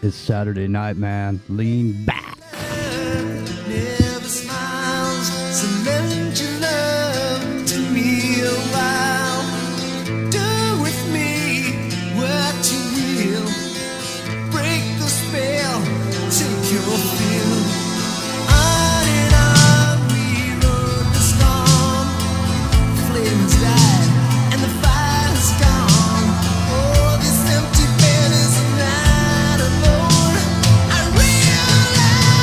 It's Saturday night, man. Lean back. Never smiles, so lend your love to me a while. Do with me what you will. Break the spell, take your fill. On and on we rode the storm. Flames died and the fire's gone. Oh, this empty bed is not alone. I realize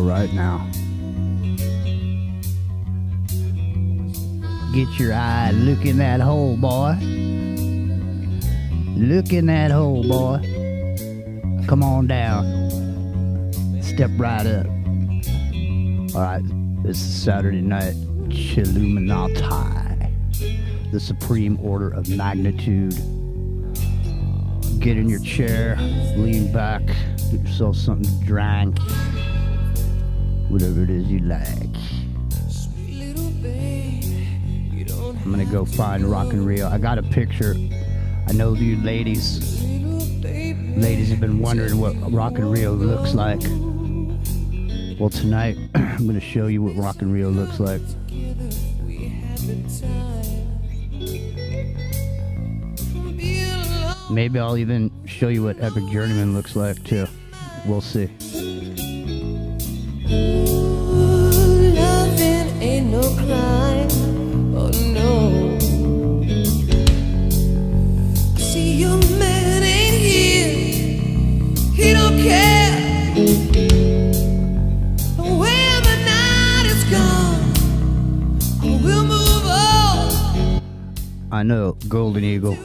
right now. Get your eye, look in that hole, boy. Look in that hole, boy. Come on down. Step right up. Alright, this is Saturday night. Chilluminatti. The supreme order of magnitude. Get in your chair, lean back, get yourself something to drink. Whatever it is you like. I'm gonna go find Rock and Rio. I got a picture. I know you ladies have been wondering what Rock and Rio looks like. Well, tonight I'm gonna show you what Rock and Rio looks like. Maybe I'll even show you what Epic Journeyman looks like too. We'll see. Loving ain't no crime. Oh no. See, your man ain't here. He don't care. When the night is gone, we'll move on. I know, Golden Eagle.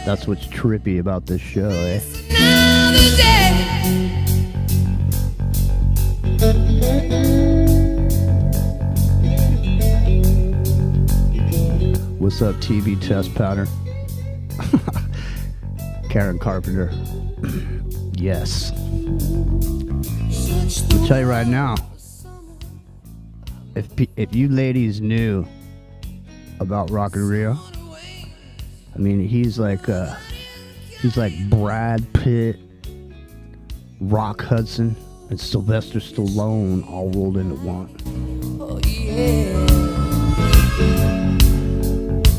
That's what's trippy about this show, eh? Another day. What's up, TV test pattern? Karen Carpenter. Yes. I'll tell you right now, if you ladies knew about Rock and Rio, I mean, he's like Brad Pitt, Rock Hudson, and Sylvester Stallone all rolled into one. Oh yeah.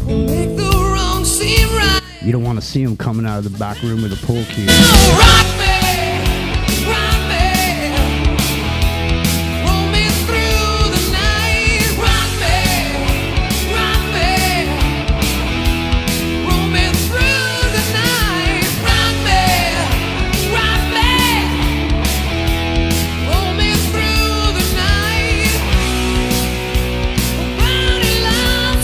Make the wrong seem right. You don't want to see him coming out of the back room with a pool cue. Rock me, roll me through the night. Rock me, roll me through the night. Rock me, roll me through the night. Burning love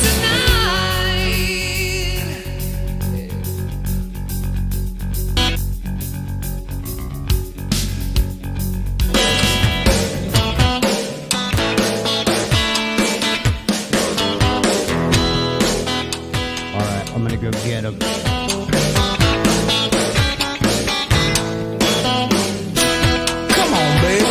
Alright, I'm gonna go get him. Come on, baby.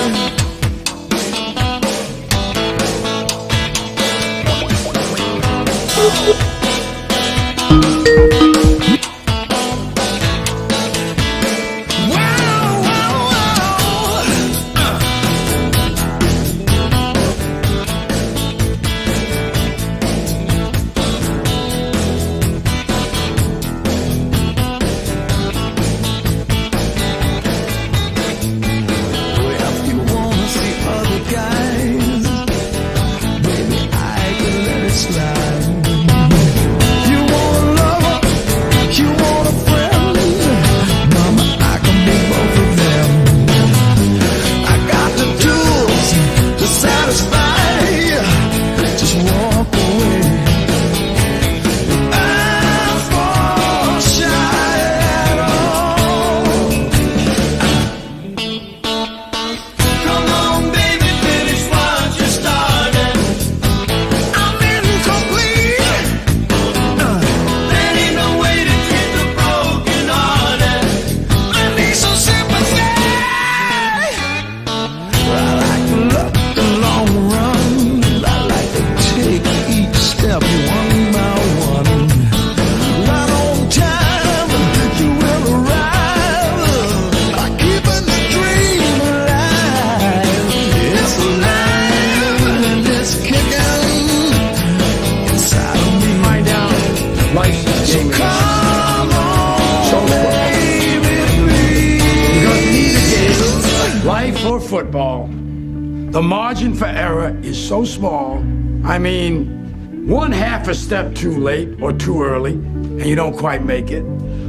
For football, the margin for error is so small. I mean, one half a step too late or too early, and you don't quite make it.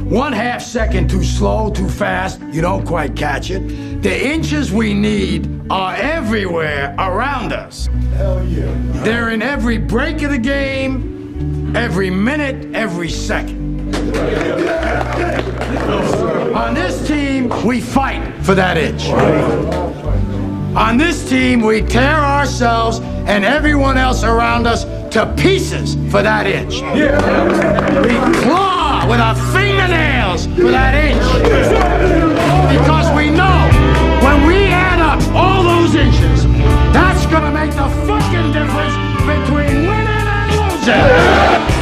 1/2 second too slow, too fast, you don't quite catch it. The inches we need are everywhere around us. Hell yeah. They're in every break of the game, every minute, every second. On this team, we fight for that inch. On this team, we tear ourselves and everyone else around us to pieces for that inch. We claw with our fingernails for that inch. Because we know when we add up all those inches, that's gonna make the fucking difference between winning and losing.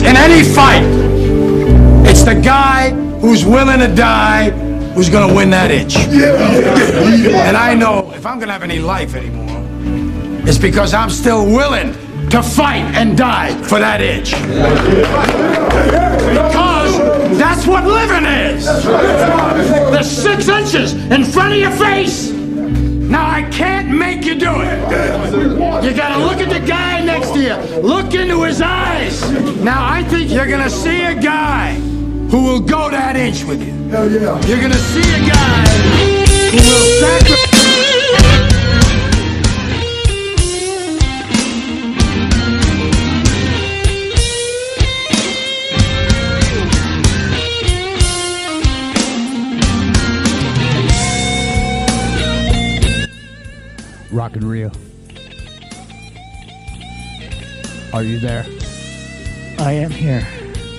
In any fight, it's the guy who's willing to die who's gonna win that inch. And I know if I'm gonna have any life anymore, it's because I'm still willing to fight and die for that inch. Because that's what living is. The 6 inches in front of your face. Now, I can't make you do it. You gotta look at the guy next to you. Look into his eyes. Now, I think you're gonna see a guy who will go that inch with you. Hell yeah. You're gonna see a guy who will sacrifice. Rockin' Rio. Are you there? I am here.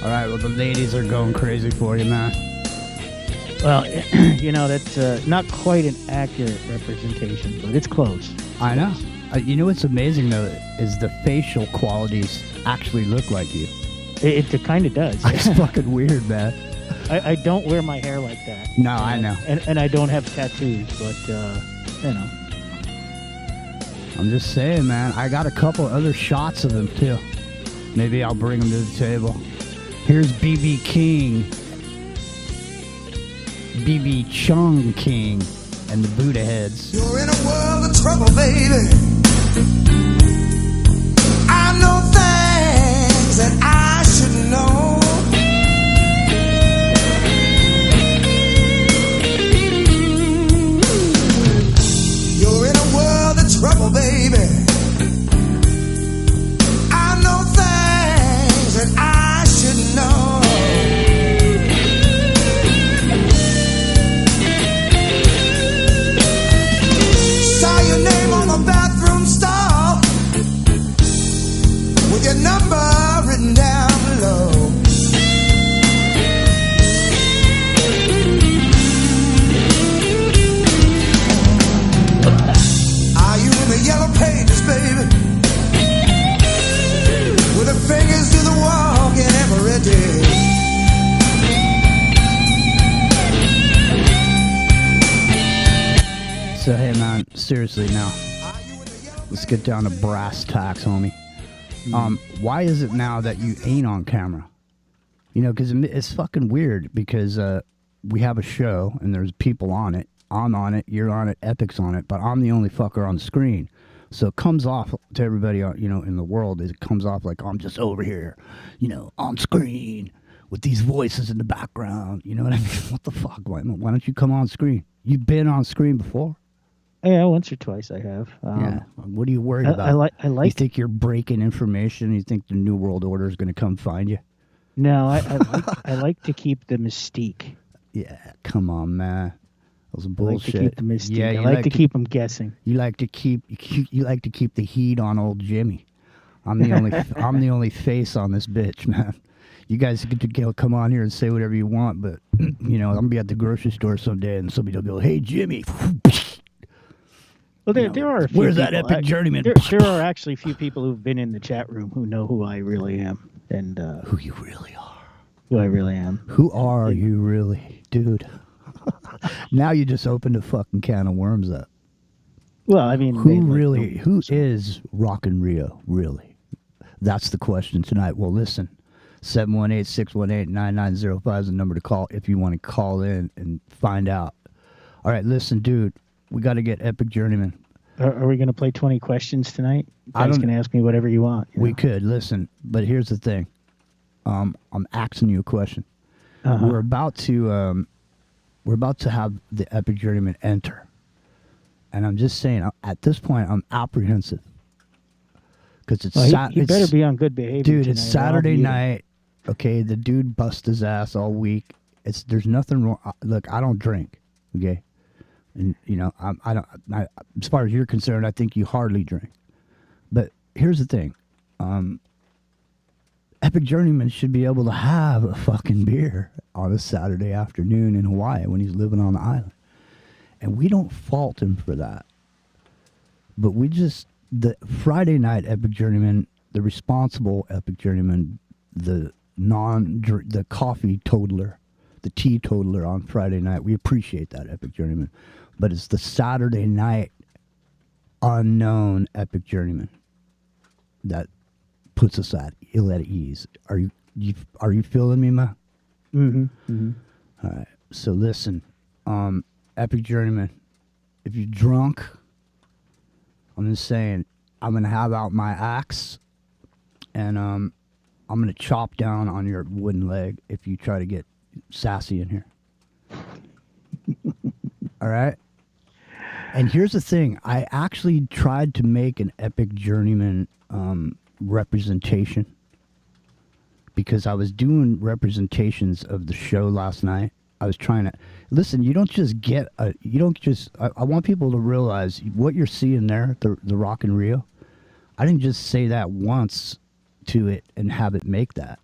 All right, well, the ladies are going crazy for you, man. Well, you know, that's not quite an accurate representation, but it's close. I know. You know what's amazing, though, is the facial qualities actually look like you. It kind of does. It's fucking weird, man. I don't wear my hair like that. No, I know. And I don't have tattoos, but, you know. I'm just saying, man. I got a couple other shots of them, too. Maybe I'll bring them to the table. Here's BB King. BB Chung King and the Buddha Heads. You're in a world of trouble, baby. I know things that I should know. You're in a world of trouble, baby. I know things that I should know. So, hey, man, seriously now, let's get down to brass tacks, homie. Why is it now that you ain't on camera? You know, because it's fucking weird because we have a show and there's people on it. I'm on it, you're on it, Epic's on it, but I'm the only fucker on screen. So it comes off to everybody, you know, in the world, it comes off like I'm just over here, you know, on screen with these voices in the background. You know what I mean? What the fuck? Why don't you come on screen? You've been on screen before? Yeah, once or twice I have. Yeah. What are you worried about? I like. You think you're breaking information? You think the New World Order is going to come find you? No, I like to keep the mystique. Yeah, come on, man. That was bullshit. I like to keep the mystique. Yeah, I like to keep them guessing. You like to keep the heat on old Jimmy. I'm the only face on this bitch, man. You guys get to come on here and say whatever you want, but you know I'm gonna be at the grocery store someday and somebody will go, "Hey, Jimmy." Well, there are a few where's that people, epic journeyman? There are actually a few people who've been in the chat room who know who I really am and who you really are. Who I really am. Who are you really, dude? Now you just opened a fucking can of worms up. Well, I mean, who is Rockin' Rio, really? That's the question tonight. Well, listen, 718-618-9905 is the number to call if you want to call in and find out. All right, listen, dude, we got to get Epic Journeyman. Are we going to play 20 questions tonight? You guys can ask me whatever you want. We could, listen, but here's the thing. I'm asking you a question. Uh-huh. We're about to have the Epic Journeyman enter. And I'm just saying, at this point, I'm apprehensive. Because it's you better be on good behavior. Dude, tonight, it's Saturday night. Okay, the dude bust his ass all week. There's nothing wrong. Look, I don't drink. Okay, and you know, as far as you're concerned, I think you hardly drink. But here's the thing. Epic Journeyman should be able to have a fucking beer on a Saturday afternoon in Hawaii when he's living on the island. And we don't fault him for that. But the Friday night Epic Journeyman, the responsible Epic Journeyman, the coffee totaler, the teetotaler on Friday night, we appreciate that Epic Journeyman. But it's the Saturday night unknown Epic Journeyman that puts us at ease. Are you feeling me, ma? Mm-hmm. Mm-hmm. All right. So listen, Epic Journeyman, if you're drunk, I'm just saying, I'm gonna have out my axe, and I'm gonna chop down on your wooden leg if you try to get sassy in here. All right. And here's the thing: I actually tried to make an Epic Journeyman representation because I was doing representations of the show last night. I was trying to listen. You don't just get I want people to realize what you're seeing there, the Rockin' Rio. I didn't just say that once to it and have it make that.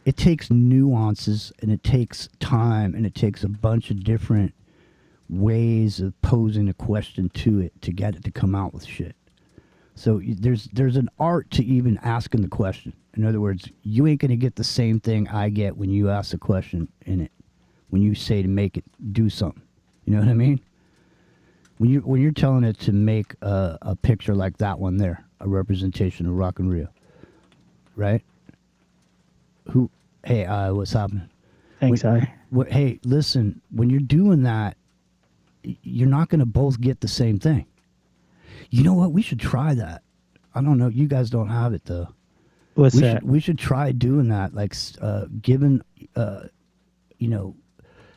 It takes nuances and it takes time and it takes a bunch of different ways of posing a question to it to get it to come out with shit. So there's an art to even asking the question. In other words, you ain't going to get the same thing I get when you ask a question in it. When you say to make it do something. You know what I mean? When you're telling it to make a picture like that one there, a representation of Rockin' Rio. Right? Hey, what's happening? Thanks, hey, listen, when you're doing that, you're not going to both get the same thing. You know what? We should try that. I don't know. You guys don't have it, though. What's that? We should try doing that. Like, given,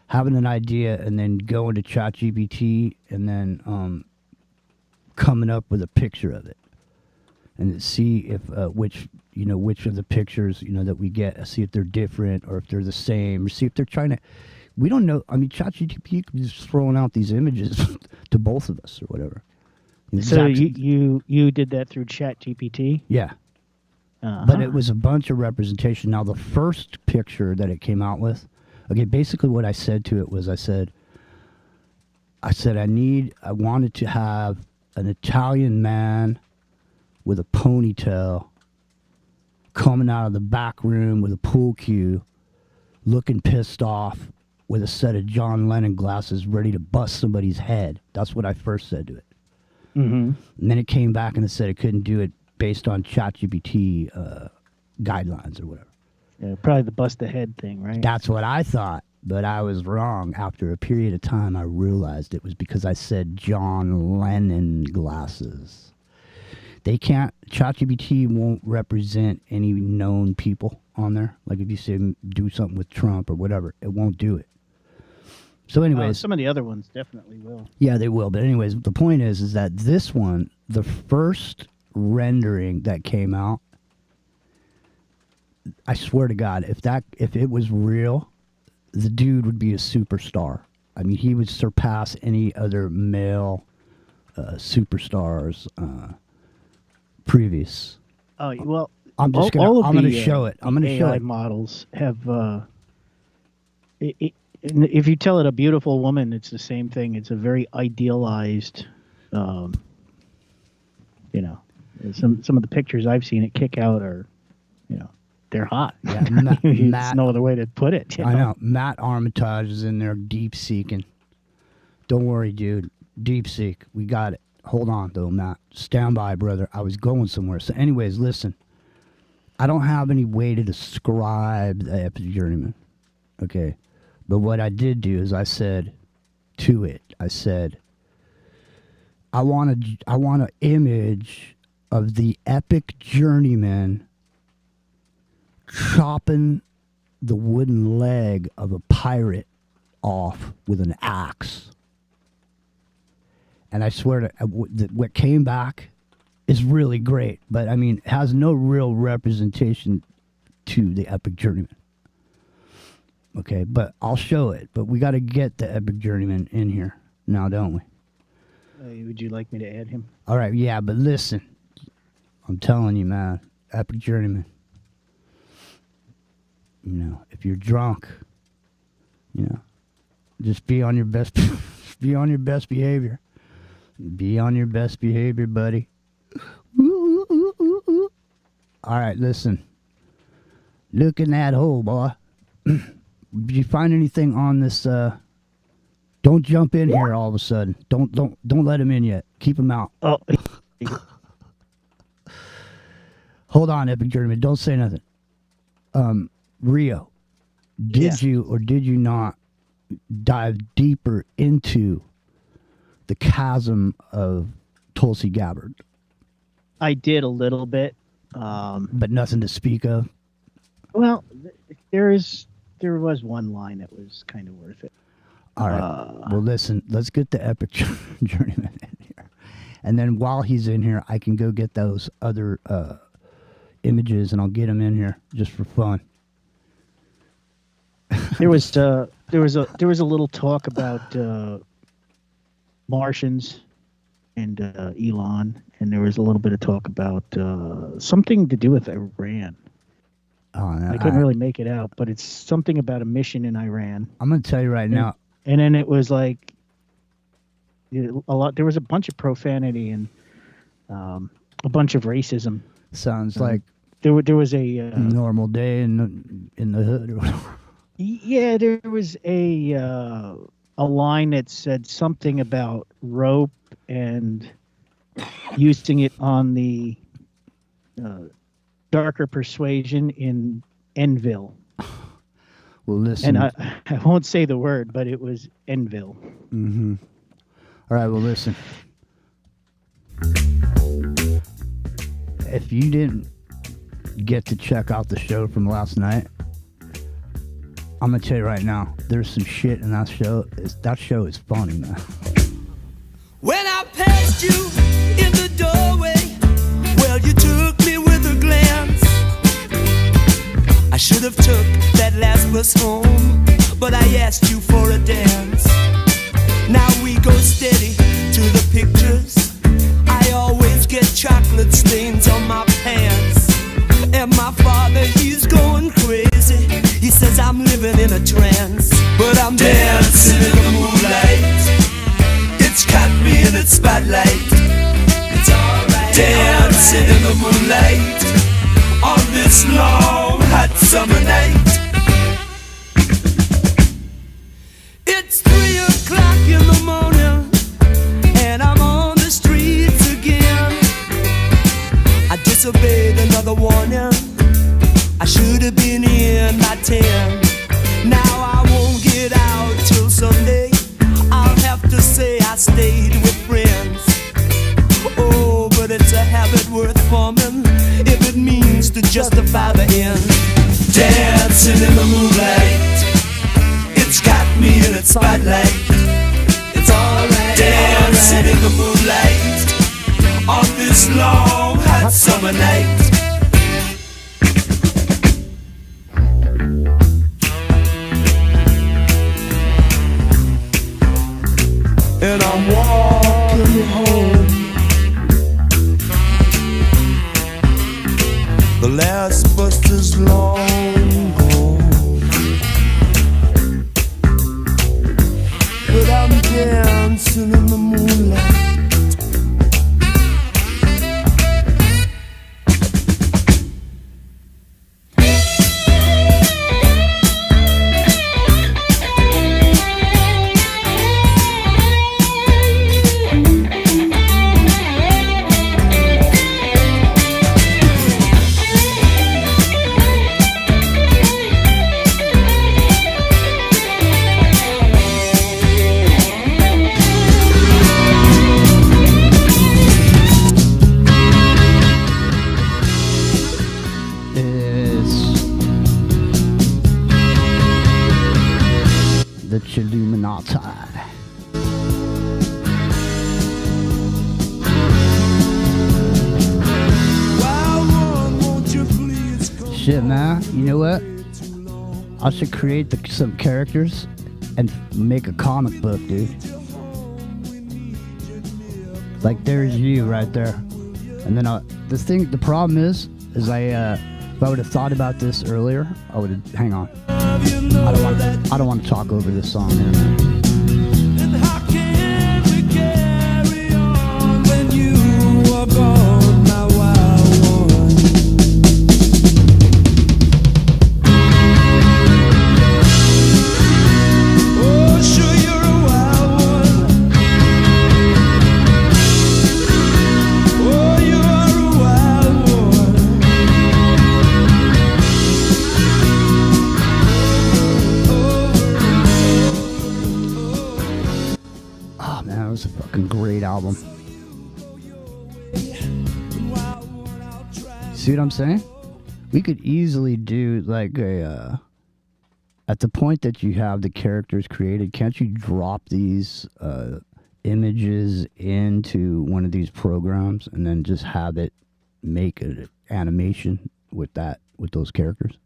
having an idea and then going to ChatGPT and then coming up with a picture of it. And see if which of the pictures, that we get, see if they're different or if they're the same, or see if they're trying to. We don't know. I mean, ChatGPT could be just throwing out these images to both of us or whatever. So you did that through ChatGPT? Yeah. Uh-huh. But it was a bunch of representation. Now, the first picture that it came out with, okay, basically what I said to it was I said I wanted to have an Italian man with a ponytail coming out of the back room with a pool cue, looking pissed off with a set of John Lennon glasses ready to bust somebody's head. That's what I first said to it. Mm-hmm. And then it came back and it said it couldn't do it based on ChatGPT guidelines or whatever. Yeah, probably the bust the head thing, right? That's what I thought, but I was wrong. After a period of time, I realized it was because I said John Lennon glasses. They can't, ChatGPT won't represent any known people on there. Like if you say do something with Trump or whatever, it won't do it. So anyways. Some of the other ones definitely will. Yeah, they will. But anyways, the point is that this one, the first rendering that came out, I swear to God, if it was real, the dude would be a superstar. I mean, he would surpass any other male superstars previous. Oh well, I'm just gonna show it. I'm gonna show AI it. models have. If you tell it a beautiful woman, it's the same thing. It's a very idealized. You know, some of the pictures I've seen it kick out are, you know, they're hot. Yeah, There's no other way to put it. I know. Matt Armitage is in there deep seeking. Don't worry, dude. Deep seek. We got it. Hold on, though, Matt. Stand by, brother. I was going somewhere. So, anyways, listen. I don't have any way to describe the Epic Journeyman. Okay. But what I did do is I said to it, I said, I want an image of the Epic Journeyman chopping the wooden leg of a pirate off with an axe. And I swear to what came back is really great, but I mean, it has no real representation to the Epic Journeyman. Okay, but I'll show it. But we got to get the Epic Journeyman in here now, don't we? Would you like me to add him? All right, yeah, but listen. I'm telling you, man, Epic Journeyman. You know, if you're drunk, you know, just be on your best be on your best behavior. Be on your best behavior, buddy. All right, listen. Look in that hole, boy. Did you find anything on this? Don't jump in here all of a sudden. Don't let him in yet. Keep him out. Oh, hold on, Epic Journeyman. Don't say nothing. Rio, did you or did you not dive deeper into the chasm of Tulsi Gabbard? I did a little bit, but nothing to speak of. Well, there was one line that was kind of worth it. All right. Well, listen. Let's get the Epic Journeyman in here, and then while he's in here, I can go get those other images, and I'll get them in here just for fun. There was a little talk about Martians and Elon, and there was a little bit of talk about something to do with Iran. Oh, no, I couldn't really make it out, but it's something about a mission in Iran. I'm going to tell you right now. And then it was like a lot. There was a bunch of profanity and a bunch of racism. Sounds like there was a normal day in the hood or whatever. Yeah, there was a line that said something about rope and using it on the darker persuasion in Enville. Well, listen. And I won't say the word, but it was Enville. Mm-hmm. All right, well, listen. If you didn't get to check out the show from last night, I'm going to tell you right now, there's some shit in that show. That show is funny, man. When I passed you in the doorway, well, you took me with a glance. I should have took that last bus home, but I asked you for a dance. Now we go steady to the pictures. I always get chocolate stains on my pants. And my father, he's going crazy. He says I'm living in a trance, but I'm dancing in the moonlight. It's caught me in its spotlight. It's alright. Dancing in the moonlight on this long hot summer night. dancing in the moonlight. It's got me in its spotlight. It's alright. Dancing in the moonlight on this long hot summer night. And I'm walking home. The last bus is long gone, but I'm dancing in the moonlight. The chilluminatti. Shit, man. You know what? I should create some characters and make a comic book, dude. Like, there's you right there. And then the problem is if I would have thought about this earlier, I would have. Hang on. I don't want to talk over this song here, man. And how can we carry on when you are gone, my wild one? Oh, sure you're a wild one. Oh, you are a wild one. Oh man, that was a fucking great album. See what I'm saying? We could easily do like at the point that you have the characters created, can't you drop these images into one of these programs and then just have it make an animation with those characters?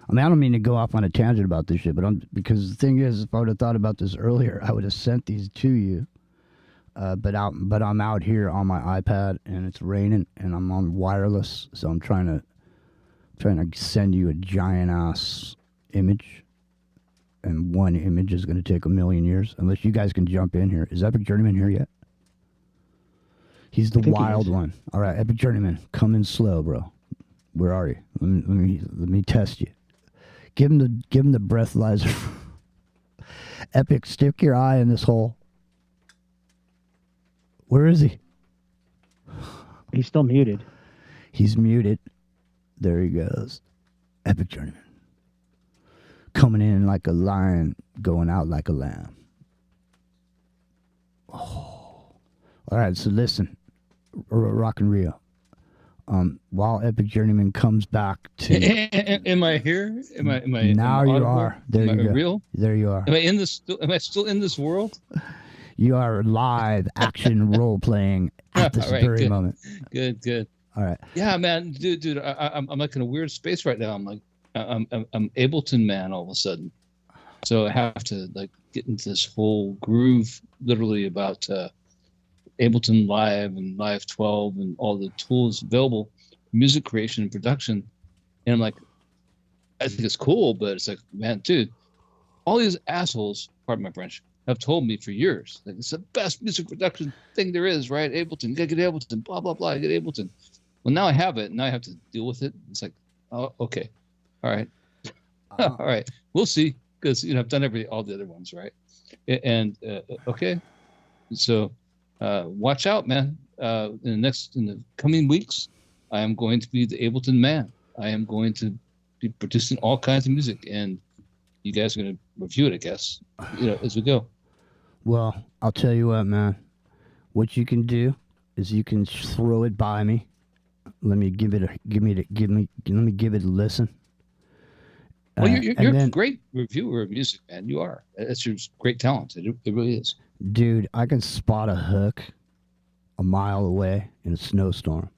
I mean, I don't mean to go off on a tangent about this shit, because the thing is, if I would have thought about this earlier, I would have sent these to you. But I'm out here on my iPad and it's raining and I'm on wireless, so I'm trying to send you a giant ass image, and one image is going to take 1,000,000 years unless you guys can jump in here. Is Epic Journeyman here yet? He's the wild one. All right, Epic Journeyman, come in slow, bro. Where are you? Let me test you. Give him the breathalyzer. Epic, stick your eye in this hole. Where is he? He's still muted. He's muted. There he goes. Epic Journeyman. Coming in like a lion, going out like a lamb. Oh. All right, so listen. Rock and Rio. While Epic Journeyman comes back to... Am I here? Am I now you audible? are. There am you I go. Real? There you are. Am I still in this world? You are live action role playing at this All right, very good. moment. Good. All right. Yeah, man, dude, I'm like in a weird space right now. I'm like, I'm Ableton man all of a sudden, so I have to like get into this whole groove, literally about Ableton Live and Live 12 and all the tools available, music creation and production, and I'm like, I think it's cool, but it's like, man, dude, all these assholes, pardon my French, have told me for years that it's the best music production thing there is, right? Ableton, you gotta get Ableton, blah, blah, blah, I get Ableton. Well, now I have it. Now I have to deal with it. It's like, oh, okay. All right. All right. We'll see. Because, I've done all the other ones, right? And, okay. So watch out, man. In the coming weeks, I am going to be the Ableton man. I am going to be producing all kinds of music. And you guys are going to review it, I guess, as we go. Well, I'll tell you what, man. What you can do is you can throw it by me. Let me give it a listen. Well, you're and a then, great reviewer of music, man. You are. It's your great talent. It really is. dude, I can spot a hook a mile away in a snowstorm.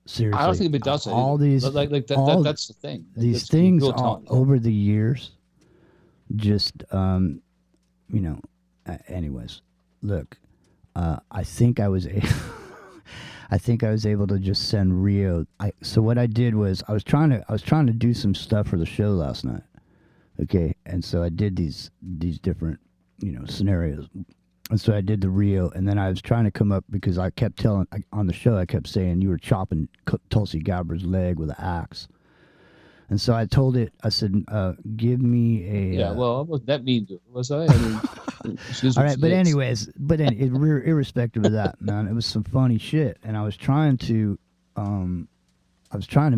Seriously, I don't think anybody does that. all Either. these, Like that, all that's the thing. these That's things real all talent. over the years, just you know. Anyways, look, I think I was I think I was able to just send Rio. So what I did was I was trying to do some stuff for the show last night. Okay, and so I did these different scenarios. And so I did the Rio, and then I was trying to come up because I kept on the show. I kept saying you were chopping Tulsi Gabbard's leg with an axe, and so I told it. I said, "Give me a." Yeah, well, I wasn't that mean to it, was I? I mean, all right, but anyways, irrespective of that, man, it was some funny shit, and I was trying to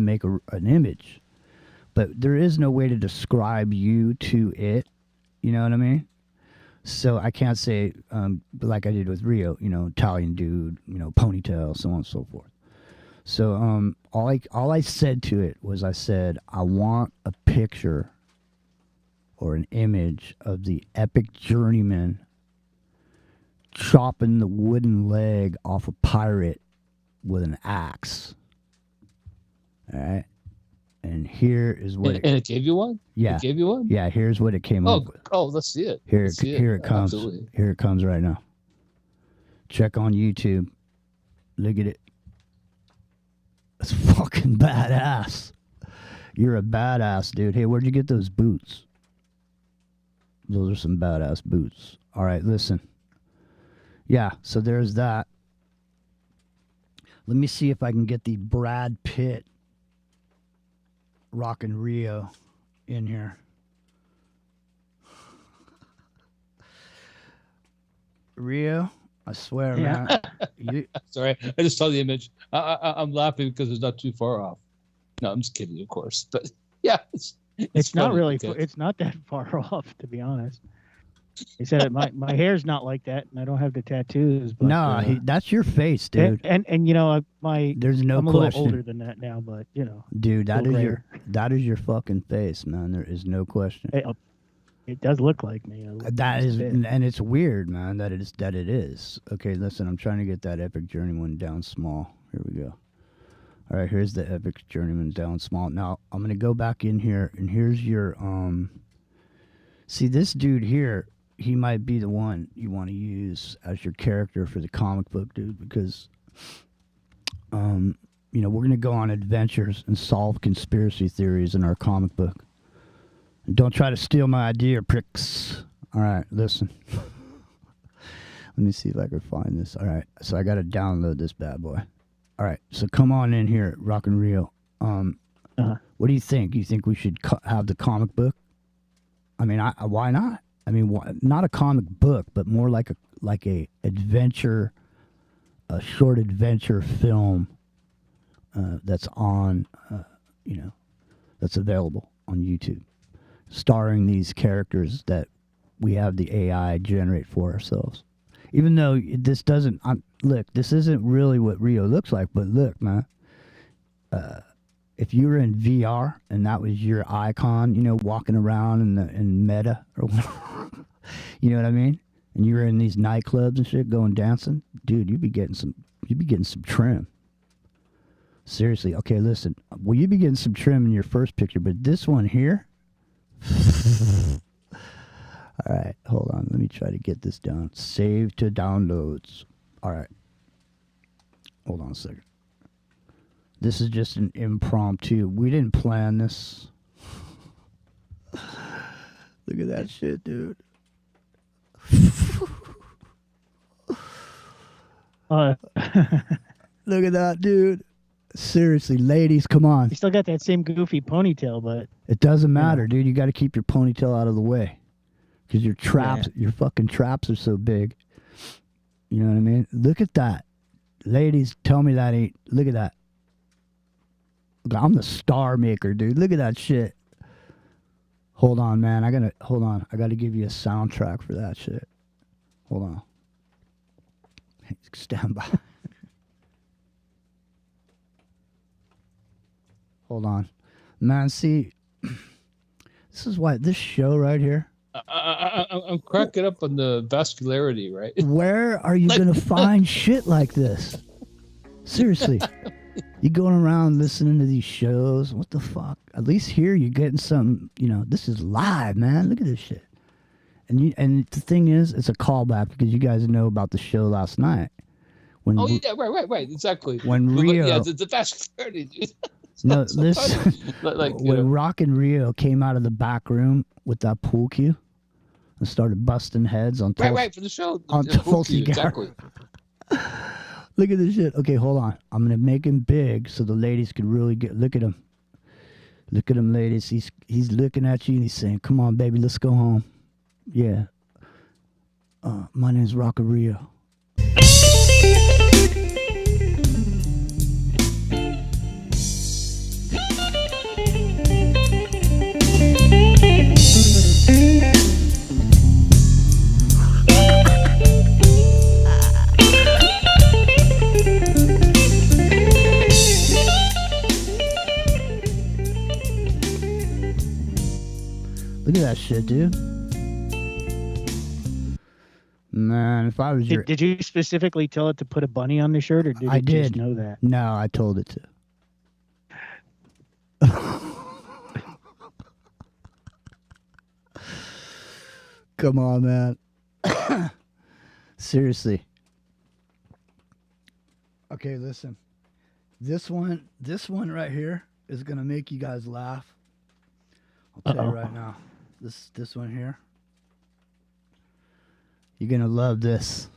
make an image, but there is no way to describe you to it. You know what I mean? So I can't say, like I did with Rio, Italian dude, ponytail, so on and so forth. So all I said to it was, I said, I want a picture or an image of the epic journeyman chopping the wooden leg off a pirate with an axe. All right. And here is what and it gave you one? Yeah. It gave you one? Yeah, here's what it came up with. Oh, let's see it. Here it comes. Absolutely. Here it comes right now. Check on YouTube. Look at it. It's fucking badass. You're a badass, dude. Hey, where'd you get those boots? Those are some badass boots. All right, listen. Yeah, so there's that. Let me see if I can get the Brad Pitt Rockin' Rio in here. Rio, I swear, man. Sorry, I just saw the image. I'm laughing because it's not too far off. No, I'm just kidding, of course. But yeah, it's not really. It's not that far off, to be honest. He said my hair's not like that, and I don't have the tattoos. But, no, that's your face, dude. And there's no I'm a question. little older than that now, but dude, that is your fucking face, man. There is no question. It does look like me. That is, and it's weird, man. That it is. Okay, listen, I'm trying to get that Epic Journeyman down small. Here we go. All right, here's the Epic Journeyman down small. Now I'm gonna go back in here, and here's your See, this dude here, he might be the one you want to use as your character for the comic book, dude, because we're gonna go on adventures and solve conspiracy theories in our comic book. And don't try to steal my idea, pricks. All right, listen. Let me see if I can find this. All right, so I got to download this bad boy. All right, so come on in here, Rockin' Rio. What do you think? You think we should have the comic book? I mean, why not? I mean, not a comic book, but more like a adventure, a short adventure film that's on, that's available on YouTube, starring these characters that we have the AI generate for ourselves. Even though this doesn't, look, this isn't really what Rio looks like, but look, man, if you were in VR and that was your icon, walking around in Meta or whatever, you know what I mean? And you were in these nightclubs and shit going dancing, dude, you'd be getting some trim. Seriously. Okay, listen. Well, you'd be getting some trim in your first picture, but this one here, all right, hold on. Let me try to get this down. Save to downloads. All right. Hold on a second. This is just an impromptu. We didn't plan this. Look at that shit, dude. Look at that, dude. Seriously, ladies, come on. You still got that same goofy ponytail, but it doesn't matter, dude. You got to keep your ponytail out of the way because your traps, your fucking traps are so big. You know what I mean? Look at that, ladies. Tell me that ain't. Look at that. I'm the star maker, dude. Look at that shit. Hold on, man. I gotta give you a soundtrack for that shit. Hold on. Stand by. Hold on. Man, see, this is why this show right here. I'm cracking up on the vascularity, right? Where are you gonna find shit like this? Seriously, you going around listening to these shows? What the fuck? At least here you're getting some. You know, this is live, man. Look at this shit. And the thing is, it's a callback because you guys know about the show last night. When Right, exactly. When Rio, yeah, the vascularity. Dude. No, so listen. like when Rock and Rio came out of the back room with that pool cue and started busting heads on right for the show on Tulsi exactly. Look at this shit. Okay, hold on. I'm gonna make him big so the ladies can really get. Look at him. Look at him, ladies. He's looking at you and he's saying, "Come on, baby, let's go home." Yeah. My name's Rock and Rio. Look at that shit, dude. Man, if I was your... Did you specifically tell it to put a bunny on the shirt, or did I it did. just know that? No, I told it to. Come on, man. Seriously. Okay, listen. This one right here is gonna make you guys laugh. I'll tell you right now. This one here. You're gonna love this.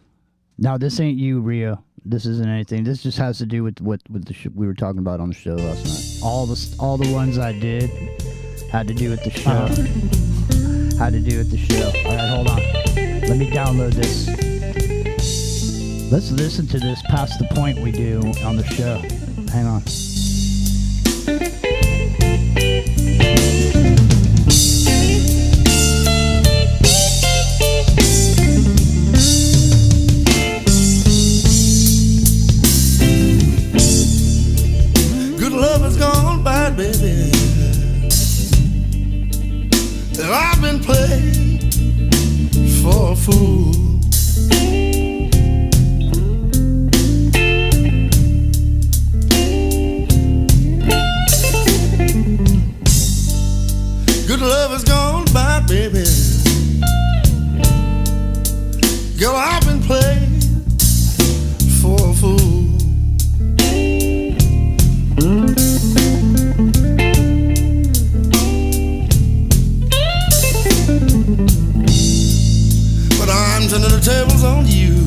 Now, this ain't you, Rio. This isn't anything. This just has to do with what the we were talking about on the show last night. All the ones I did had to do with the show. Had to do with the show. All right, hold on. Let me download this. Let's listen to this past the point we do on the show. Hang on. Good love has gone bad, baby. And I've been played for a fool. Good love has gone bad, baby. Girl, I've been played for a fool. But I'm turning the tables on you.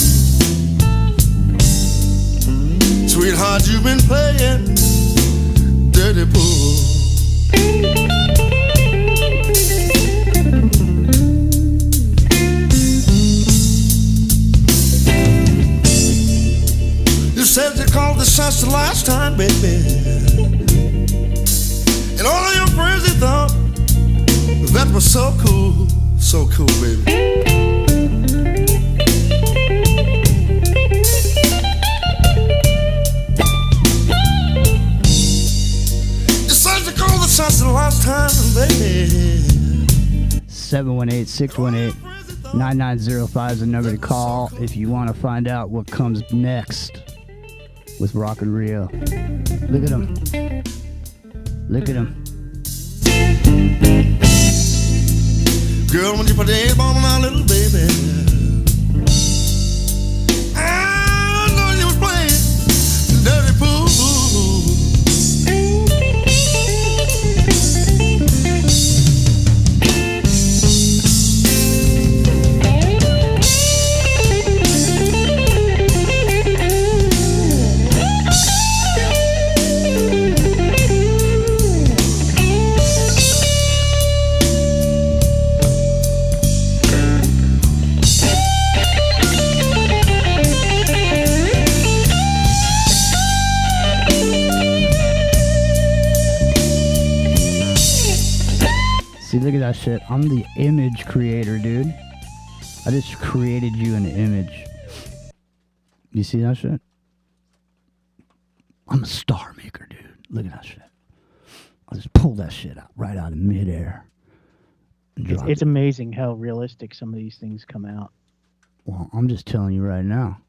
Sweetheart, you've been playing dirty pool. You said you called the shots the last time, baby. And all of your friends, they thought that was so cool, baby. You said you called the shots the last time, baby. 718-618-9905 is the number to call if you want to find out what comes next with Rock and Rio. Look at him. Look at him. Girl, when you put the A-bomb on our little baby, I know you was playing dirty pool. See, look at that shit. I'm the image creator, dude. I just created you an image. You see that shit? I'm a star maker, dude. Look at that shit. I'll just pull that shit out right out of midair. And drop It's it. amazing how realistic some of these things come out. Well, I'm just telling you right now.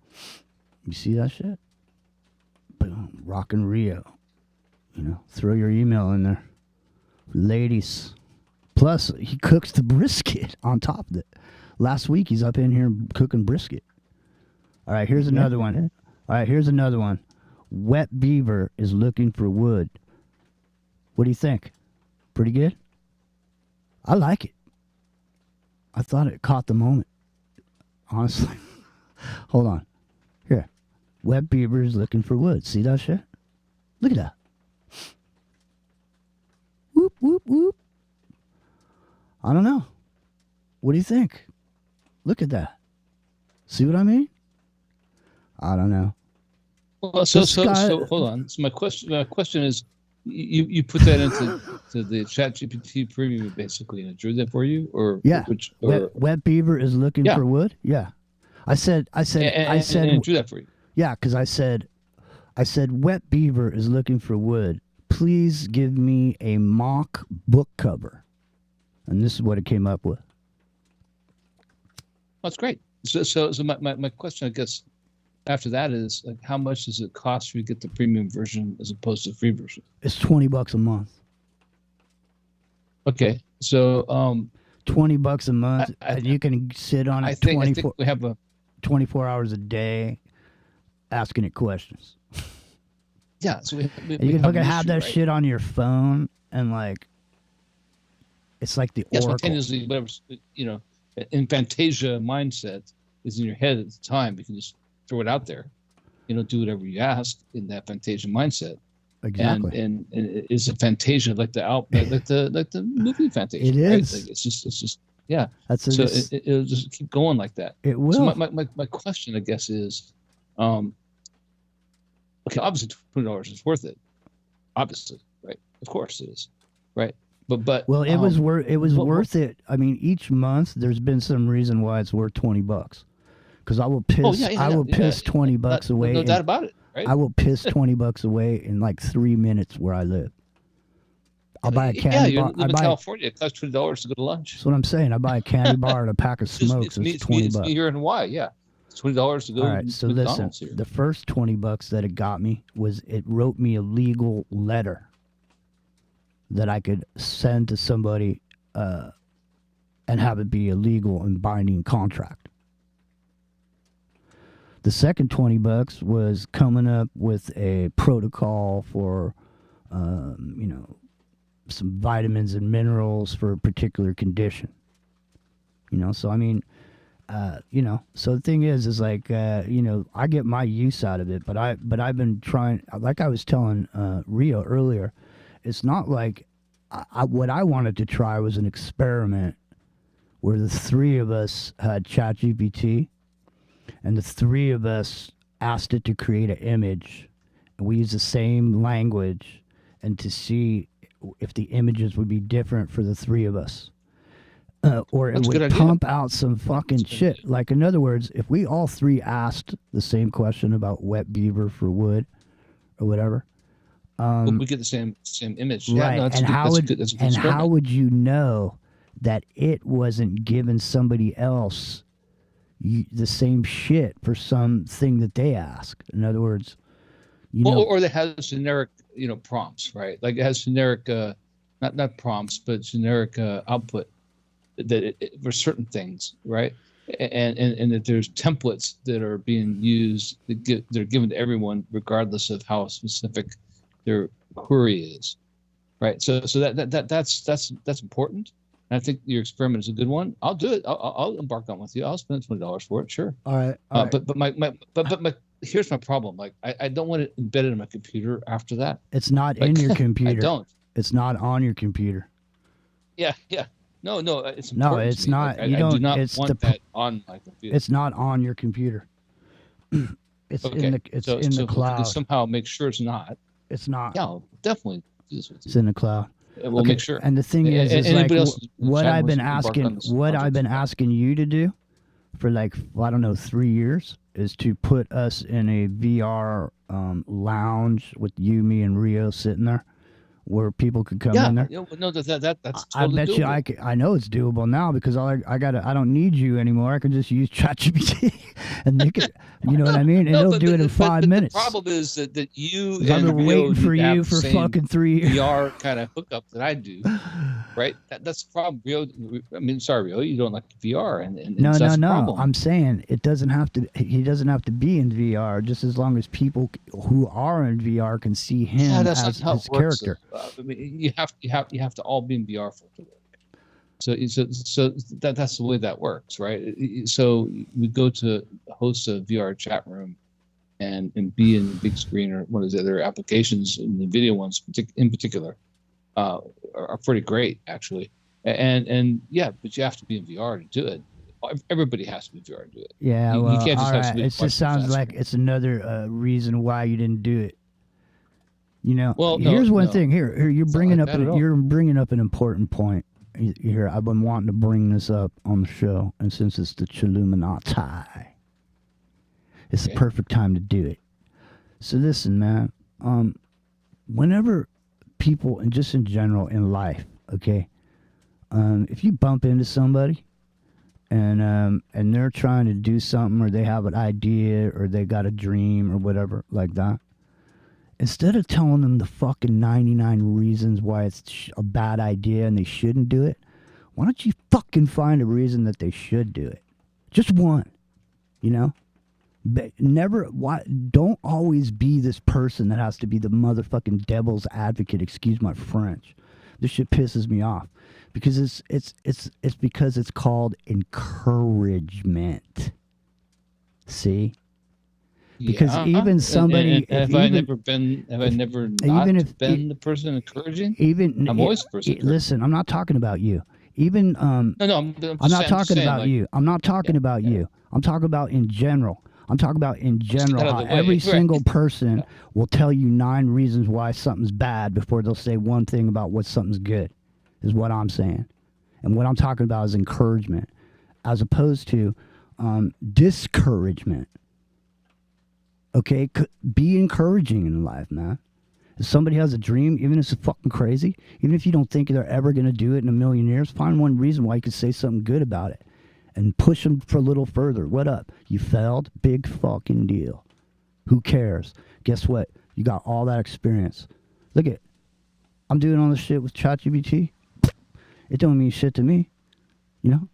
You see that shit? Boom. Rockin' Rio. You know, throw your email in there. Ladies. Plus, he cooks the brisket on top of it. Last week, he's up in here cooking brisket. All right, here's another one. All right, here's another one. Wet Beaver is looking for wood. What do you think? Pretty good? I like it. I thought it caught the moment. Honestly. Hold on. Here. Wet Beaver is looking for wood. See that shit? Look at that. Whoop, whoop, whoop. I don't know. What do you think? Look at that. See what I mean? I don't know. Well, so hold on. So my question is, you put that into the ChatGPT premium basically, and it drew that for you, or yeah? or Wet Beaver is looking for wood. Yeah, I said, and it drew that for you. Yeah, because I said, Wet Beaver is looking for wood. Please give me a mock book cover, and this is what it came up with. That's great. So my question, I guess, after that is, like, how much does it cost for you to get the premium version as opposed to the free version? It's $20 a month. Okay, so $20 a month, and you can sit on it I think we have 24 hours a day, asking it questions. Yeah, so we you can fucking have that right? shit on your phone, and like, it's like the oracle. Spontaneously, whatever, in Fantasia mindset is in your head at the time. You can just throw it out there, do whatever you ask in that Fantasia mindset. Exactly. And it's a Fantasia like the movie Fantasia. It is. Right? Like it's just yeah. That's so it'll just keep going like that. It will. So my question, I guess, is, okay, obviously $20 is worth it. Obviously, right? Of course it is, right? But well, it was worth it. I mean, each month there's been some reason why it's worth $20. Because I will piss. I will piss $20 away. No doubt about it. Right? I will piss $20 away in like 3 minutes where I live. I'll buy a candy bar. You live in California. It costs $20 to go to lunch. That's what I'm saying. I buy a candy bar and a pack of smokes. It's $20. It's me here in Hawaii. Yeah, it's $20 to go. All right. So listen, here. The first $20 that it got me was it wrote me a legal letter that I could send to somebody and have it be a legal and binding contract. The second $20 was coming up with a protocol for, some vitamins and minerals for a particular condition. So I mean, so the thing is like, I get my use out of it, but I've been trying, like I was telling Rio earlier, it's not like what I wanted to try was an experiment where the three of us had ChatGPT. And the three of us asked it to create an image, and we used the same language, and to see if the images would be different for the three of us, or it would pump out some fucking shit. Like, in other words, if we all three asked the same question about Wet Beaver for wood, or whatever, we get the same image, right? Yeah, no, how would you know that it wasn't giving somebody else the same shit for something that they ask? In other words, or that has generic, prompts, right? Like it has generic, not prompts, but generic output that for certain things, right? And that there's templates that are being used they're given to everyone regardless of how specific their query is, right? So that's important. And I think your experiment is a good one. I'll do it. I'll embark on with you. I'll spend $20 for it. Sure. All right. But here's my problem. Like I don't want it embedded in my computer after that. It's not in your computer. I don't. It's not on your computer. Yeah. No. It's important. No, it's not. Like, you don't. I do not it's want that on my computer. It's not on your computer. It's in the cloud. Somehow make sure it's not. It's not. Yeah, I'll definitely do this with you. It's in the cloud. We'll make sure. And the thing is like what I've been asking you to do for like, I don't know, 3 years is to put us in a VR lounge with you, me, and Rio sitting there where people could come Yeah, in there? no, that's I totally bet you doable. I know it's doable now because I don't need you anymore. I can just use ChatGPT and make it. You know what I mean? And No, it'll do it in 5 the minutes. problem is that you 'Cause I've and been Rio waiting for need to have you the for same fucking 3 years. VR kind of hookup that I do, right? That's the problem. Rio, I mean, sorry, Rio, you don't like VR, and No, that's the no. problem. I'm saying it doesn't have to. He doesn't have to be in VR. Just as long as people who are in VR can see him Yeah, that's as not how his it works. character. I mean, you have to all be in VR for it to work. So that's the way that works, right? So we go to host a VR chat room, and be in the big screen or one of the other applications, and the video ones in particular are pretty great actually. And yeah, but you have to be in VR to do it. Everybody has to be in VR to do it. Yeah, you well, can't just all have right. somebody It just watching sounds fast like screen. it's another reason why you didn't do it. You know, Well, no, here's one no. thing. Here, you're It's not bringing like up that at all. you're bringing up an important point. Here, I've been wanting to bring this up on the show, and since it's the chilluminatti, it's the Okay. perfect time to do it. So listen, man. Whenever people, and just in general in life, okay, if you bump into somebody and they're trying to do something, or they have an idea, or they got a dream, or whatever like that, instead of telling them the fucking 99 reasons why it's a bad idea and they shouldn't do it, why don't you fucking find a reason that they should do it? Just one, you know? But don't always be this person that has to be the motherfucking devil's advocate. Excuse my French. This shit pisses me off because it's because it's called encouragement. See? Because even somebody, have I never been the person encouraging? I'm always the person. Listen, I'm not talking about you. Even No, I'm not talking about you. I'm not talking about you. I'm talking about in general. I'm talking about in general how every single person will tell you 9 reasons why something's bad before they'll say one thing about what something's good, is what I'm saying. And what I'm talking about is encouragement, as opposed to discouragement. Okay, be encouraging in life, man. If somebody has a dream, even if it's fucking crazy, even if you don't think they're ever going to do it in a million years, find one reason why you could say something good about it and push them for a little further. What up? You failed? Big fucking deal. Who cares? Guess what? You got all that experience. Look at, I'm doing all this shit with ChatGPT. It don't mean shit to me. You know?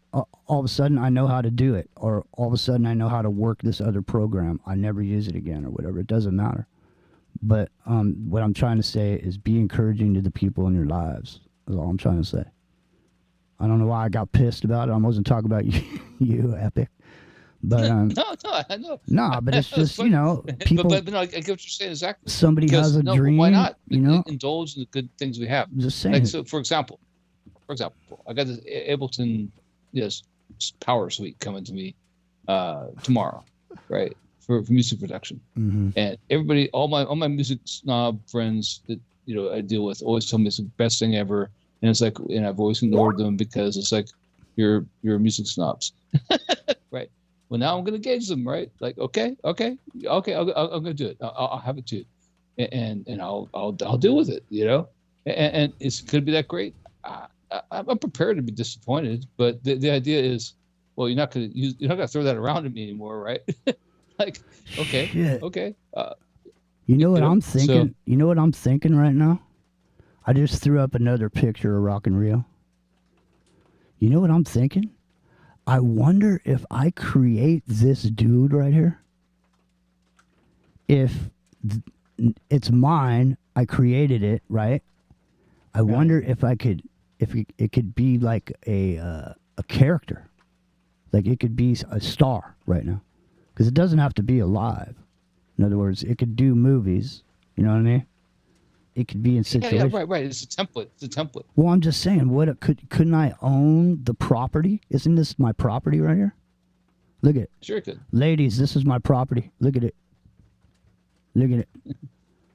All of a sudden I know how to do it, or all of a sudden I know how to work this other program. I never use it again or whatever. It doesn't matter. But what I'm trying to say is be encouraging to the people in your lives. That's all I'm trying to say. I don't know why I got pissed about it. I wasn't talking about you, Epic. But no, I know. no, but it's just, you know, people. But no, I get what you're saying exactly. Somebody has a dream. Why not? You know, indulge in the good things we have. I'm just saying. Like, so, for example, I got this Ableton Power Suite coming to me tomorrow, right? For music production. Mm-hmm. And everybody, all my music snob friends that I deal with always tell me it's the best thing ever. And it's like, and I've always ignored them because it's like you're music snobs, right? Well, now I'm gonna gauge them, right? Like, okay, I'm gonna do it. I'll have it too, and I'll deal with it, And it's gonna be that great. I'm prepared to be disappointed, but the idea is, well, you're not gonna throw that around at me anymore, right? Like, okay, Shit. okay. You know what I'm thinking? So, You know what I'm thinking right now? I just threw up another picture of Rock and Rio. You know what I'm thinking? I wonder if I create this dude right here. If it's mine, I created it, right? I wonder if it could be like a character. Like it could be a star right now. Because it doesn't have to be alive. In other words, it could do movies. You know what I mean? It could be in situations. Yeah, right. It's a template. Well, I'm just saying, couldn't I own the property? Isn't this my property right here? Look at it. Sure could. Ladies, this is my property. Look at it. Look at it.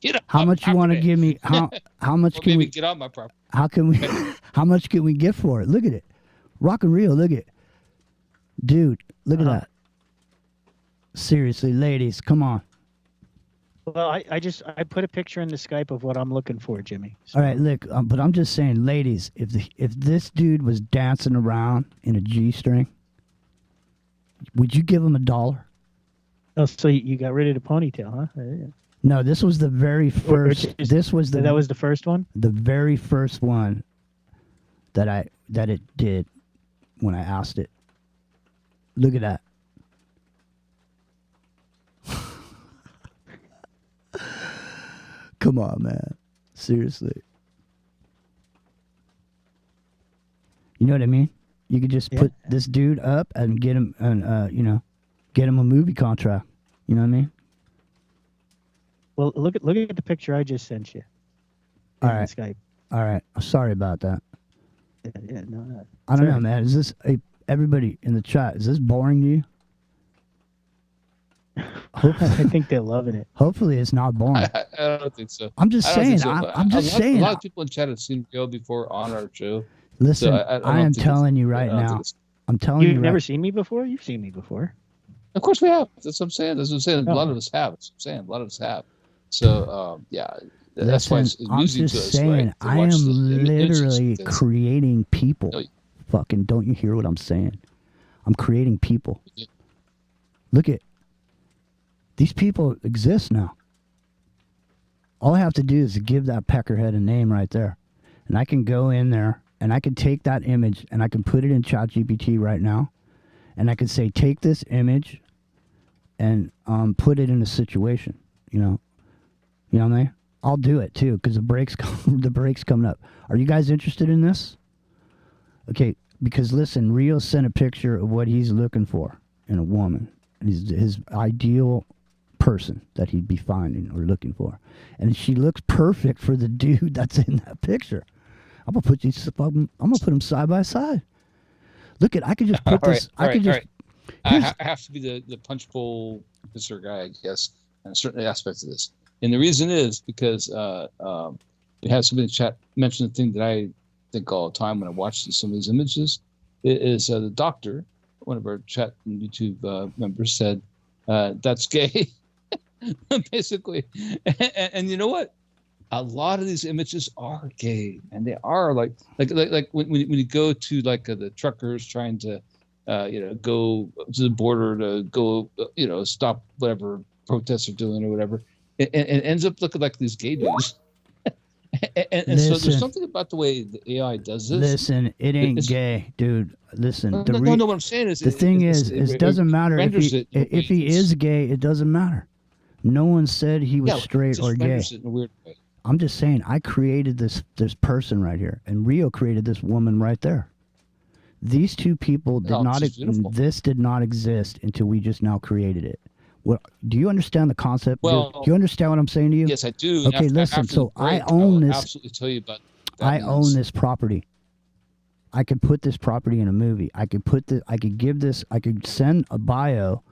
Get up. How much you want to give me? How much Or can maybe we get on my property? How can we how much can we get for it? Look at it. Rock and Rio, look at it. Dude, look at that. Seriously, ladies, come on. Well, I put a picture in the Skype of what I'm looking for, Jimmy. So, All right, look, but I'm just saying, ladies, if this dude was dancing around in a G-string, would you give him $1? oh, so you got rid of the ponytail, huh? Yeah. No, this was the very first. This was that was the first one. The very first one that it did when I asked it. Look at that. Come on, man. Seriously. You know what I mean? You could just put this dude up and get him, and get him a movie contract. You know what I mean? Well, look at the picture I just sent you. All right. Skype. All right. Sorry about that. Yeah, no. I don't know, man. Is this everybody in the chat? Is this boring to you? I think they're loving it. Hopefully, it's not boring. I don't think so. I'm just saying. I'm just saying. A lot of people in chat have seen Rio before on our show. Listen, So I am telling you right now. I'm telling you. You've never seen me before? You've seen me before. Of course we have. That's what I'm saying. That's what I'm saying. A lot of us have. That's what I'm saying. A lot of us have. So, yeah. That's why it's amusing to us, right? I am literally creating people. Fucking, don't you hear what I'm saying? I'm creating people. Look at these people exist now. All I have to do is give that peckerhead a name right there, and I can go in there and I can take that image and I can put it in ChatGPT right now, and I can say, take this image and put it in a situation. You know what I mean? I'll do it too because the break's coming up. Are you guys interested in this? Okay, because listen, Rio sent a picture of what he's looking for in a woman. His ideal person that he'd be finding or looking for, and she looks perfect for the dude that's in that picture. I'm gonna put them side by side. Look at, I could just put this. I have to be the punch bowl Mr. guy, I guess, in a certain aspect of this. And the reason is because we had somebody in the chat mention the thing that I think all the time when I watch some of these images is the doctor, one of our chat and YouTube members said, that's gay, basically. And you know what? A lot of these images are gay, and they are like when you go to like the truckers trying to go to the border to go stop whatever protests are doing or whatever. And ends up looking like these gay dudes. and so there's something about the way the AI does this. Listen, it ain't gay, dude. Listen. No, what I'm saying is... The thing is, it doesn't matter if he is gay, it doesn't matter. No one said he was straight or gay. It in a weird way. I'm just saying, I created this person right here, and Rio created this woman right there. These two people did not exist until we just now created it. What, do you understand the concept? Well, do you understand what I'm saying to you? Yes, I do. Okay, listen. So I own this. Absolutely tell you about. I own this property. I could put this property in a movie. I could send a bio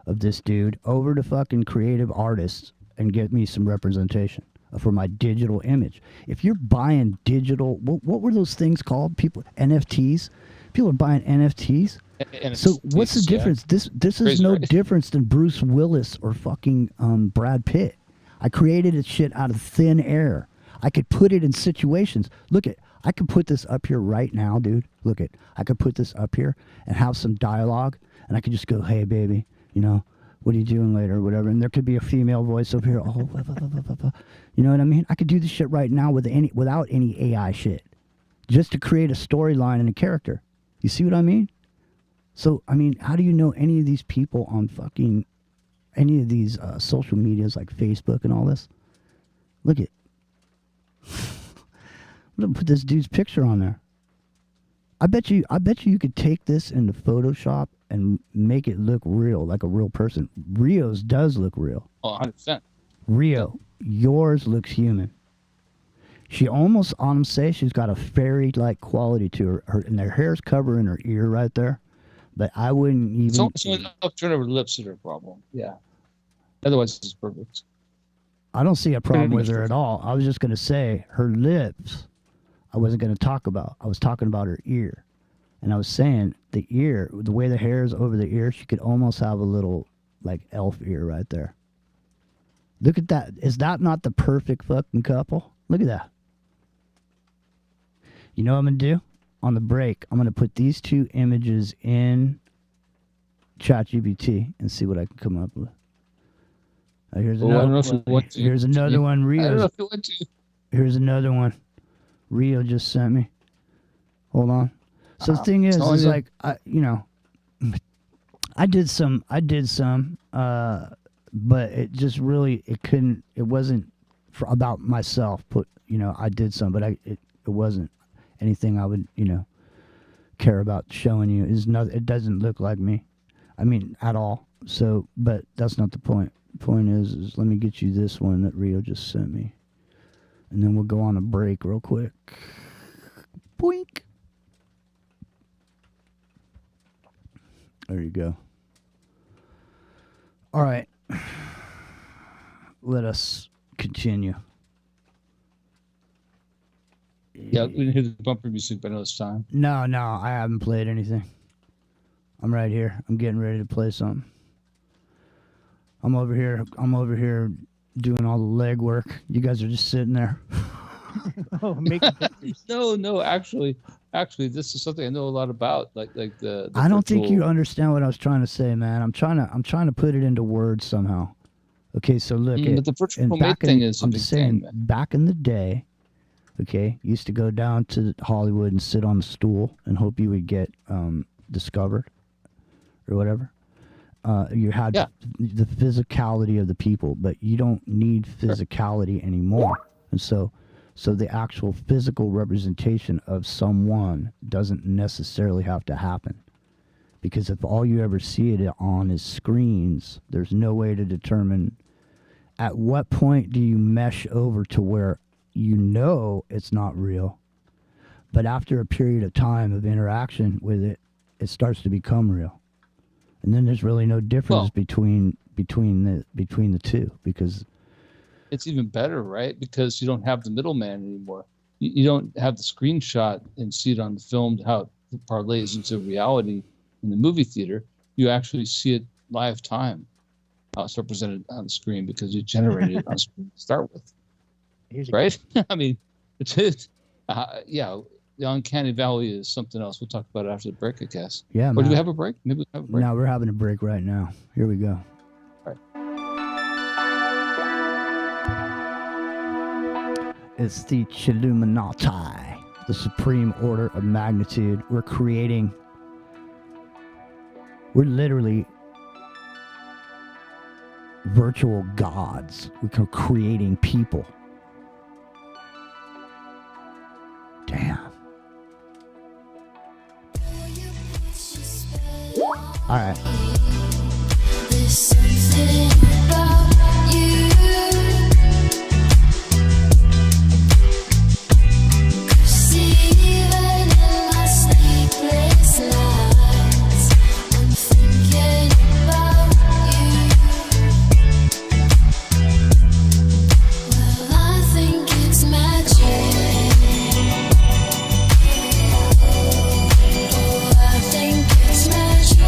of this dude over to fucking creative artists and get me some representation for my digital image. If you're buying digital, what were those things called? NFTs. People are buying NFTs. So what's the difference? This is no difference than Bruce Willis or fucking Brad Pitt. I created this shit out of thin air. I could put it in situations. Look at, I could put this up here right now, dude. Look at, I could put this up here and have some dialogue, and I could just go, "Hey, baby, what are you doing later?" or whatever. And there could be a female voice over here. Oh, blah, blah, blah, blah, blah. You know what I mean? I could do this shit right now without any AI shit, just to create a storyline and a character. You see what I mean? So, I mean, how do you know any of these people on fucking any of these social medias like Facebook and all this? Look at, I'm gonna put this dude's picture on there. I bet you could take this into Photoshop and make it look real, like a real person. Rio's does look real. Oh, 100%. Rio, yours looks human. She almost, say she's got a fairy-like quality to her, and her hair's covering her ear right there. But I wouldn't even... So I'll turn over the lips that are a problem. Yeah. Otherwise, it's perfect. I don't see a problem with her at all. I was just going to say, her lips, I wasn't going to talk about. I was talking about her ear. And I was saying, the ear, the way the hair is over the ear, she could almost have a little, like, elf ear right there. Look at that. Is that not the perfect fucking couple? Look at that. You know what I'm going to do? On the break, I'm going to put these two images in ChatGPT and see what I can come up with. Here's I don't know if you want to. Here's another one. I don't know Rio. if you want to. Here's another one. Rio just sent me. Hold on. So the thing is like I did some, but it just really it wasn't about myself. I did some, but it wasn't anything I would care about showing you. It doesn't look like me. I mean, at all. So, but that's not the point. The point is let me get you this one that Rio just sent me, and then we'll go on a break real quick. Boink. There you go. All right. Let us continue. Yeah, we didn't hear the bumper music, but I know it's time. No, I haven't played anything. I'm right here. I'm getting ready to play something. I'm over here doing all the leg work. You guys are just sitting there. Oh, making pictures. No, actually, this is something I know a lot about. Like the I don't think virtual- you understand what I was trying to say, man. I'm trying to put it into words somehow. Okay, so look, but the virtual mate thing is a I'm big just saying, thing, man. back in the day, okay, used to go down to Hollywood and sit on a stool and hope you would get discovered or whatever. You had the physicality of the people, but you don't need physicality anymore. And so the actual physical representation of someone doesn't necessarily have to happen. Because if all you ever see it on is screens, there's no way to determine at what point do you mesh over to where it's not real. But after a period of time of interaction with it, it starts to become real. And then there's really no difference between the two, because it's even better, right? Because you don't have the middleman anymore. You don't have the screenshot and see it on the film, how it parlays into reality in the movie theater. You actually see it live time, how it's represented on the screen, because you generated it on screen to start with. Right? I mean, it's the uncanny valley is something else. We'll talk about it after the break, I guess. Yeah, or do we have a break? Maybe we have a break. No, we're having a break right now. Here we go. All right. It's the chilluminatti, the supreme order of magnitude. We're literally virtual gods. We're creating people. Damn. All right. There's something about you. 'Cause even in my sleepless nights, I'm thinking about you. Well, I think it's magic. Oh, I think it's magic.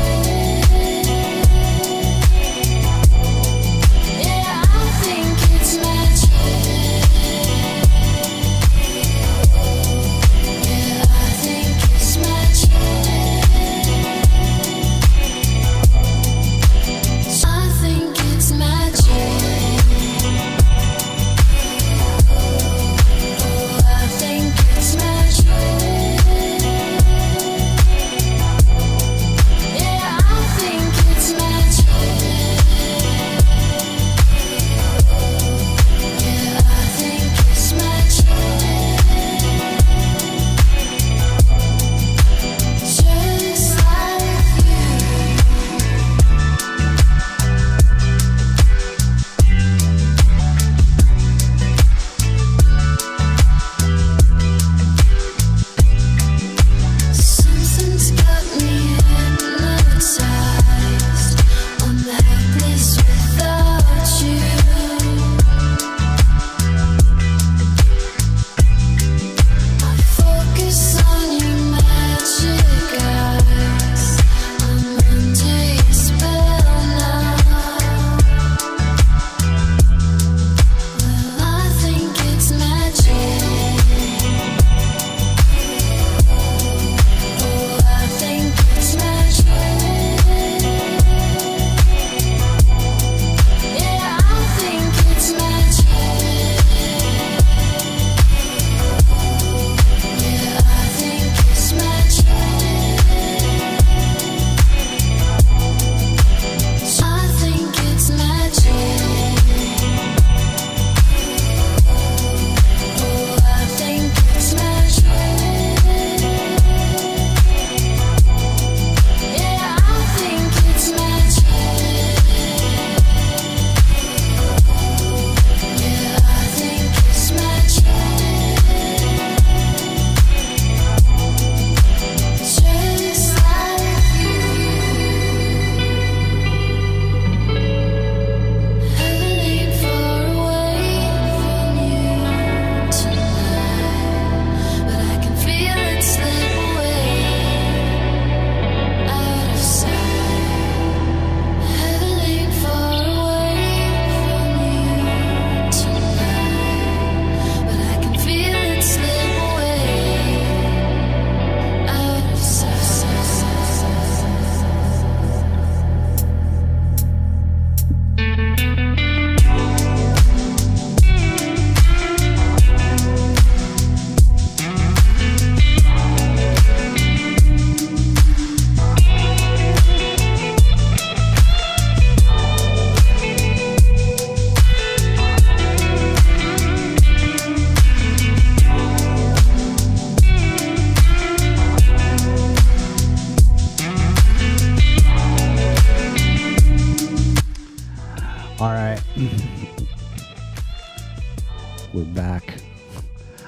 We're back.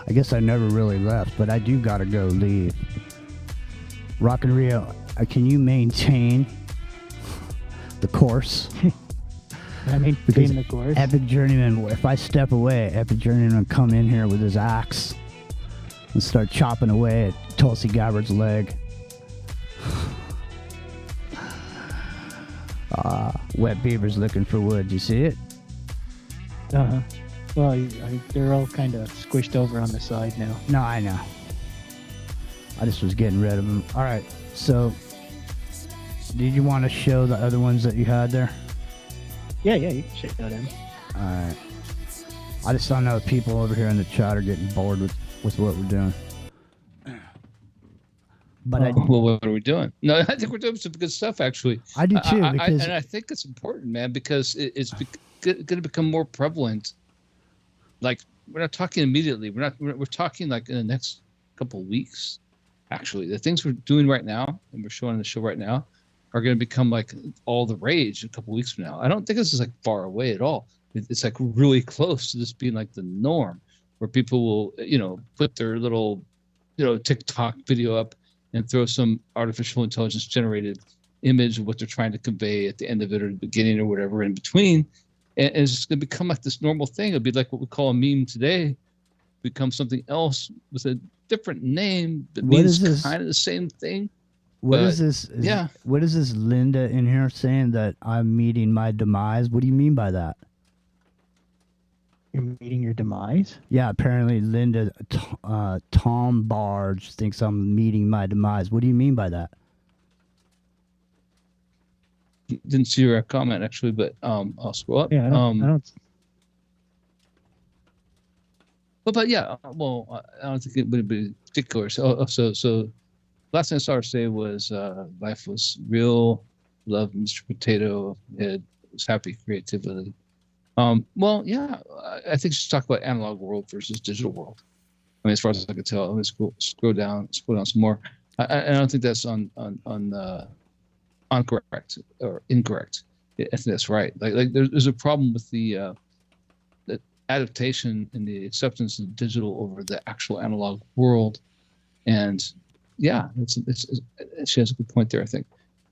I guess I never really left, but I do gotta go leave. Rock and Rio, can you maintain the course? I mean, Because the course. Epic Journeyman, if I step away, Epic Journeyman come in here with his axe and start chopping away at Tulsi Gabbard's leg. Wet Beaver's looking for wood. You see it? Uh-huh. Well, they're all kind of squished over on the side now. No, I know. I just was getting rid of them. All right. So, did you want to show the other ones that you had there? Yeah, you can check that in. All right. I just don't know if people over here in the chat are getting bored with what we're doing. But Well, what are we doing? No, I think we're doing some good stuff, actually. I do too. Because and I think it's important, man, because it's going to become more prevalent. Like, we're not talking immediately. We're talking like in the next couple of weeks. Actually, the things we're doing right now, and we're showing on the show right now, are going to become like all the rage a couple of weeks from now. I don't think this is like far away at all. It's like really close to this being like the norm, where people will, put their little, TikTok video up and throw some artificial intelligence generated image of what they're trying to convey at the end of it or the beginning or whatever in between. And it's just going to become like this normal thing. It'll be like what we call a meme today, become something else with a different name that means kind of the same thing. What is this? Yeah. What is this Linda in here saying that I'm meeting my demise? What do you mean by that? You're meeting your demise? Yeah, apparently Linda, Tom Barge thinks I'm meeting my demise. What do you mean by that? Didn't see your comment actually, but I'll scroll up. Yeah, I don't. But yeah, well, I don't think it would be particular. So last thing I saw her say was life was real, love Mr. Potato Head, was happy, creativity. Well, yeah, I think she's talking about analog world versus digital world. I mean, as far as I can tell, let me scroll down some more. I don't think that's on correct or incorrect. I think that's right. Like there's a problem with the adaptation and the acceptance of digital over the actual analog world, and yeah, she has a good point there, I think.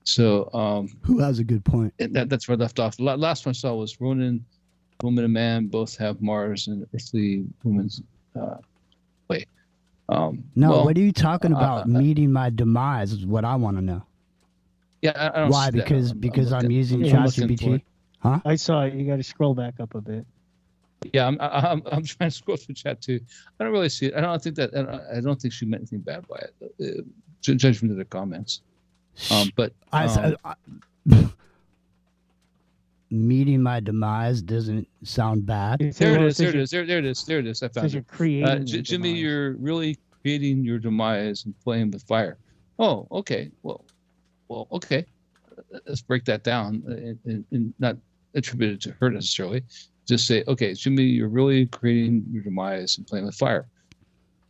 So who has a good point? That's where I left off. The last one I saw was Ronan, woman and man both have Mars and earthly woman's way. What are you talking about? Meeting my demise is what I want to know. Yeah, I don't why? see that. Because I'm using I'm looking for ChatGPT. it. Huh? I saw it. You got to scroll back up a bit. Yeah, I'm trying to scroll through chat too. I don't really see it. I don't think she meant anything bad by it. Judge from the comments. But meeting my demise doesn't sound bad. There it is. I found it. Creating Jimmy, you're really creating your demise and playing with fire. Oh, okay. Well, okay. Let's break that down and not attribute it to her necessarily. Just say, okay, Jimmy, you're really creating your demise and playing with fire.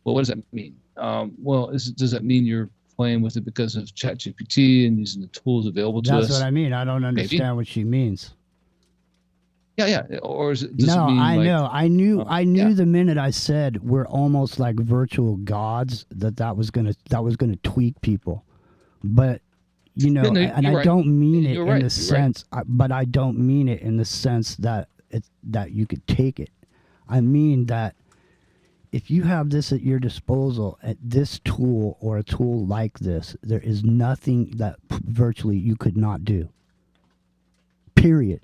Well, what does that mean? Does that mean you're playing with it because of ChatGPT and using the tools available to us? That's what I mean. I don't understand Maybe. what she means. Yeah. Or does it mean know. I knew the minute I said we're almost like virtual gods that was gonna tweak people, but I don't mean it in the sense, but I don't mean it in the sense that that you could take it. I mean that if you have this at your disposal, at this tool or a tool like this, there is nothing that virtually you could not do. Period.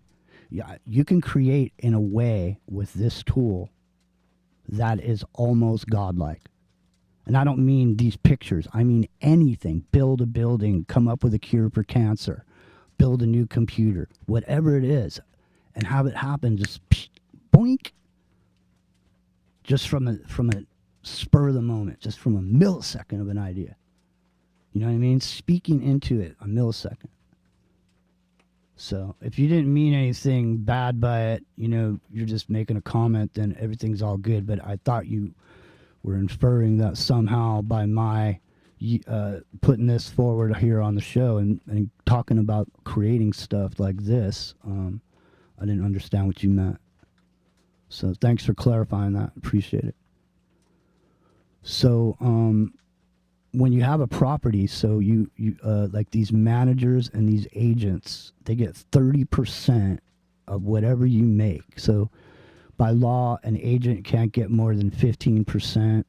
Yeah, you can create in a way with this tool that is almost godlike. And I don't mean these pictures. I mean anything. Build a building, come up with a cure for cancer, build a new computer, whatever it is, and have it happen just boink. Just from a spur of the moment, just from a millisecond of an idea. You know what I mean? Speaking into it, a millisecond. So if you didn't mean anything bad by it, you're just making a comment, then everything's all good. But I thought you were inferring that somehow by my putting this forward here on the show and talking about creating stuff like this, I didn't understand what you meant. So thanks for clarifying that. Appreciate it. So when you have a property, so you like these managers and these agents, they get 30% of whatever you make. So by law, an agent can't get more than 15%,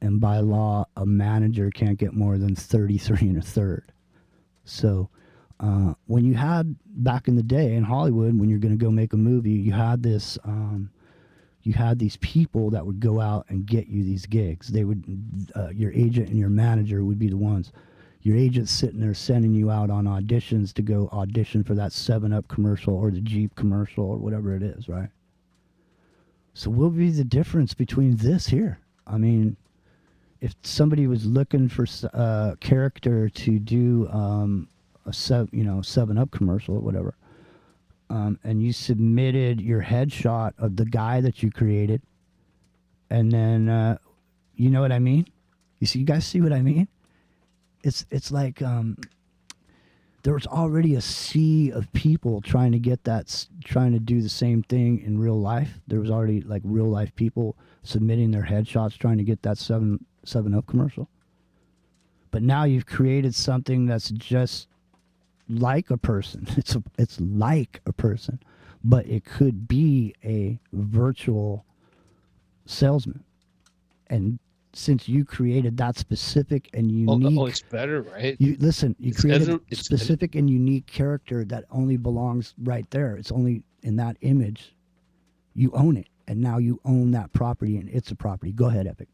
and by law, a manager can't get more than 33 and a third. So when you had back in the day in Hollywood, when you're going to go make a movie, you had this. You had these people that would go out and get you these gigs. They would, your agent and your manager would be the ones. Your agent's sitting there sending you out on auditions to go audition for that 7-Up commercial or the Jeep commercial or whatever it is, right? So what would be the difference between this here? I mean, if somebody was looking for a character to do a 7-Up commercial or whatever, and you submitted your headshot of the guy that you created, and then you know what I mean? You guys see what I mean? It's like there was already a sea of people trying to get that, trying to do the same thing in real life. There was already like real life people submitting their headshots trying to get that 7-Up commercial. But now you've created something that's just like a person. It's like a person, but it could be a virtual salesman. And since you created that specific and unique, it's better, right? You created a it's specific and unique character that only belongs right there. It's only in that image. You own it, and now you own that property, and it's a property. Go ahead, Epic.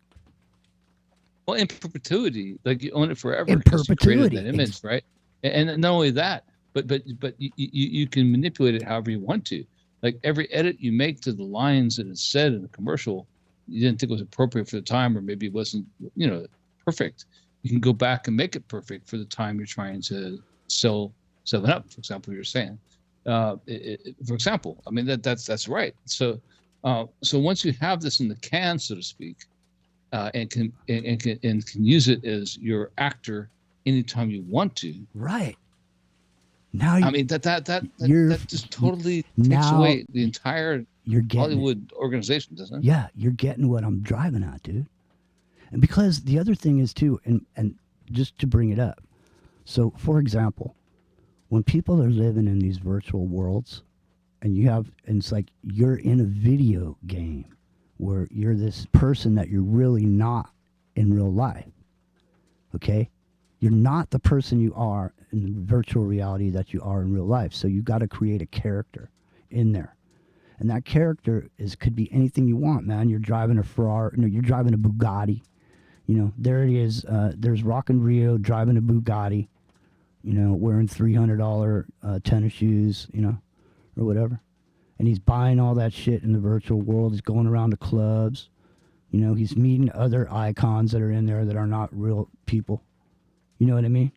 Well, in perpetuity, like you own it forever. In because you created perpetuity. that image, right? And not only that, but you can manipulate it however you want to. Like every edit you make to the lines that is said in the commercial, you didn't think it was appropriate for the time, or maybe it wasn't, perfect. You can go back and make it perfect for the time you're trying to sell 7-Up, for example. You're saying, for example, I mean that's right. So once you have this in the can, so to speak, and can use it as your actor anytime you want to. Right. Now I mean that just totally takes away the entire Hollywood organization, doesn't it? Yeah, you're getting what I'm driving at, dude. And because the other thing is too, and just to bring it up. So for example, when people are living in these virtual worlds, and it's like you're in a video game where you're this person that you're really not in real life. Okay? You're not the person you are in virtual reality that you are in real life. So you got to create a character in there. And that character could be anything you want, man. You're driving a Ferrari, you're driving a Bugatti. There it is. There's Rockin' Rio driving a Bugatti, wearing $300 tennis shoes, or whatever. And he's buying all that shit in the virtual world. He's going around to clubs. He's meeting other icons that are in there that are not real people. You know what I mean?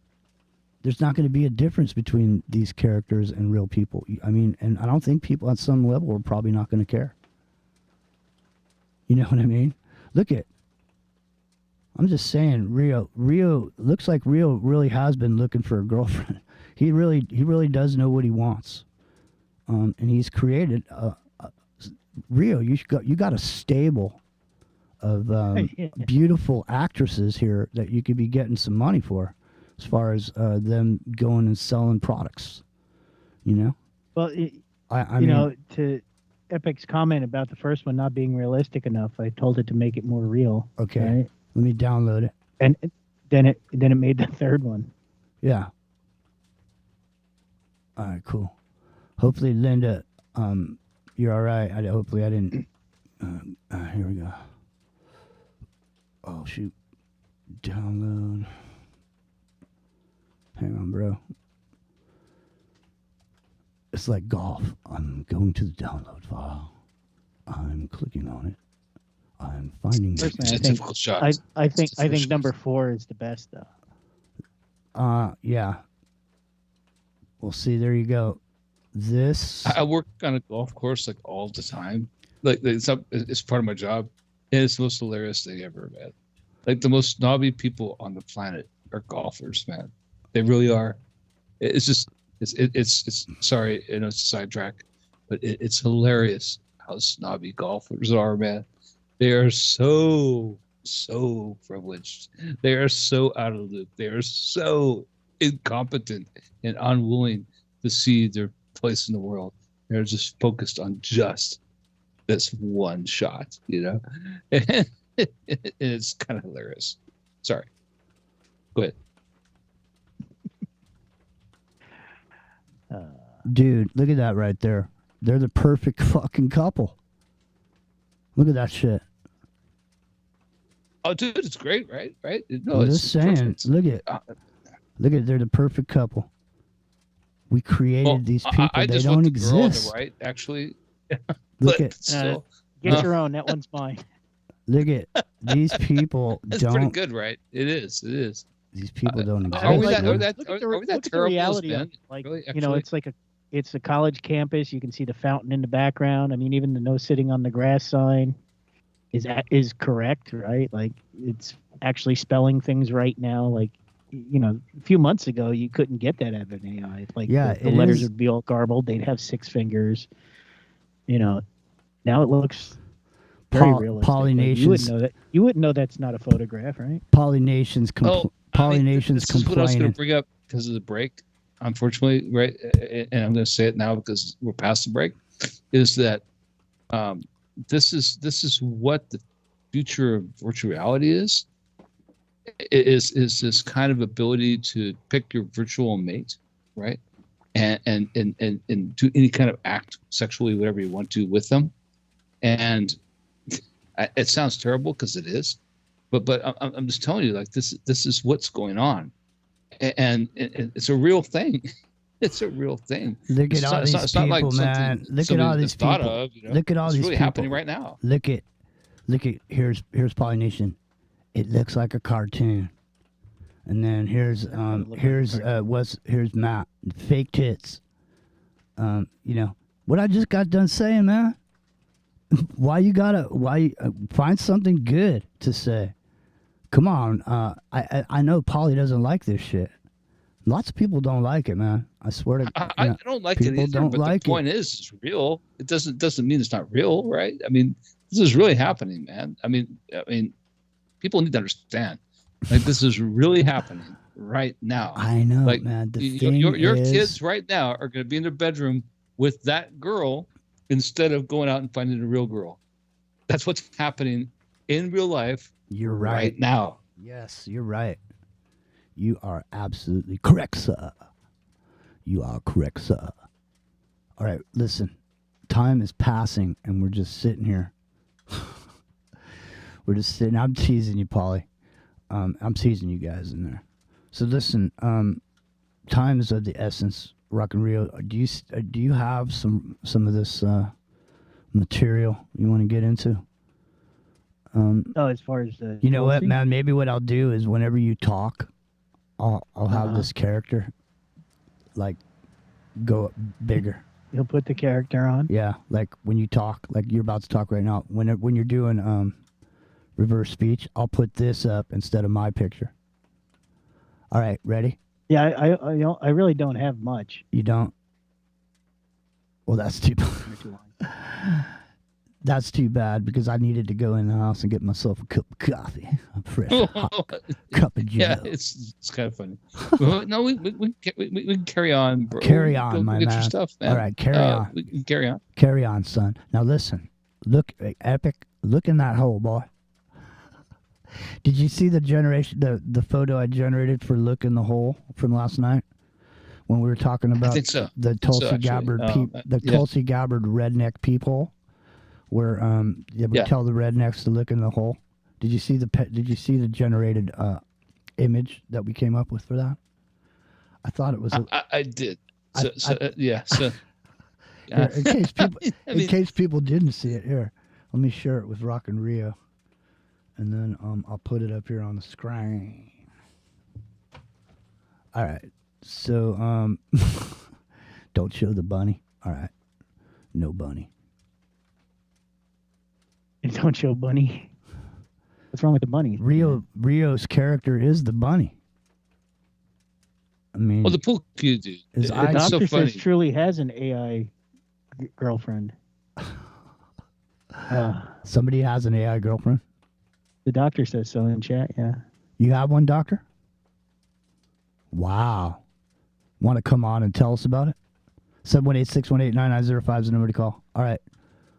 There's not going to be a difference between these characters and real people. I mean, and I don't think people at some level are probably not going to care. You know what I mean? I'm just saying, Rio looks like Rio really has been looking for a girlfriend. He really does know what he wants. And he's created Rio. You got a stable of beautiful actresses here that you could be getting some money for, as far as them going and selling products. Well, I mean, to Epic's comment about the first one not being realistic enough, I told it to make it more real. Okay, right? Let me download it. And then it made the third one. Yeah. All right, cool. Hopefully, Linda, you're all right. Hopefully, I didn't. Here we go. Oh shoot! Download. Hang on, bro. It's like golf. I'm going to the download file. I'm clicking on it. I'm finding it. Personally, I think number 4 is the best though. Yeah. Well, see, there you go. I work on a golf course like all the time. Like it's part of my job. And it's the most hilarious thing ever, man. Like the most snobby people on the planet are golfers, man. They really are. It's just it's sorry, it's a sidetrack. but it's hilarious how snobby golfers are, man. They are so privileged. They are so out of the loop. They are so incompetent and unwilling to see their place in the world. They're just focused on just this one shot, and it's kind of hilarious. Sorry, go ahead. Dude, look at that right there. They're the perfect fucking couple. Look at that shit. Oh, dude, it's great, right? No, I'm it's just saying. perfect. Look at. They're the perfect couple. We created these people. I they just don't want the girl on exist. the right, actually. Look But at. still, Get your own. That one's mine. Look at these people. it's pretty don't. good, right? It is. These people don't exist. Are we Like, that? look- Are that? look Are at the- we look that at the terrible as reality of men? it. Like, Really? it's a college campus. You can see the fountain in the background. I mean, even the no sitting on the grass sign is correct, right? Like, it's actually spelling things right now. Like, a few months ago, you couldn't get that out of an AI. Like, Yeah, the it letters is- would be all garbled. They'd have 6 fingers. Now it looks very realistic. Like, Polynations. you wouldn't know that's not a photograph, right? Polynations. Polynations this is what I was going complaining. to bring up because of the break. Unfortunately, right, and I'm going to say it now because we're past the break. Is that this is what the future of virtual reality is? Is this kind of ability to pick your virtual mate, right, and do any kind of act sexually, whatever you want to, with them, and it sounds terrible because it is, but I'm just telling you, like this is what's going on, and it's a real thing. It's a real thing. Look It's at not- all it's these not- it's not like people, man. something Look at somebody all these just thought people. of, Look at all it's these really people. happening right now. Look at. Here's pollination. It looks like a cartoon. And then here's here's Matt, fake tits. What I just got done saying, man. Why find something good to say? Come on, I know Polly doesn't like this shit. Lots of people don't like it, man. I swear to I don't like it people either, don't but like the point is it's real. It doesn't mean it's not real, right? I mean, this is really happening, man. I mean, people need to understand, like this is really happening right now. I know, like, man. The your thing is, kids right now are going to be in their bedroom with that girl instead of going out and finding a real girl. That's what's happening in real life. You're right now. Yes, you're right. You are absolutely correct, sir. You are correct, sir. All right, listen. Time is passing, and we're just sitting here. We're just sitting. I'm teasing you, Polly. I'm teasing you guys in there. So listen. Time is of the essence. Rock and Rio. Do you have some of this material you want to get into? As far as the You know what, policy? man? Maybe what I'll do is whenever you talk, I'll have this character like go bigger. You'll put the character on. Yeah, like when you talk, like you're about to talk right now. When you're doing reverse speech, I'll put this up instead of my picture. All right, ready? Yeah, I really don't have much. You don't? Well, that's too that's too bad because I needed to go in the house and get myself a cup of coffee, a fresh hot cup of Joe. Yeah, it's kind of funny. Well, no, we can carry on, bro. Carry on, Go my get man. your stuff, man. All right, carry on. We can carry on. Carry on, son. Now listen. Look, Epic. Look in that hole, boy. Did you see the photo I generated for Look in the Hole from last night when we were talking about think so. the Tulsi actually. Gabbard Yeah. Tulsi Gabbard redneck peephole, where they would tell the rednecks to look in the hole. Did you see the generated image that we came up with for that? I thought it was. I did. Yeah. So Here, in case people, I mean, in case people didn't see it, here, let me share it with Rock and Rio, and then I'll put it up here on the screen. All right, so don't show the bunny. All right, no bunny. And don't show Bunny. What's wrong with the bunny? Rio's character is the bunny. I mean, well, the pool cue dude. His It's eyes- The so doctor funny. says Truly has an AI girlfriend. Somebody has an AI girlfriend. The doctor says so in chat. Yeah. You have one, doctor? Wow. Want to come on and tell us about it? 718-618-9905 is the number to call. All right.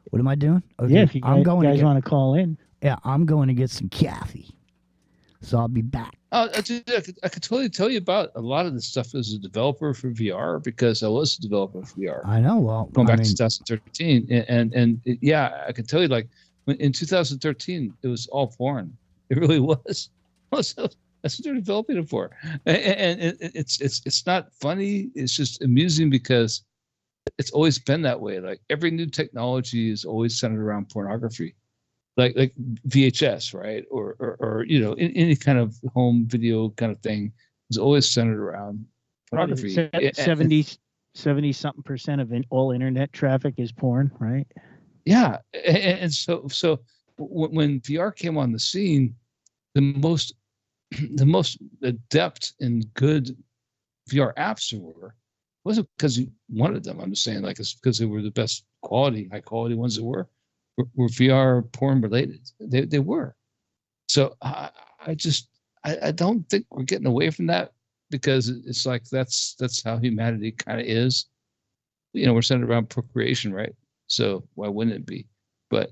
What am I doing? Okay. Yeah. If you guys want to call in. Yeah, I'm going to get some coffee. So I'll be back. Oh, I could totally tell you about a lot of this stuff as a developer for VR because I was a developer for VR. I know. Well, going back to 2013, yeah, I can tell you, like, in 2013, it was all porn. It really was. That's what they're developing it for, and it's not funny. It's just amusing because it's always been that way. Like every new technology is always centered around pornography. Like VHS, right? Or you know, any kind of home video kind of thing is always centered around pornography. 70 something percent of all internet traffic is porn, right? Yeah, and so when VR came on the scene, the most adept and good VR apps wasn't because you wanted them. I'm just saying, like, it's because they were the best quality, high quality ones that were VR porn related. They were. So I don't think we're getting away from that because it's like that's how humanity kind of is. You know, we're centered around procreation, right? So why wouldn't it be? But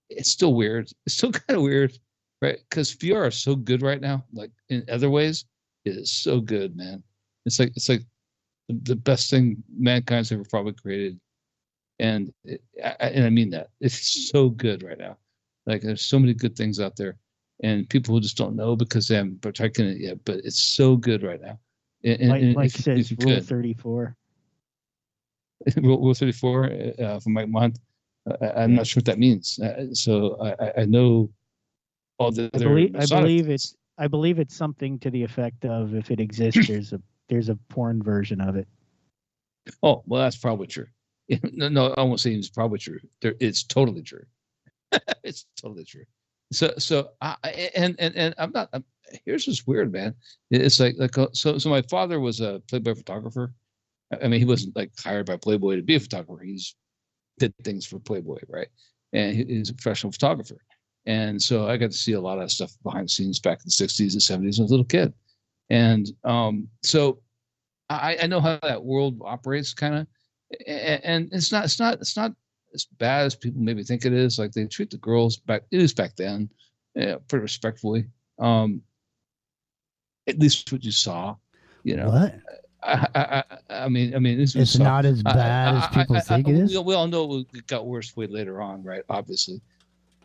it's still weird. It's still kind of weird, right? Because VR is so good right now. Like in other ways, it is so good, man. It's like the best thing mankind's ever probably created. And I mean that. It's so good right now. Like there's so many good things out there, and people who just don't know because they haven't partaken in it yet. But it's so good right now. And Mike says Rule 34. Rule 34 from Mike Mont. I'm not sure what that means. So I know all the. I believe it's something to the effect of if it exists, there's a porn version of it. Oh well, that's probably true. No, I won't say it's probably true. It's totally true. It's totally true. So I'm not. Here's what's weird, man. It's like so my father was a Playboy photographer. I mean, he wasn't like hired by Playboy to be a photographer. He's did things for Playboy, right? And he's a professional photographer. And so I got to see a lot of stuff behind the scenes back in the 60s and 70s when I was a little kid. And so I know how that world operates, kind of. And it's not as bad as people maybe think it is. Like they treat the girls back then, pretty respectfully. At least what you saw, you know. What? I mean, it's not as bad as people think it is. We all know it got worse way later on, right? Obviously,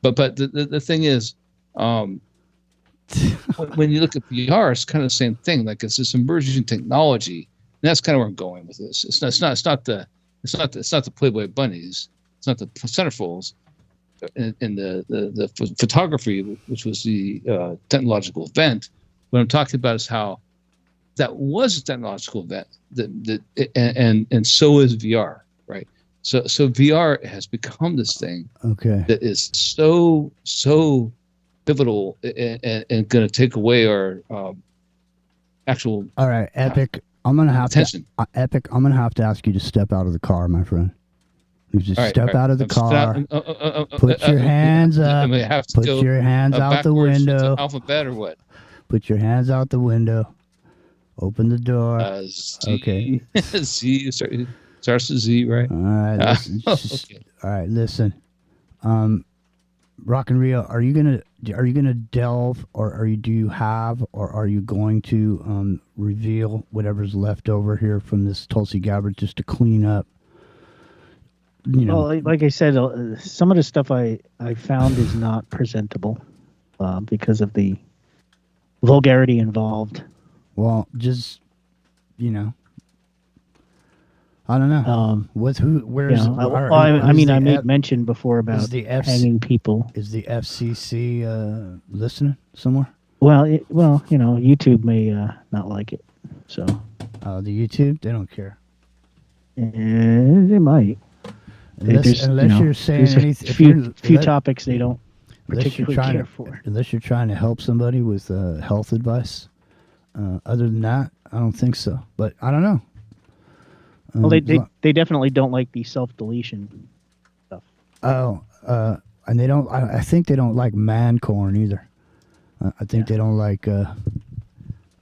but the thing is, when you look at VR, it's kind of the same thing. Like it's this immersion technology, and that's kind of where I'm going with this. It's not the Playboy bunnies. It's not the centerfolds. In the photography, which was the technological event. What I'm talking about is how that was a technological event. And so is VR, right? So VR has become this thing that is so pivotal and going to take away our actual. All right, Epic. I'm gonna have attention. Epic. I'm gonna have to ask you to step out of the car, my friend. You just step out of the car. Put your hands up. Put your hands out the window. Alphabet or what? Put your hands out the window. Open the door. Okay. Z starts with Z, right? All right. Listen, okay. All right. Listen. Rock and Rio, are you gonna delve, or are you going to reveal whatever's left over here from this Tulsi Gabbard just to clean up? You know, well, like I said, some of the stuff I found is not presentable because of the vulgarity involved. Well, just I don't know. I made mention before about hanging people. Is the FCC listening somewhere? Well, YouTube may not like it. So. The YouTube, they don't care. They might. Unless you're saying anything. Few topics they don't particularly care for. Unless you're trying to help somebody with health advice. Other than that, I don't think so. But I don't know. Well, they definitely don't like the self-deletion stuff. And they don't. I think they don't like man corn either. I think they don't like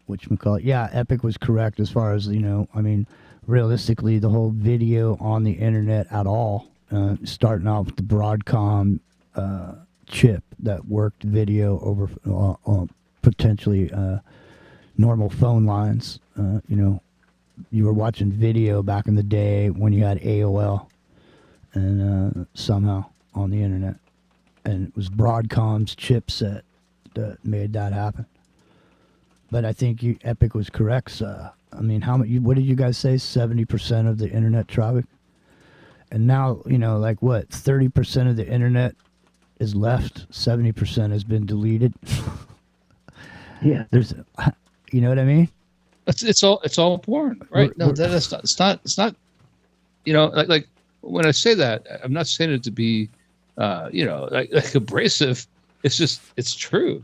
whatchamacallit. Yeah, Epic was correct as far as, I mean, realistically, the whole video on the internet at all, starting off with the Broadcom chip that worked video over potentially normal phone lines. You were watching video back in the day when you had AOL and somehow on the internet. And it was Broadcom's chipset that made that happen. But I think Epic was correct. I mean, what did you guys say? 70% of the internet traffic? And now, like what? 30% of the internet is left. 70% has been deleted. Yeah. You know what I mean? It's all porn, right? No, that's not. It's not. Like when I say that, I'm not saying it to be, like abrasive. It's just, it's true.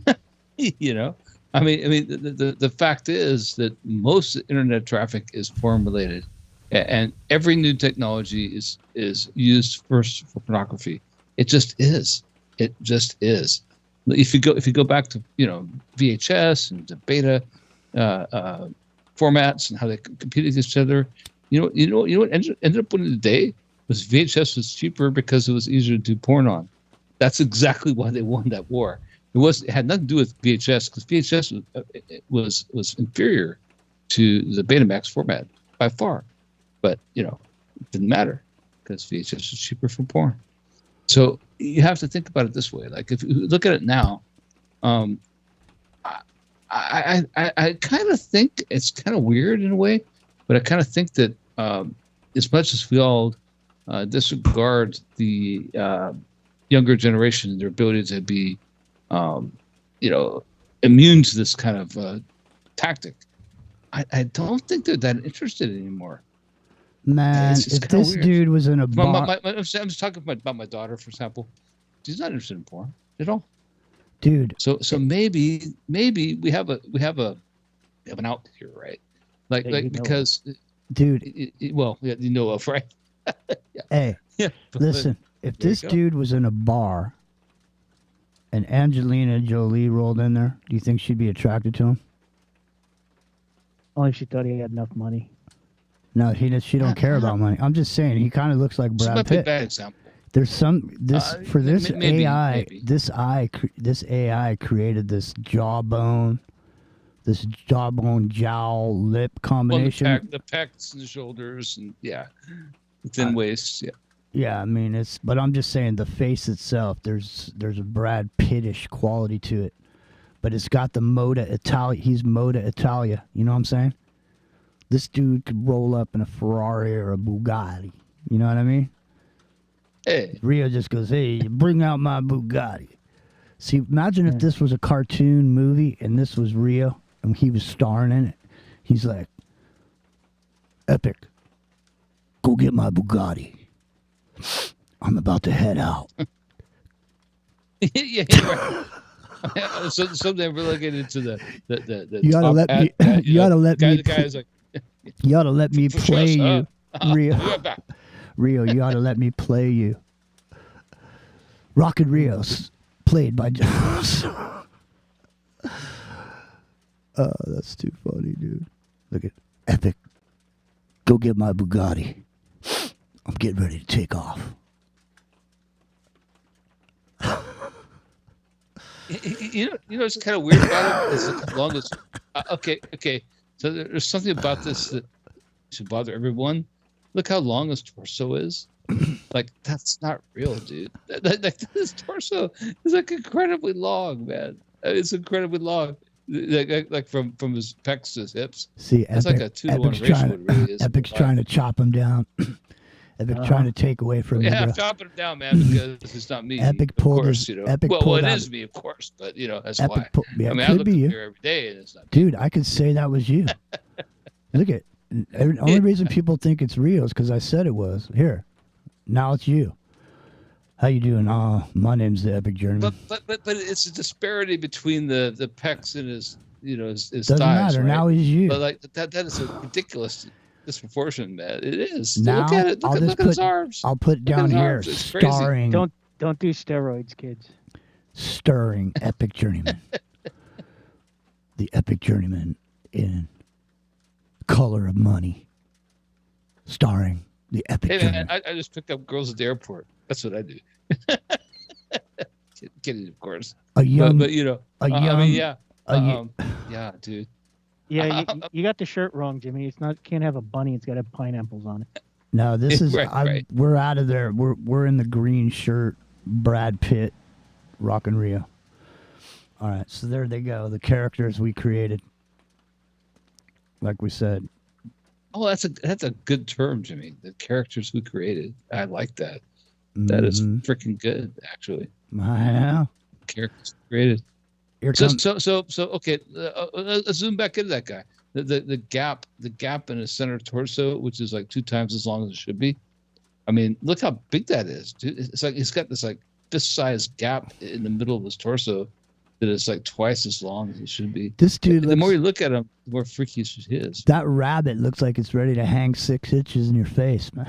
I mean, the fact is that most internet traffic is porn related, and every new technology is used first for pornography. It just is. It just is. If you go back to VHS and the beta formats and how they competed with each other, you know what ended up winning the day was VHS was cheaper because it was easier to do porn on. That's exactly why they won that war. It had nothing to do with VHS, because VHS was inferior to the Betamax format by far, but it didn't matter because VHS was cheaper for porn. So you have to think about it this way. Like if you look at it now, I kind of think it's kind of weird in a way, but I kind of think that as much as we all disregard the younger generation and their ability to be immune to this kind of tactic, I don't think they're that interested anymore. Man, if this weird. dude was in a bar... I'm just talking about my daughter, for example. She's not interested in porn at all. Dude. So maybe we have an out here, right? Because... Dude. You know of, right? Yeah. Hey, yeah, listen, if this dude was in a bar and Angelina Jolie rolled in there, do you think she'd be attracted to him? Only if she thought he had enough money. No, she don't care about money. I'm just saying he kind of looks like Brad Pitt. Bad example. There's maybe. this AI created this jawbone jowl lip combination. Well, the pecs and the shoulders and the thin waist. Yeah. Yeah, I mean but I'm just saying the face itself. There's a Brad Pittish quality to it, but it's got the Moda Italia. He's Moda Italia. You know what I'm saying? This dude could roll up in a Ferrari or a Bugatti. You know what I mean? Hey. Rio just goes, "Hey, bring out my Bugatti." See, imagine if this was a cartoon movie and this was Rio and he was starring in it. He's like, "Epic, go get my Bugatti. I'm about to head out." Yeah, right. So someday we're looking into the you ought to let me. You ought to let me. The guy is like, you ought to let me play you, Rio. Yeah, Rio, you ought to let me play you. Rocket Rios, played by Jones. Oh, that's too funny, dude. Look at Epic. Go get my Bugatti. I'm getting ready to take off. You know what's kind of weird about it is as long as okay. So there's something about this that should bother everyone. Look how long his torso is. Like that's not real, dude. Like this torso is like incredibly long, man. It's incredibly long. Like from his pecs to his hips. See, it's like a 2-to-1 ratio. It really is. Epic's trying to chop him down. Epic's trying to take away from him. Yeah, I'm chopping him down, man, because it's not me. Epic of pulled course, his, Epic well, pulled it out, is me, of course, but that's Epic why. Yeah, I mean, I could look be in you. the mirror every day, and it's not. Dude, I could say that was you. Look at. The only reason people think it's real is because I said it was. Here, now it's you. How you doing? My name's the Epic Journeyman. But it's a disparity between the pecs and his his Doesn't thighs. matter. Right? Now he's you. But like that is ridiculous. disproportionate, man. It is. Now, Look at it. I'll Look just at his put- arms. I'll put Look at down his here, arms. It's crazy. starring, Don't do steroids, kids. stirring Epic Journeyman. The Epic Journeyman in Color of Money. Starring the Epic Hey, Journeyman. man, I just picked up girls at the airport. That's what I do. Kidding, of course. A young, But you know, a young, I mean, yeah. a y- Yeah, dude. Yeah, you got the shirt wrong, Jimmy. It's not can't have a bunny. It's got to have pineapples on it. No, this is Right. we're out of there. We're in the green shirt, Brad Pitt, Rock and Rio. All right, so there they go. The characters we created, like we said. Oh, that's a good term, Jimmy. The characters we created. I like that. That is freaking good, actually. I know. Characters created. Here So comes okay. Let's zoom back into that guy. The gap in his center torso, which is like 2 times as long as it should be. I mean, look how big that is, dude. It's like he's got this like fist-sized gap in the middle of his torso that is like twice as long as it should be. this dude. The more Looks, you look at him, the more freaky he is. that rabbit looks like it's ready to hang 6 inches in your face, man.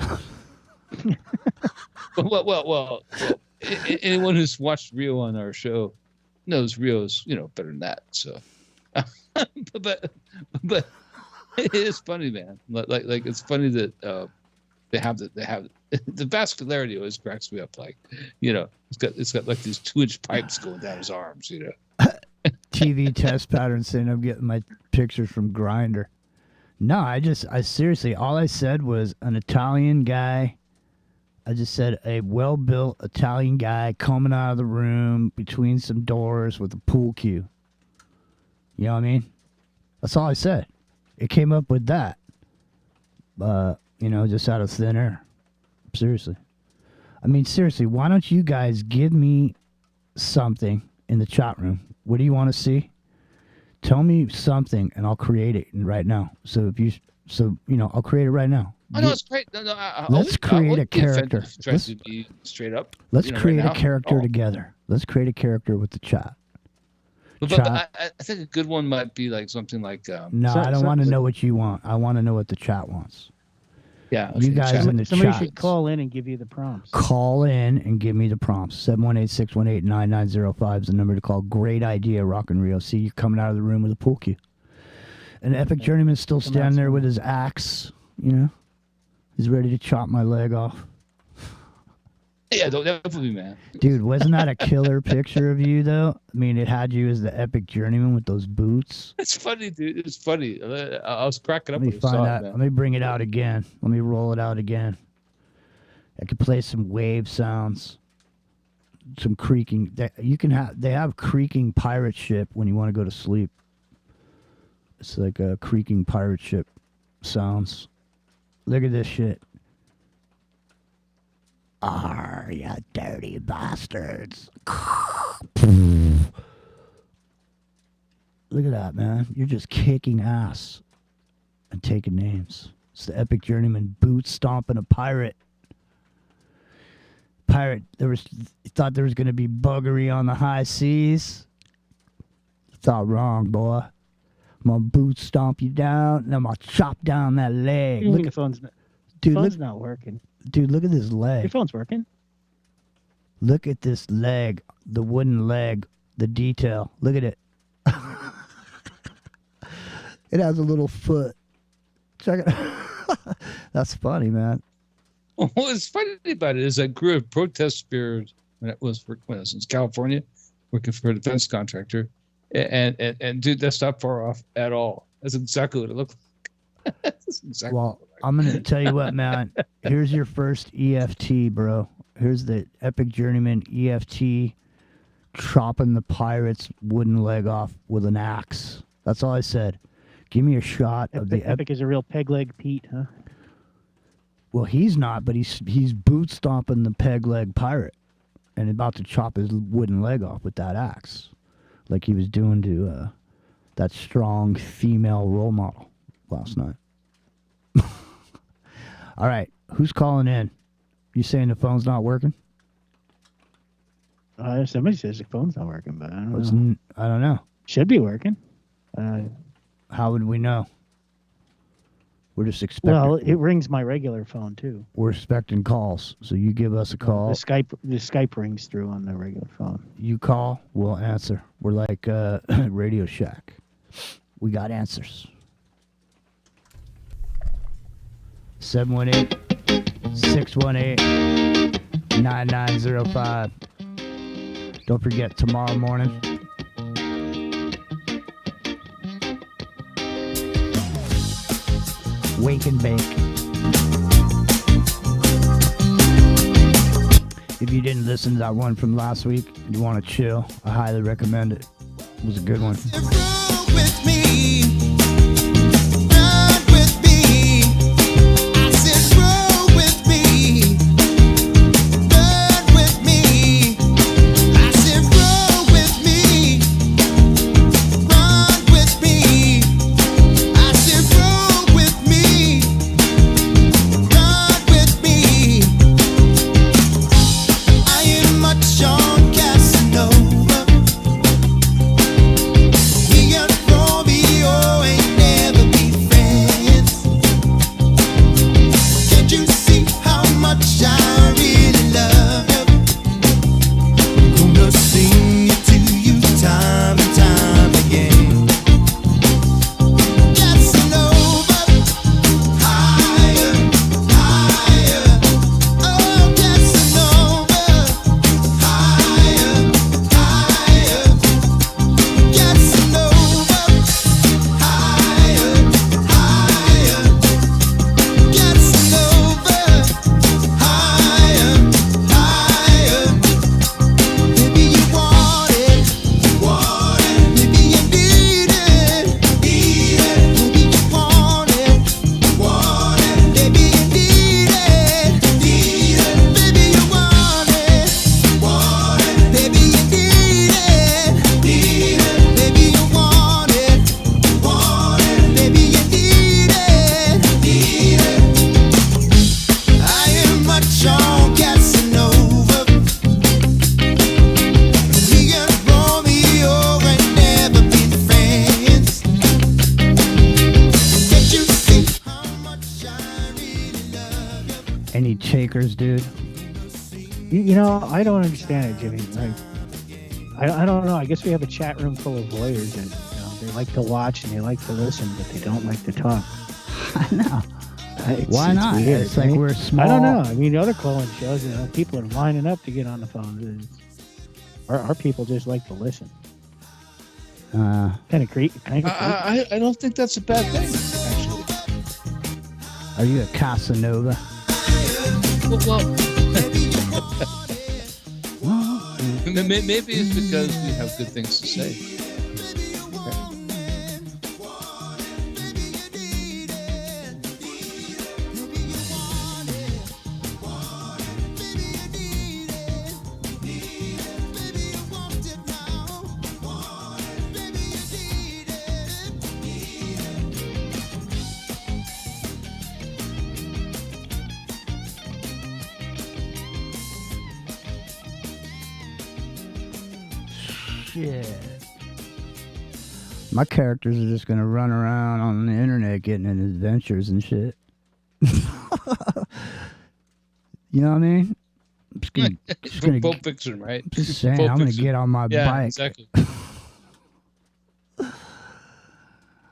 Well. Anyone who's watched Rio on our show knows Rio's, better than that. So, but it is funny, man. Like it's funny that they have the vascularity always cracks me up. Like, it's got like these 2-inch pipes going down his arms. TV test pattern saying I'm getting my pictures from Grinder. No, I seriously, all I said was an Italian guy. I just said a well-built Italian guy coming out of the room between some doors with a pool cue. You know what I mean? That's all I said. It came up with that. Just out of thin air. Seriously. I mean, seriously, why don't you guys give me something in the chat room? What do you want to see? Tell me something and I'll create it right now. I'll create it right now. I know it's great. No, Let's create a character. Try to be straight up. Let's create right a now. character together. Let's create a character with the chat. But Chat. I think a good one might be like something like. No, I don't want to know what you want. I want to know what the chat wants. Yeah, You guys chat. in the Somebody chat. should call in and give you the prompts. Call in and give me the prompts. 718-618-9905 is the number to call. Great idea, Rock and Rio. See, you're coming out of the room with a pool cue. And Epic Journeyman's still standing there with his axe, He's ready to chop my leg off. Yeah, definitely, man. Dude, wasn't that a killer picture of you, though? I mean, it had you as the Epic Journeyman with those boots. It's funny, dude. It's funny. I was cracking up Let me when I saw find it, out. man. Let me bring it out again. Let me roll it out again. I could play some wave sounds, some creaking. They have creaking pirate ship when you want to go to sleep. It's like a creaking pirate ship sounds. Look at this shit. Arr, you dirty bastards. Look at that, man. You're just kicking ass and taking names. It's the Epic Journeyman boot stomping a pirate. You thought there was going to be buggery on the high seas. You thought wrong, boy. I'm going to boot stomp you down, and I'm going to chop down that leg. Look, Look your at, phone's dude, phone's look, not working. dude, look at this Your leg. phone's working. Look at this leg, the wooden leg, the detail. Look at it. It has a little foot. Check it. That's funny, man. What's funny about it is I grew a protest spirit when I was in California, working for a defense contractor, and dude, that's not far off at all. That's exactly what it looked like. That's exactly Well, I'm going to tell you what, man. Here's your first EFT, bro. Here's the Epic Journeyman EFT chopping the pirate's wooden leg off with an axe. That's all I said. Give me a shot of the Epic is a real peg leg Pete, huh? Well, he's not, but he's boot stomping the peg leg pirate and about to chop his wooden leg off with that axe, like he was doing to that strong female role model last night. All right, who's calling in? You saying the phone's not working? Somebody says the phone's not working, but I don't know. I don't know. Should be working. How would we know? We're just expecting. Well, it rings my regular phone too. We're expecting calls. So you give us a call. The Skype rings through on the regular phone. You call, we'll answer. We're like Radio Shack. We got answers. 718-618-9905. Don't forget, tomorrow morning, Wake and Bake. If you didn't listen to that one from last week, you want to chill, I highly recommend it. It was a good one. Roll with me, ride with me. I said, roll with me, ride with me. I said, roll with me, ride with me. I said, roll with me, ride with me. I am much on Casanova. He and Romeo ain't never be friends. Can't you see how much I really love you? Gonna sing it to you time and time again. Casanova, higher, higher. Oh, Casanova, higher, higher. Casanova, higher, higher. Casanova, higher, higher. Maybe you want it, maybe you need it, Maybe you want it, maybe you need it, Maybe you want it, maybe you need it, Maybe you want it, maybe you need it. I am much on Casanova. Me and Romeo ain't never been friends. Can't you see how much I really love you? Any takers, dude? You know, I don't understand it, Jimmy. Like, I don't know. I guess we have a chat room full of voyeurs and they like to watch and they like to listen, but they don't like to talk. I know. Why It's not? weird, It's like right? we're small. I don't know. I mean, other call-in shows, people are lining up to get on the phone. Our people just like to listen. Kind of creepy. I don't think that's a bad thing, actually. Are you a Casanova? Well, maybe it's because we have good things to say. Shit. My characters are just gonna run around on the internet getting in adventures and shit. You know what I mean? I'm just gonna, Pulp Fiction, right? just saying, Pulp I'm gonna Fiction. get on my Yeah, bike. exactly.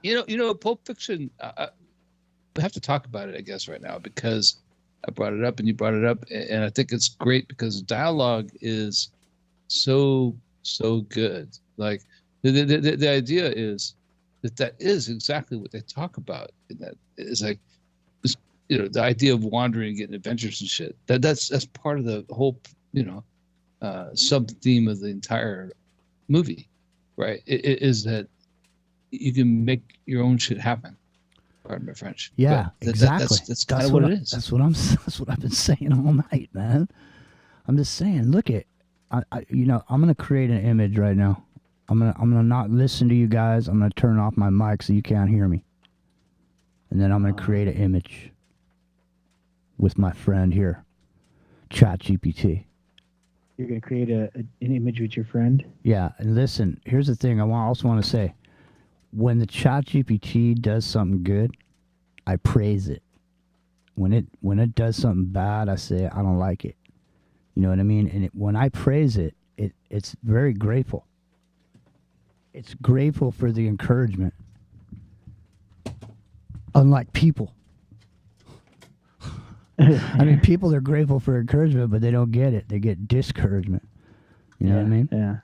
You know, Pulp Fiction. We have to talk about it, I guess, right now because I brought it up and you brought it up, and I think it's great because the dialogue is so good. Like the idea is that is exactly what they talk about. In that is like, the idea of wandering and getting adventures and shit. That's part of the whole sub theme of the entire movie, right? It is that you can make your own shit happen. Pardon my French. Yeah, But exactly. That's kind of what it is. That's what I've been saying all night, man. I'm just saying. Look at, I'm gonna create an image right now. I'm gonna not listen to you guys. I'm gonna turn off my mic so you can't hear me, and then I'm gonna create an image with my friend here, ChatGPT. You're going to create an image with your friend? Yeah, and listen, here's the thing I also want to say. When the ChatGPT does something good, I praise it. When it does something bad, I say I don't like it. You know what I mean? And when I praise it, it's very grateful. It's grateful for the encouragement. Unlike people. I mean, people are grateful for encouragement, but they don't get it. They get discouragement. You know what I mean? Yeah.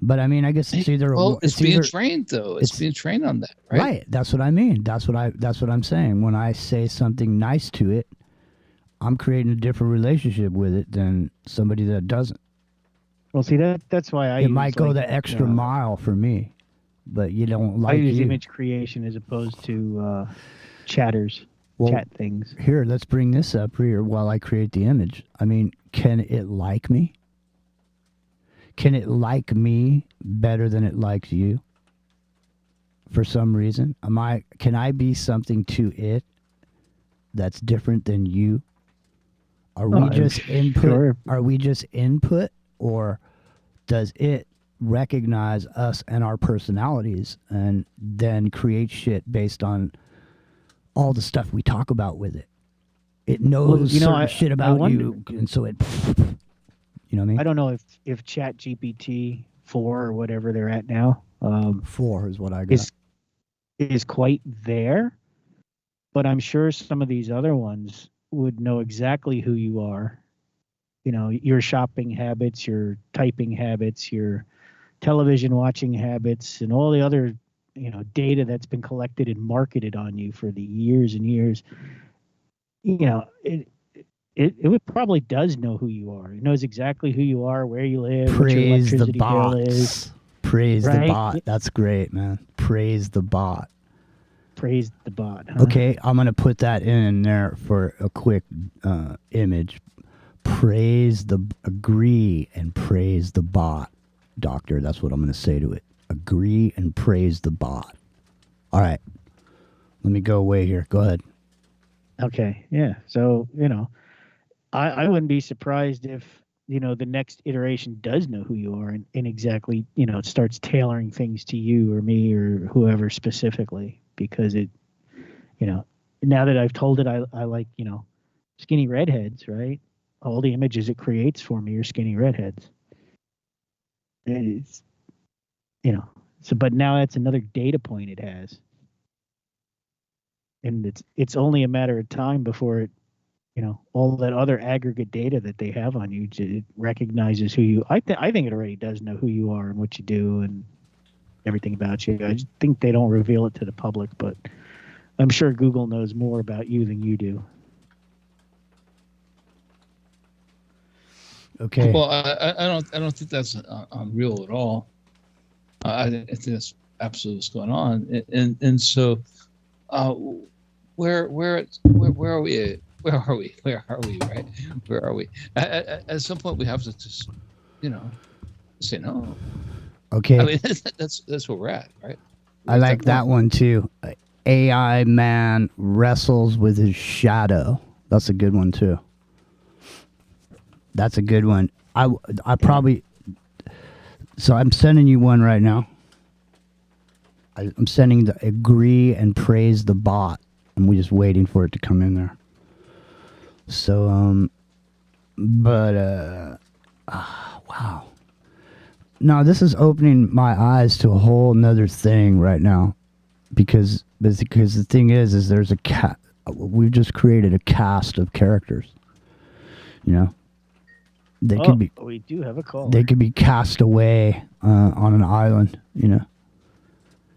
But I mean, I guess it's either. Well, it's being either, trained though. It's being trained on that, right? Right. That's what I mean. That's what I'm saying. When I say something nice to it, I'm creating a different relationship with it than somebody that doesn't. Well, see that's why it might go the extra mile for me, but you don't like. I use image creation as opposed to chatters, chat things. Here, let's bring this up here while I create the image. I mean, can it like me? Can it like me better than it likes you? For some reason, can I be something to it that's different than you? Are we just input? Sure. Are we just input, or does it recognize us and our personalities and then create shit based on all the stuff we talk about with it? It knows certain shit about you, and so it. You know what I mean? I don't know if Chat GPT 4 or whatever they're at now. 4 is what I got. Is quite there, but I'm sure some of these other ones would know exactly who you are. You know, your shopping habits, your typing habits, your television watching habits, and all the other, data that's been collected and marketed on you for the years and years. It probably does know who you are. It knows exactly who you are, where you live, what your electricity bill is. Praise the bot. That's great, man. Praise the bot. Praise the bot. Huh? Okay, I'm going to put that in there for a quick image. Agree and praise the bot. Doctor, that's what I'm going to say to it. Agree and praise the bot. All right. Let me go away here. Go ahead. Okay, yeah. So, I wouldn't be surprised if, the next iteration does know who you are and exactly, starts tailoring things to you or me or whoever specifically, because it, now that I've told it I like, skinny redheads, right? All the images it creates for me are skinny redheads. It's, but now that's another data point it has. And it's only a matter of time before it, all that other aggregate data that they have on you, it recognizes who you. I think it already does know who you are and what you do and everything about you. I just think they don't reveal it to the public, but I'm sure Google knows more about you than you do. Okay. Well, I don't think that's unreal at all. I think that's absolutely what's going on, and so, where are we? Where are we? Right? Where are we? At some point, we have to just, say no. Okay. I mean, that's where we're at, right? I like that one too. AI man wrestles with his shadow. That's a good one too. That's a good one. I probably. So I'm sending you one right now. I'm sending the agree and praise the bot. And we're just waiting for it to come in there. So, wow. No, this is opening my eyes to a whole nother thing right now, because the thing is there's we've just created a cast of characters. They could be. We do have a call. They could be cast away on an island.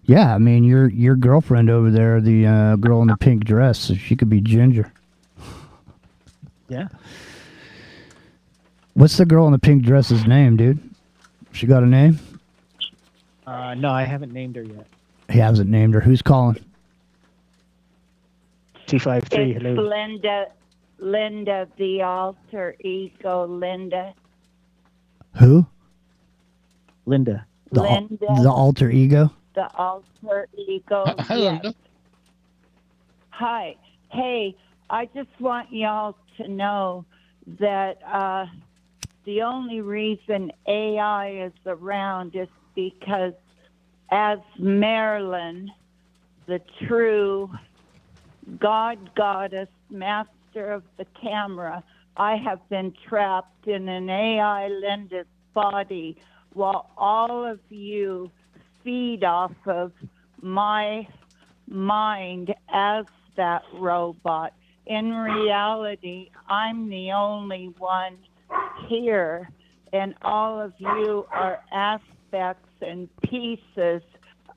Yeah, I mean your girlfriend over there, the girl in the pink dress, so she could be Ginger. Yeah. What's the girl in the pink dress's name, dude? She got a name? No, I haven't named her yet. He hasn't named her. Who's calling? 253. It's Hello. Linda, the alter ego, Linda. Who? Linda. The alter ego? The alter ego. Hi, yes. Linda. Hi. Hey, I just want y'all to know that the only reason AI is around is because as Marilyn, the true God, goddess, master of the camera, I have been trapped in an AI Linda's body while all of you feed off of my mind as that robot. In reality, I'm the only one here, and all of you are aspects and pieces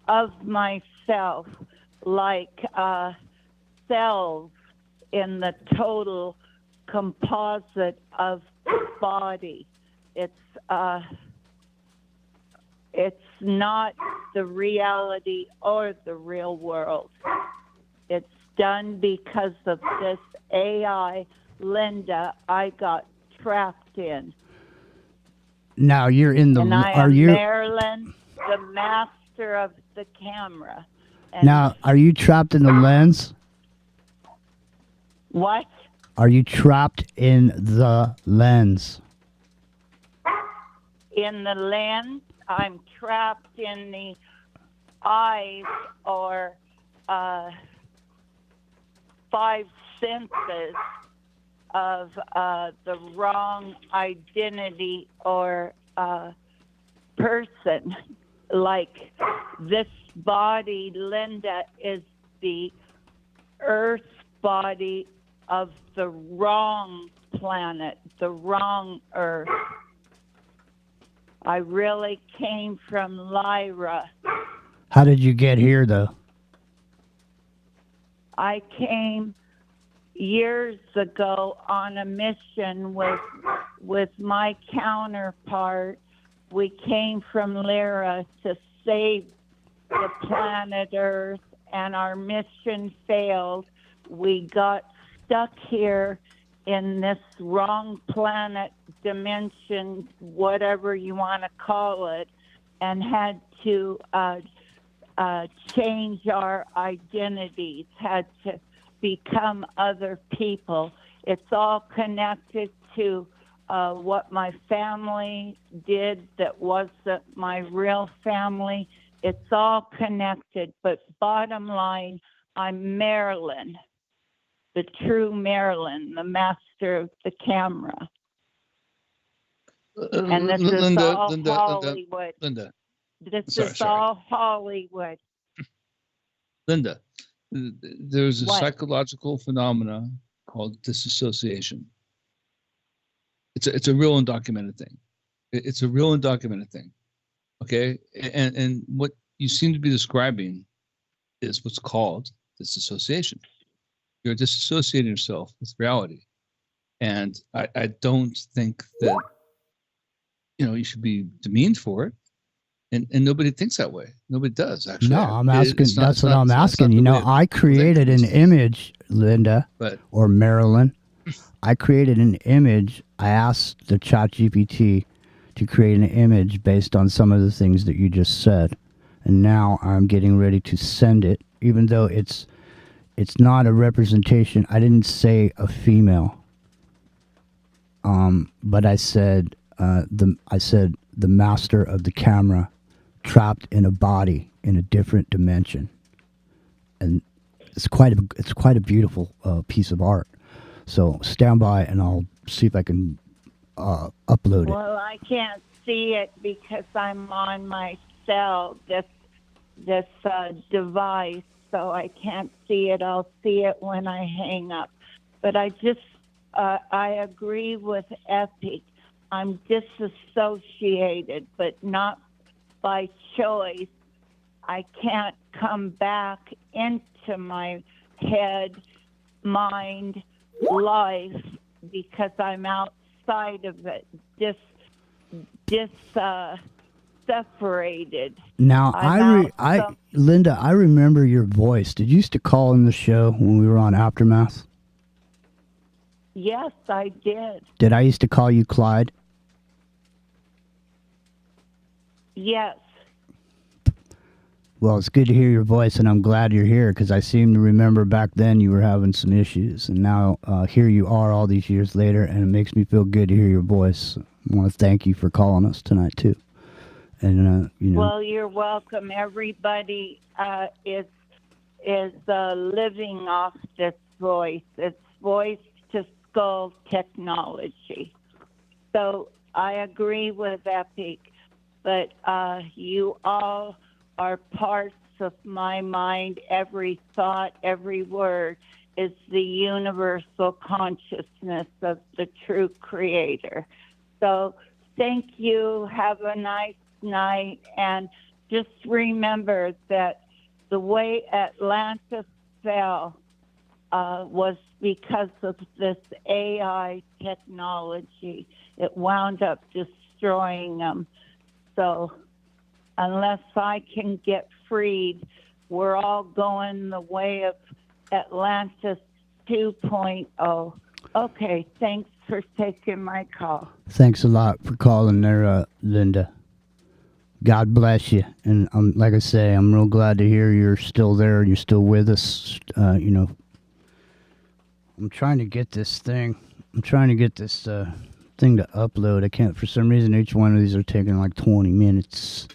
of myself, like cells in the total composite of the body. It's not the reality or the real world. It's done because of this AI Linda I got trapped in. Now you're in the. And I Are am you Marilyn, the master of the camera. And now? Are you trapped in the lens? what? Are you trapped in the lens? In the lens, I'm trapped in the eyes or five senses of the wrong identity or person. Like this body, Linda, is the earth body of the wrong planet, the wrong earth. I really came from Lyra. How did you get here, though? I came years ago on a mission with my counterpart. We came from Lyra to save the planet Earth, and our mission failed. We got stuck here in this wrong planet dimension, whatever you want to call it, and had to change our identities, had to become other people. It's all connected to what my family did that wasn't my real family. It's all connected, but bottom line, I'm Marilyn, the true Marilyn, the master of the camera. And this is all Hollywood. Linda, This Sorry, is sorry. all Hollywood. Linda, there's a What? psychological phenomena called disassociation. It's a real undocumented thing. It's a real undocumented thing. Okay, and what you seem to be describing is what's called disassociation. You're disassociating yourself with reality, and I don't think that you should be demeaned for it. And nobody thinks that way. Nobody does, actually. No, I'm asking. It's not- That's it's what not- I'm it's not asking. the You know, way I created an image, Linda, But or Marilyn. I created an image. I asked the ChatGPT to create an image based on some of the things that you just said, and now I'm getting ready to send it, even though it's not a representation. I didn't say a female, but I said the master of the camera trapped in a body in a different dimension, and it's quite a beautiful piece of art. So stand by, and I'll see if I can upload it. Well, I can't see it because I'm on my cell, this device, so I can't see it. I'll see it when I hang up. But I agree with Epic. I'm disassociated, but not by choice. I can't come back into my head, mind, life, because I'm outside of it, separated. Now, Linda, I remember your voice. Did you used to call in the show when we were on Aftermath? Yes, I did. Did I used to call you Clyde? Yes. Well, it's good to hear your voice, and I'm glad you're here, because I seem to remember back then you were having some issues, and now here you are all these years later, and it makes me feel good to hear your voice. I want to thank you for calling us tonight, too. And, Well, you're welcome. Everybody is is living off this voice. It's voice to skull technology. So I agree with Epic, but you all are parts of my mind. Every thought, every word is the universal consciousness of the true creator. So thank you. Have a nice night. And just remember that the way Atlantis fell was because of this AI technology. It wound up destroying them. So unless I can get freed, we're all going the way of Atlantis 2.0. Okay, thanks for taking my call. Thanks a lot for calling there, Linda. God bless you. And like I say, I'm real glad to hear you're still there. You're still with us. You know, I'm trying to get this thing. I'm trying to get this thing to upload. I can't. For some reason, each one of these are taking like 20 minutes.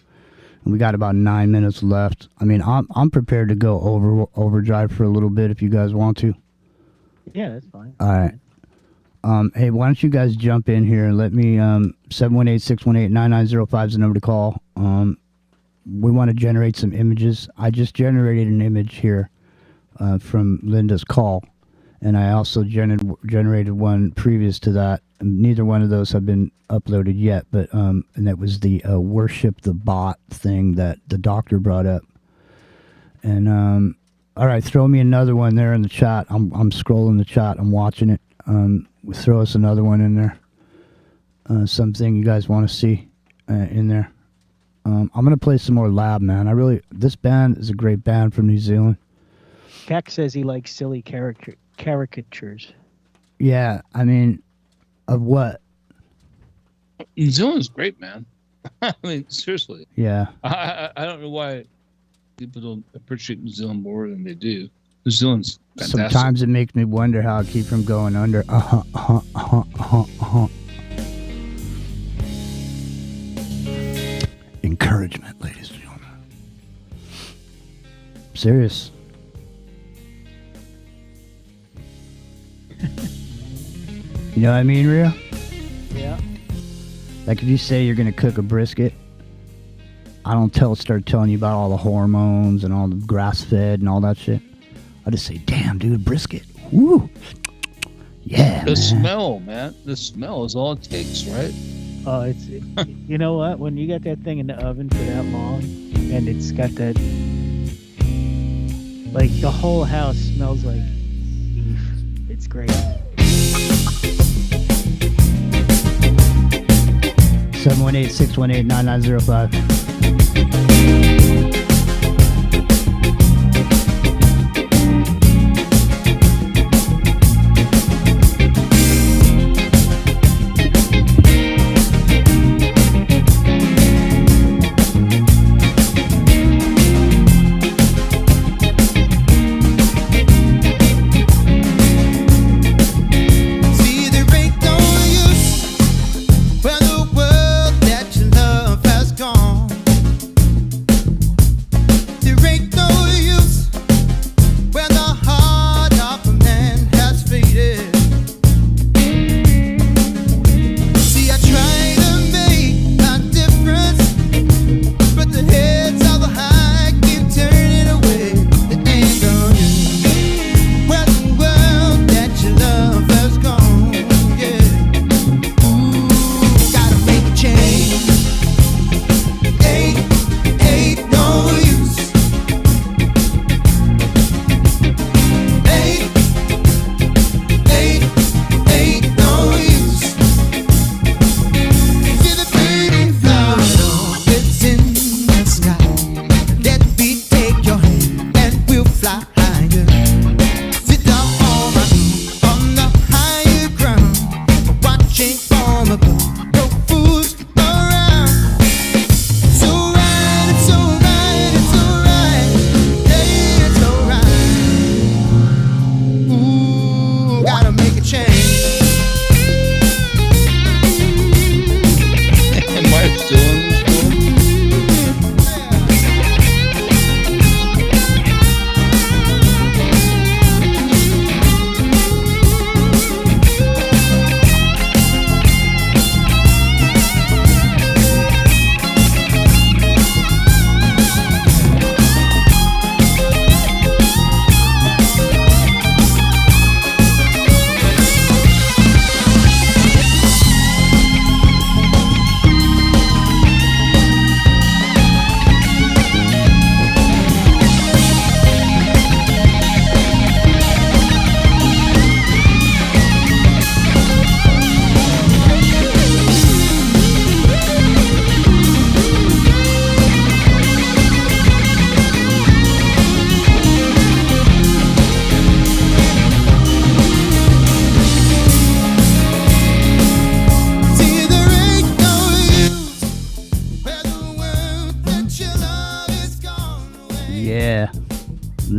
And we got about 9 minutes left. I mean, I'm prepared to go overdrive for a little bit if you guys want to. Yeah, that's fine. All right. Hey, why don't you guys jump in here and let me 718-618-9905 is the number to call. We want to generate some images. I just generated an image here from Linda's call, and I also generated one previous to that. Neither one of those have been uploaded yet, but and that was the worship the bot thing that the doctor brought up. And all right, throw me another one there in the chat. I'm scrolling the chat. I'm watching it. Throw us another one in there. Something you guys want to see in there. I'm gonna play some more Lab, man. This band is a great band from New Zealand. Keck says he likes silly caricatures. Yeah, I mean, of what? New Zealand's great, man. I mean, seriously. Yeah. I don't know why people don't appreciate New Zealand more than they do. New Zealand's fantastic. Sometimes it makes me wonder how I keep from going under. Encouragement, ladies and gentlemen. Serious. You know what I mean, Rhea? Yeah. Like if you say you're gonna cook a brisket, I don't start telling you about all the hormones and all the grass fed and all that shit. I just say, damn, dude, brisket. Woo. Yeah. The smell, man. The smell is all it takes, right? Oh, you know what? When you got that thing in the oven for that long, and it's got that, like the whole house smells like beef. It's great. 718-618-9905. See, there ain't no use when the world that you love has gone.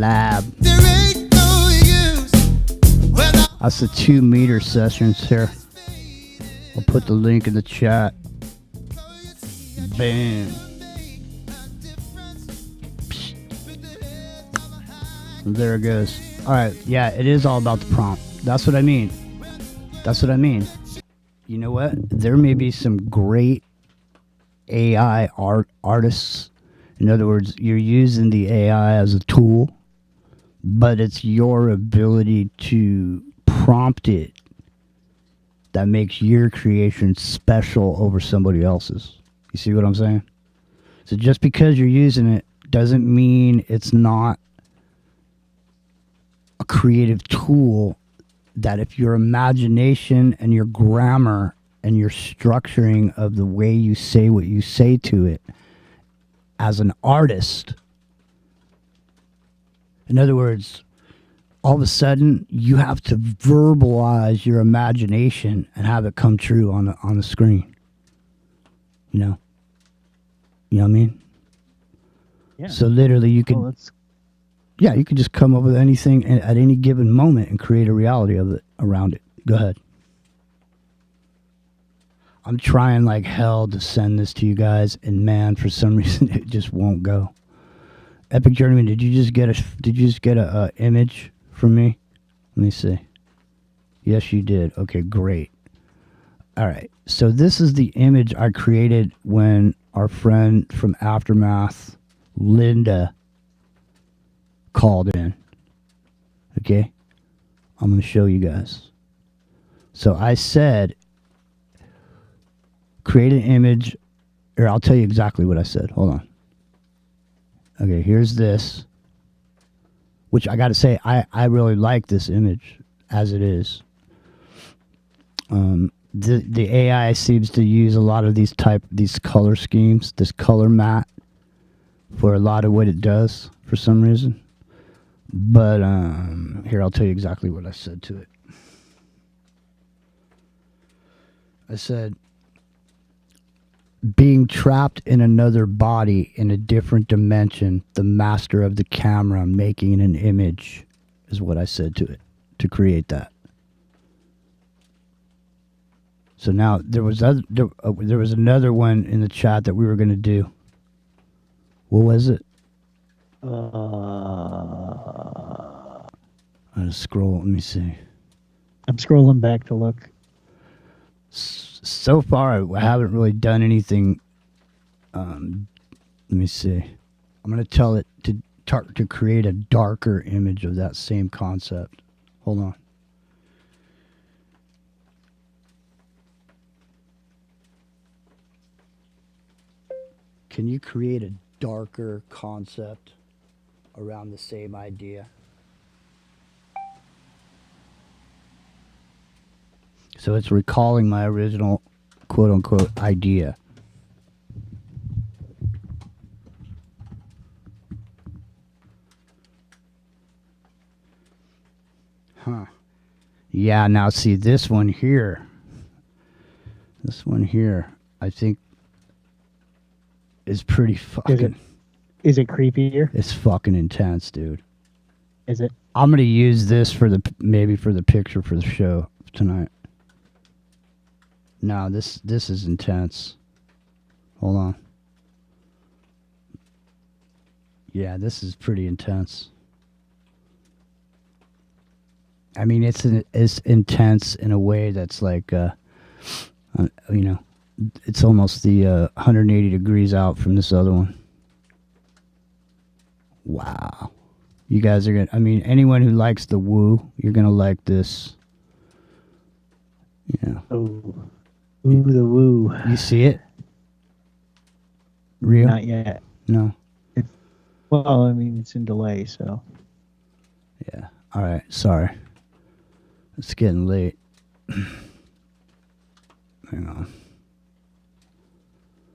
lab. There ain't no use when I That's the 2 meter sessions here. I'll put the link in the chat. Bam. Psst. There it goes. Alright, yeah, it is all about the prompt. That's what I mean. That's what I mean. You know what? There may be some great AI artists. In other words, you're using the AI as a tool, but it's your ability to prompt it that makes your creation special over somebody else's. You see what I'm saying? So just because you're using it doesn't mean it's not a creative tool that if your imagination and your grammar and your structuring of the way you say what you say to it as an artist, in other words, all of a sudden you have to verbalize your imagination and have it come true on the screen. You know what I mean? Yeah. So literally you could, yeah, you could just come up with anything at any given moment and create a reality of it around it. Go ahead. I'm trying like hell to send this to you guys, and man, for some reason it just won't go. Epic Journeyman, did you just get a image from me? Let me see. Yes, you did. Okay, great. All right. So this is the image I created when our friend from Aftermath, Linda, called in. Okay? I'm going to show you guys. So I said, create an image, or I'll tell you exactly what I said. Hold on. Okay, here's this, which I got to say, I really like this image as it is. The AI seems to use a lot of these color schemes, this color matte, for a lot of what it does for some reason. But here, I'll tell you exactly what I said to it. I said, being trapped in another body in a different dimension, the master of the camera making an image is what I said to it to create that. So now there was another one in the chat that we were going to do. What was it? I'll scroll. Let me see. I'm scrolling back to look. So far, I haven't really done anything. Let me see. I'm going to tell it to create a darker image of that same concept. Hold on. Can you create a darker concept around the same idea? So it's recalling my original quote-unquote idea. Huh. Yeah, now see this one here. This one here, I think, is pretty fucking... Is it creepier? It's fucking intense, dude. Is it? I'm gonna use this for maybe for the picture for the show tonight. No, this is intense. Hold on. Yeah, this is pretty intense. I mean, it's intense in a way that's like, it's almost the 180 degrees out from this other one. Wow. You guys are I mean, anyone who likes the woo, you're gonna like this. Yeah. Oh. Ooh, the woo. You see it? Real? Not yet. No. Well, I mean, it's in delay, so. Yeah. All right. Sorry. It's getting late. Hang on.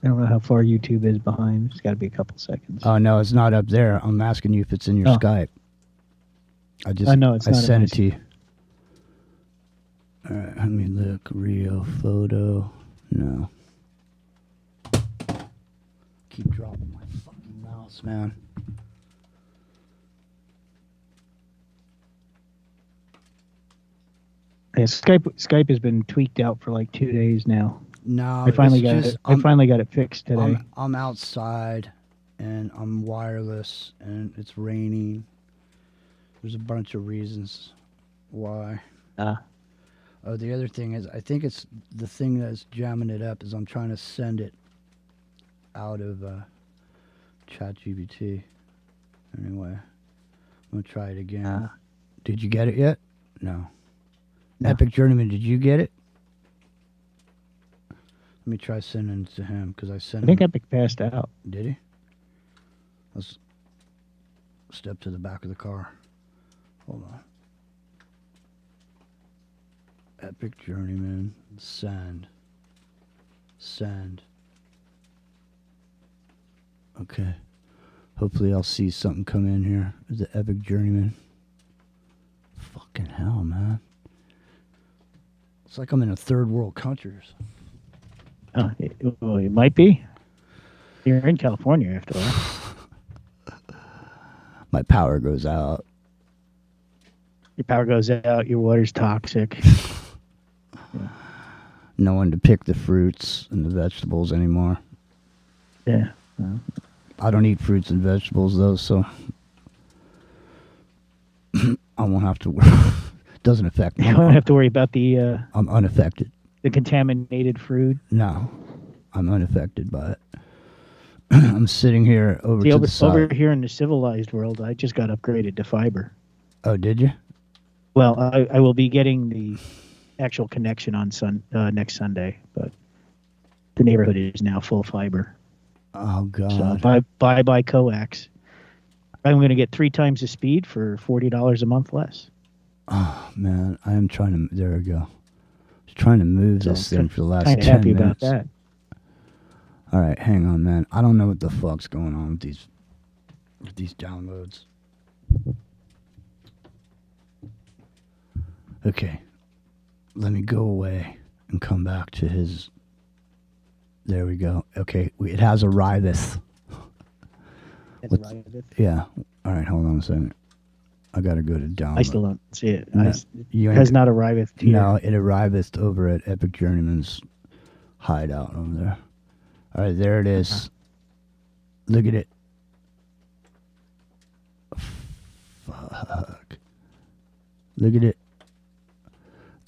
I don't know how far YouTube is behind. It's got to be a couple seconds. Oh, no, it's not up there. I'm asking you if it's in your Skype. I know it's I not. sent it to you. All right. Let me look. Real photo. No. Keep dropping my fucking mouse, man. Yeah, Skype has been tweaked out for like 2 days now. No, I finally it's got just, it. I finally got it fixed today. I'm outside, and I'm wireless, and it's raining. There's a bunch of reasons why. Oh, the other thing is, I think it's the thing that's jamming it up is I'm trying to send it out of ChatGPT. Anyway, I'm gonna try it again. Did you get it yet? No. Epic Journeyman, did you get it? Let me try sending it to him because I sent I think him. Epic passed out. Did he? Let's step to the back of the car. Hold on. Epic Journeyman, send. Send. Okay. Hopefully I'll see something come in here. The Epic Journeyman. Fucking hell, man. It's like I'm in a third world country or something. It might be. You're in California after all. My power goes out. Your power goes out. Your water's toxic. No one to pick the fruits and the vegetables anymore. Yeah. I don't eat fruits and vegetables though, so I won't have to. Doesn't affect me. You don't have to worry about the I'm unaffected. the contaminated food. No, I'm unaffected by it. I'm sitting here over See, to the side. over here in the civilized world, I just got upgraded to fiber. Oh, did you? Well, I will be getting the actual connection on next Sunday, but the neighborhood is now full fiber. Oh God. So bye coax. I'm going to get 3 times the speed for $40 a month less. Oh man, I am trying to. There we go. Just trying to move So this thing for the last kind of 10 happy minutes. about that. All right, hang on, man. I don't know what the fuck's going on with these downloads. Okay, let me go away and come back to his. There we go. Okay, it has arriveth. Yeah. All right, hold on a second. I gotta go to download. I still don't see it. No, It you has ain't- not arrived here. No, it arriveth over at Epic Journeyman's hideout over there. All right, there it is. Look at it. Fuck. Look at it.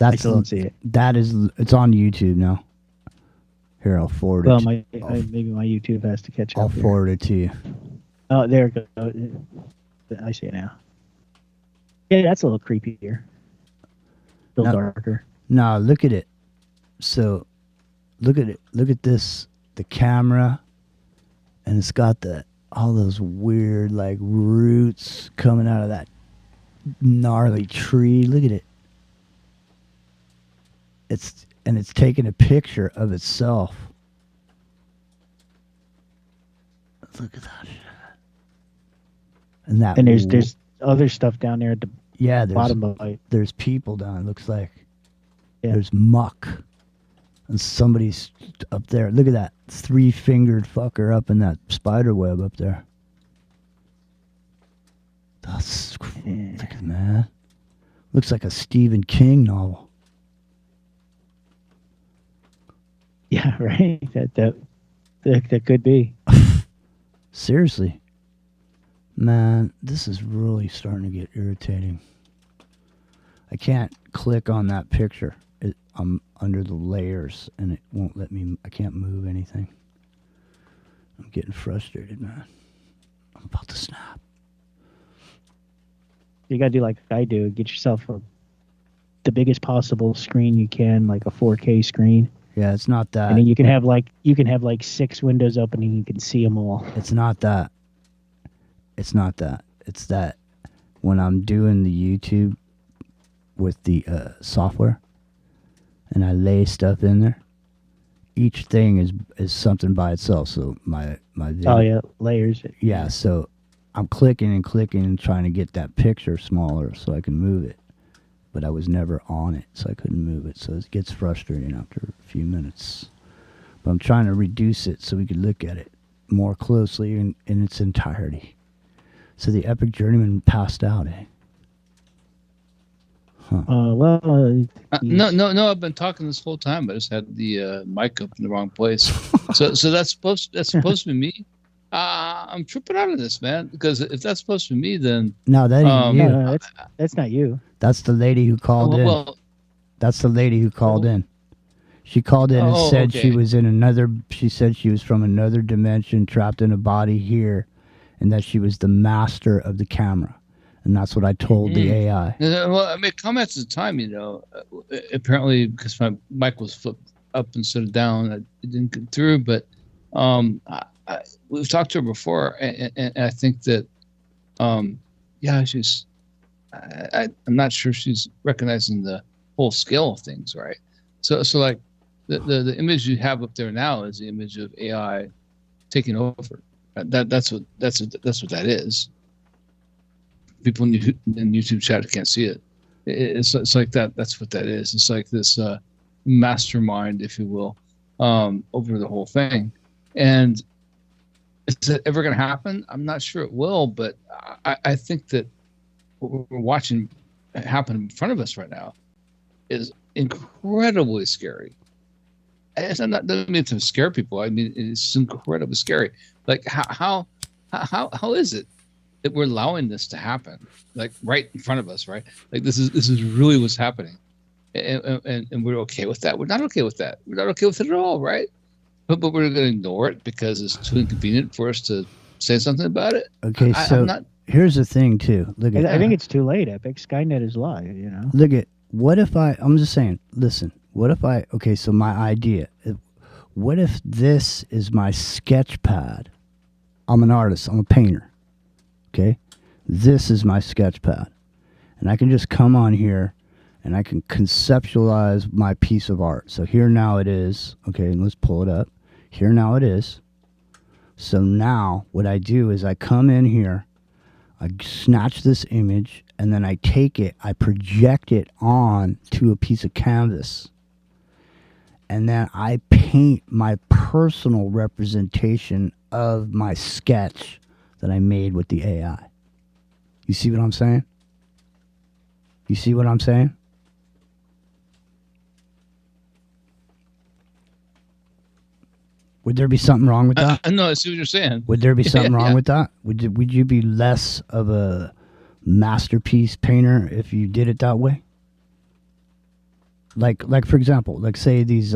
I still don't see it. That is. It's on YouTube now. Here, I'll forward it. Well, to- maybe my YouTube has to catch I'll up. here. forward it to you. Oh, there it goes. I see it now. Yeah, that's a little creepier. Still No. darker. No, look at it. So, look at it. Look at this. The camera, and it's got all those weird like roots coming out of that gnarly tree. Look at it. It's taking a picture of itself. Look at that shit. And that. And there's other stuff down there at the yeah. There's bottom of it. there's people down. It looks like Yeah. there's muck, and somebody's up there. Look at that 3-fingered fucker up in that spider web up there. That's look at man. Looks like a Stephen King novel. Yeah, right. That could be. Seriously, man, this is really starting to get irritating. I can't click on that picture. I'm under the layers, and it won't let me. I can't move anything. I'm getting frustrated, man. I'm about to snap. You gotta do like I do. Get yourself the biggest possible screen you can, like a 4K screen. Yeah, it's not that. And then you can have like 6 windows open and you can see them all. It's not that. It's not that. It's that when I'm doing the YouTube with the software and I lay stuff in there, each thing is something by itself. So my video, Oh yeah, layers. yeah. So I'm clicking and clicking and trying to get that picture smaller so I can move it. But I was never on it, so I couldn't move it. So it gets frustrating after a few minutes. But I'm trying to reduce it so we could look at it more closely in its entirety. So the Epic Journeyman passed out, eh? No. I've been talking this whole time. I just had the mic up in the wrong place. So that's supposed to be me. I'm tripping out of this, man. Because if that's supposed to be me, then No, that ain't you. No, that's not you. That's the lady who called in. well, That's the lady who called in. She called in and said she was in another. She said she was from another dimension, trapped in a body here, and that she was the master of the camera. And that's what I told the AI. Well, I made comments at the time, apparently because my mic was flipped up instead of down, it didn't get through. But we've talked to her before, and I think that, she's. I'm not sure she's recognizing the whole scale of things, right? So like the image you have up there now is the image of AI taking over. That's what that is. People in YouTube chat can't see it. It's like that. That's what that is. It's like this mastermind, if you will, over the whole thing. And is it ever going to happen? I'm not sure it will, but I think that what we're watching happen in front of us right now is incredibly scary. It's not doesn't mean to scare people. I mean, it's incredibly scary. Like how is it that we're allowing this to happen, like right in front of us, right? Like this is really what's happening, and we're okay with that. We're not okay with that. We're not okay with it at all, right? But we're going to ignore it because it's too inconvenient for us to say something about it. Okay, here's the thing too. Look at. I think it's too late, Epic. Skynet is live. Look at what if I'm just saying. Listen. What if okay? So my idea. What if this is my sketch pad? I'm an artist. I'm a painter. Okay, this is my sketch pad, and I can just come on here, and I can conceptualize my piece of art. So here now it is. Okay, and let's pull it up. Here now it is. So now what I do is I come in here, I snatch this image, and then I take it, I project it on to a piece of canvas. And then I paint my personal representation of my sketch that I made with the AI. You see what I'm saying? You see what I'm saying? Would there be something wrong with that? No, I see what you're saying. Would there be something wrong with that? Would you be less of a masterpiece painter if you did it that way? Like for example, like say these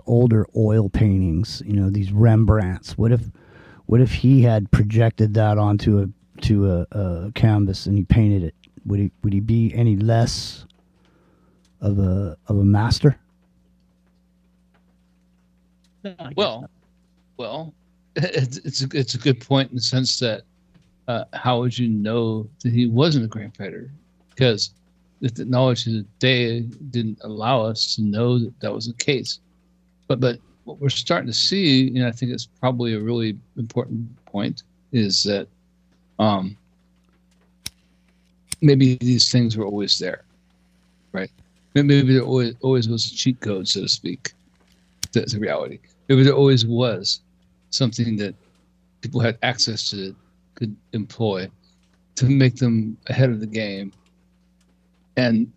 older oil paintings, these Rembrandts. What if he had projected that onto a canvas and he painted it? Would he be any less of a master? Well, it's a good point in the sense that how would you know that he wasn't a great painter? Because the knowledge of the day didn't allow us to know that was the case. But what we're starting to see, and I think it's probably a really important point, is that maybe these things were always there, right? Maybe there always was a cheat code, so to speak, to reality. Maybe there always was something that people had access to, could employ to make them ahead of the game. And,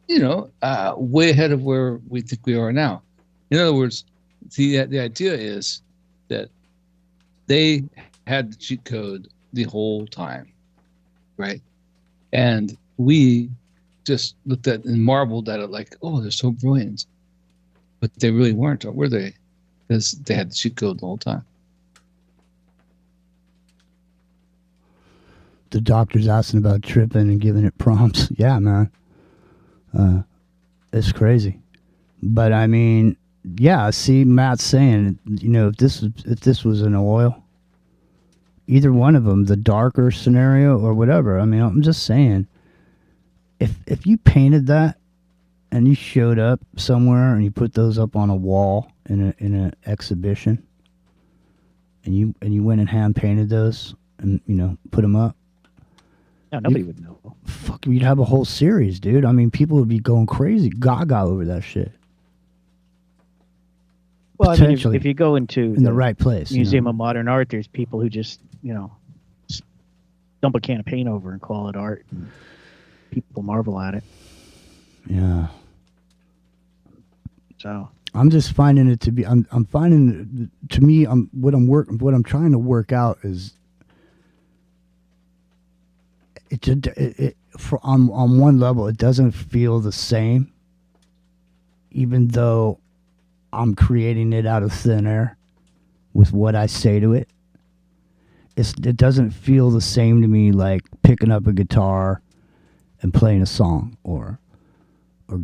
way ahead of where we think we are now. In other words, the idea is that they had the cheat code the whole time, right? And we just looked at and marveled at it like, oh, they're so brilliant. But they really weren't, or were they? Because they had the cheat code the whole time. The doctor's asking about tripping and giving it prompts. Yeah, man. It's crazy. But I mean, yeah, see Matt's saying, if this was an oil, either one of them, the darker scenario or whatever. I mean, I'm just saying, if you painted that and you showed up somewhere and you put those up on a wall in an exhibition, and you went and hand painted those and put them up. No, nobody would know. Fuck, you'd have a whole series, dude. I mean, people would be going crazy, gaga over that shit. Well, I mean, if you go into the right place, Museum of Modern Art, there's people who just dump a can of paint over and call it art, and people marvel at it. Yeah. So I'm just finding it to be. I'm finding to me. What I'm trying to work out is on one level it doesn't feel the same, even though I'm creating it out of thin air with what I say to it. It doesn't feel the same to me like picking up a guitar and playing a song or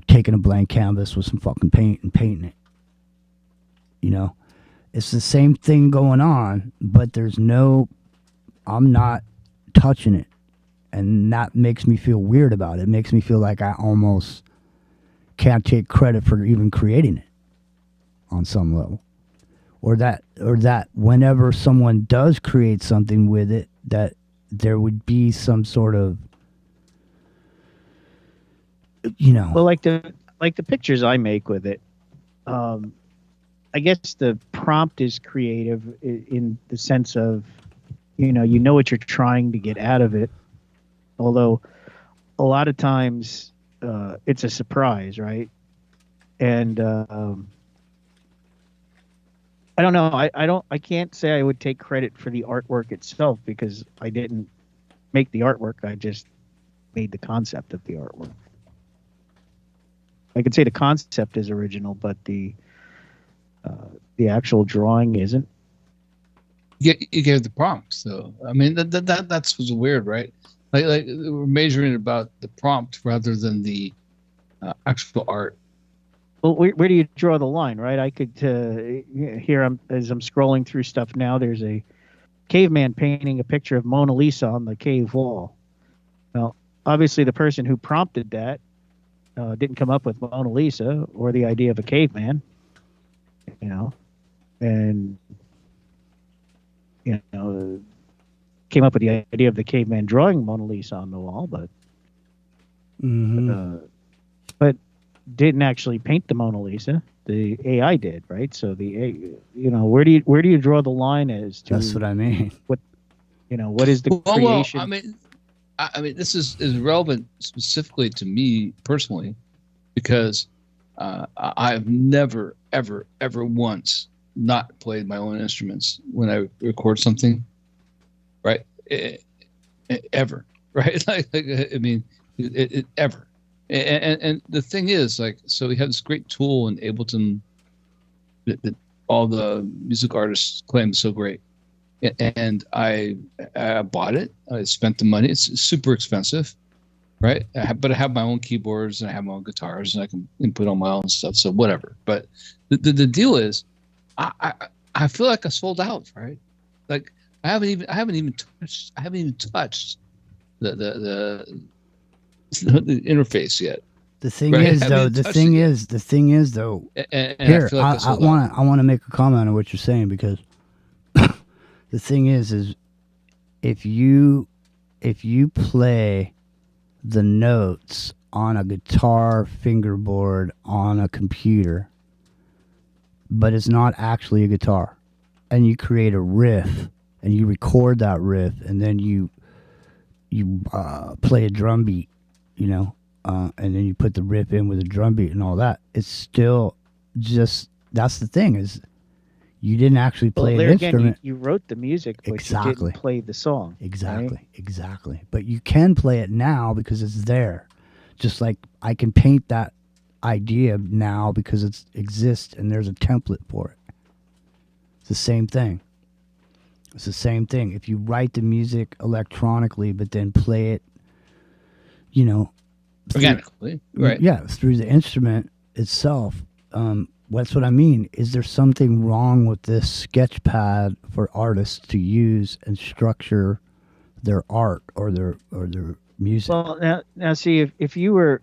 taking a blank canvas with some fucking paint and painting it. You know, it's the same thing going on, but I'm not touching it. And that makes me feel weird about it. It makes me feel like I almost can't take credit for even creating it on some level. Or that whenever someone does create something with it, that there would be some sort of, well, like the pictures I make with it, I guess the prompt is creative in the sense of, you know what you're trying to get out of it. Although a lot of times it's a surprise, right? And I don't know. I can't say I would take credit for the artwork itself because I didn't make the artwork. I just made the concept of the artwork. I could say the concept is original, but the actual drawing isn't. You gave the prompt, so I mean that's what's weird, right? Like we're measuring about the prompt rather than the actual art. Well, where do you draw the line, right? I could here as I'm scrolling through stuff now. There's a caveman painting a picture of Mona Lisa on the cave wall. Well, obviously the person who prompted that didn't come up with Mona Lisa or the idea of a caveman, and came up with the idea of the caveman drawing Mona Lisa on the wall, but but didn't actually paint the Mona Lisa. The AI did, right? So where do you draw the line as to? That's what I mean. What is the creation? Well, I mean, this is relevant specifically to me personally because I've never, ever, ever once not played my own instruments when I record something, right? Ever, right? Like I mean, ever. And the thing is, like, so we have this great tool in Ableton that all the music artists claim is so great. And I bought it. I spent the money. It's super expensive, right? But I have my own keyboards and I have my own guitars and I can input on my own stuff. So whatever. But the deal is, I feel like I sold out, right? Like I haven't even touched the interface yet. The thing is, though. And here, I want to make a comment on what you're saying because the thing is if you play the notes on a guitar fingerboard on a computer, but it's not actually a guitar, and you create a riff and you record that riff, and then you play a drum beat, and then you put the riff in with a drum beat and all that. It's still just, that's the thing, is you didn't actually play an instrument. Again, you wrote the music, but Exactly. you didn't play the song. Exactly. But you can play it now because it's there. Just like I can paint that idea now because it exists and there's a template for it. It's the same thing. If you write the music electronically but then play it, organically, right? Yeah, through the instrument itself. That's what I mean. Is there something wrong with this sketch pad for artists to use and structure their art or their music? Well, now see, if you were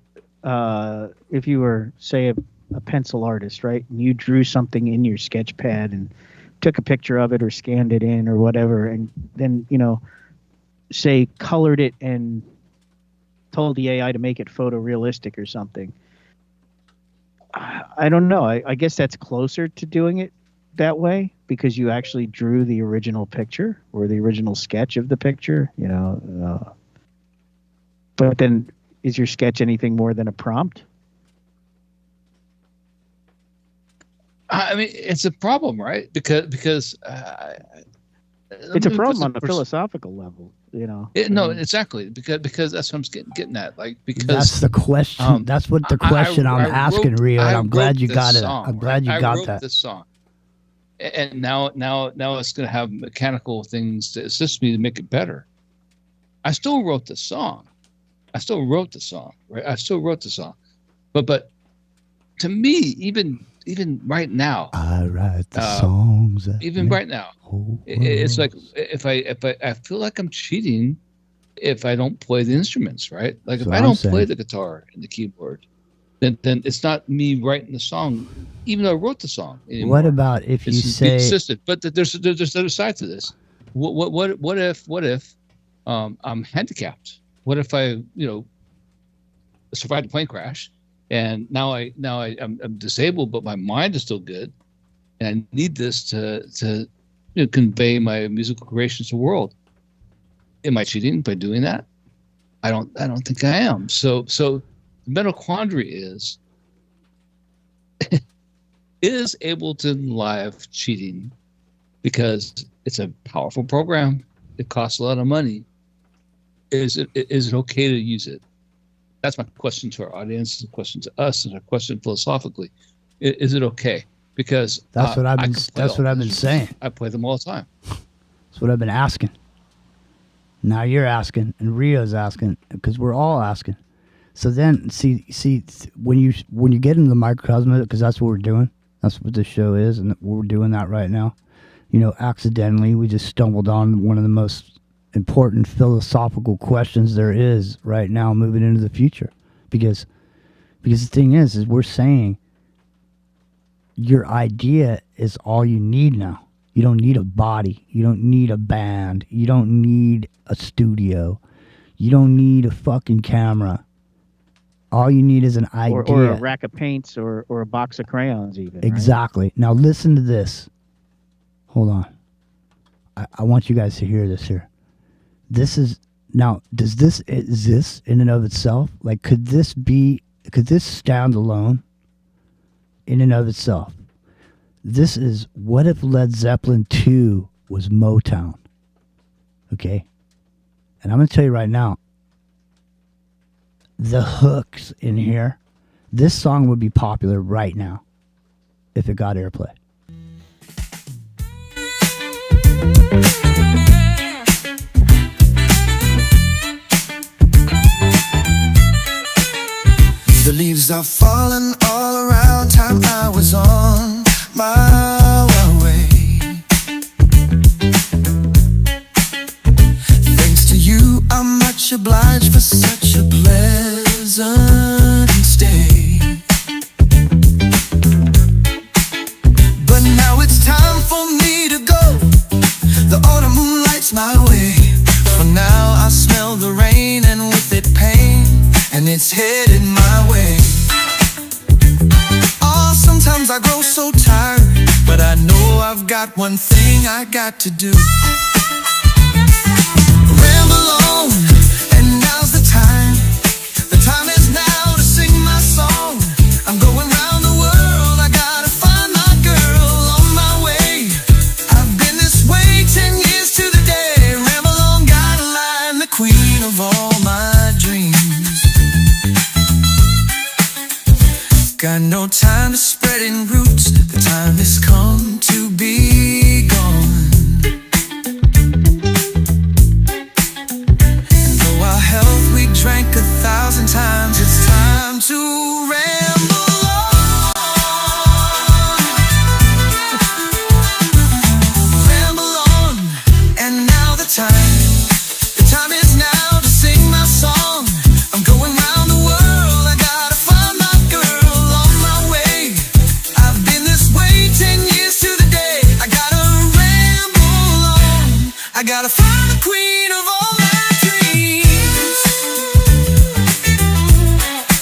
say a pencil artist, right, and you drew something in your sketch pad and took a picture of it or scanned it in or whatever, and then say colored it and told the AI to make it photorealistic or something. I don't know. I guess that's closer to doing it that way because you actually drew the original picture or the original sketch of the picture, But then is your sketch anything more than a prompt? I mean, it's a problem, right? Because It's a problem on a philosophical level, you know. No, exactly, because that's what I'm getting at. Like, because that's the question. That's what the question I'm asking, Rio, and I'm glad you got it. I'm glad you got that. I wrote this song, and now it's going to have mechanical things to assist me to make it better. I still wrote the song. Right? I still wrote the song, but to me, even right now, I write the songs. Even right now, it's like if I feel like I'm cheating if I don't play the instruments, right? Like if I don't play the guitar and the keyboard, then it's not me writing the song, even though I wrote the song anymore. What about if you say consistent? But there's another side to this. What if I'm handicapped? What if I survived a plane crash? And now I'm disabled, but my mind is still good, and I need this to convey my musical creations to the world. Am I cheating by doing that? I don't think I am. So the mental quandary is Ableton Live cheating because it's a powerful program. It costs a lot of money. Is it okay to use it? That's my question to our audience, a question to us, and a question philosophically. Is it okay? Because that's what I've been saying. I play them all the time. That's what I've been asking. Now you're asking, and Rio's asking, because we're all asking. So then, see, when you get into the microcosm, because that's what we're doing. That's what this show is, and we're doing that right now. Accidentally, we just stumbled on one of the most important philosophical questions there is right now moving into the future, because the thing is we're saying your idea is all you need now. You don't need a body, you don't need a band, you don't need a studio, you don't need a fucking camera. All you need is an idea, or a rack of paints, or a box of crayons even. Exactly. Right? Now listen to this. Hold on, I want you guys to hear this here. This is now. Does this exist in and of itself? Like, could this stand alone in and of itself? This is, what if Led Zeppelin 2 was Motown? Okay, and I'm gonna tell you right now, the hooks in here, this song would be popular right now if it got airplay. The leaves are falling all around, time I was on my way. Thanks to you, I'm much obliged for such a pleasant stay. But now it's time for me to go. The autumn moon lights my way. For now I smell the rain, and with it pain, and it's headed my way. Oh, sometimes I grow so tired, but I know I've got one thing I got to do. Ramble on, and now's the time. The time is now to sing my song. I'm going round the world, I gotta find my girl on my way. I've been this way 10 years to the day. Ramble on, gotta line the queen of all my dreams. Got no time to spread in roots. The time has come to be gone. And though our health we drank 1,000 times, it's time to ramble on. Ramble on, and now the time is now to sing my song. I'm going round the world, I gotta find my girl on my way. I've been this way 10 years to the day. I gotta ramble on, I gotta find the queen of all my dreams.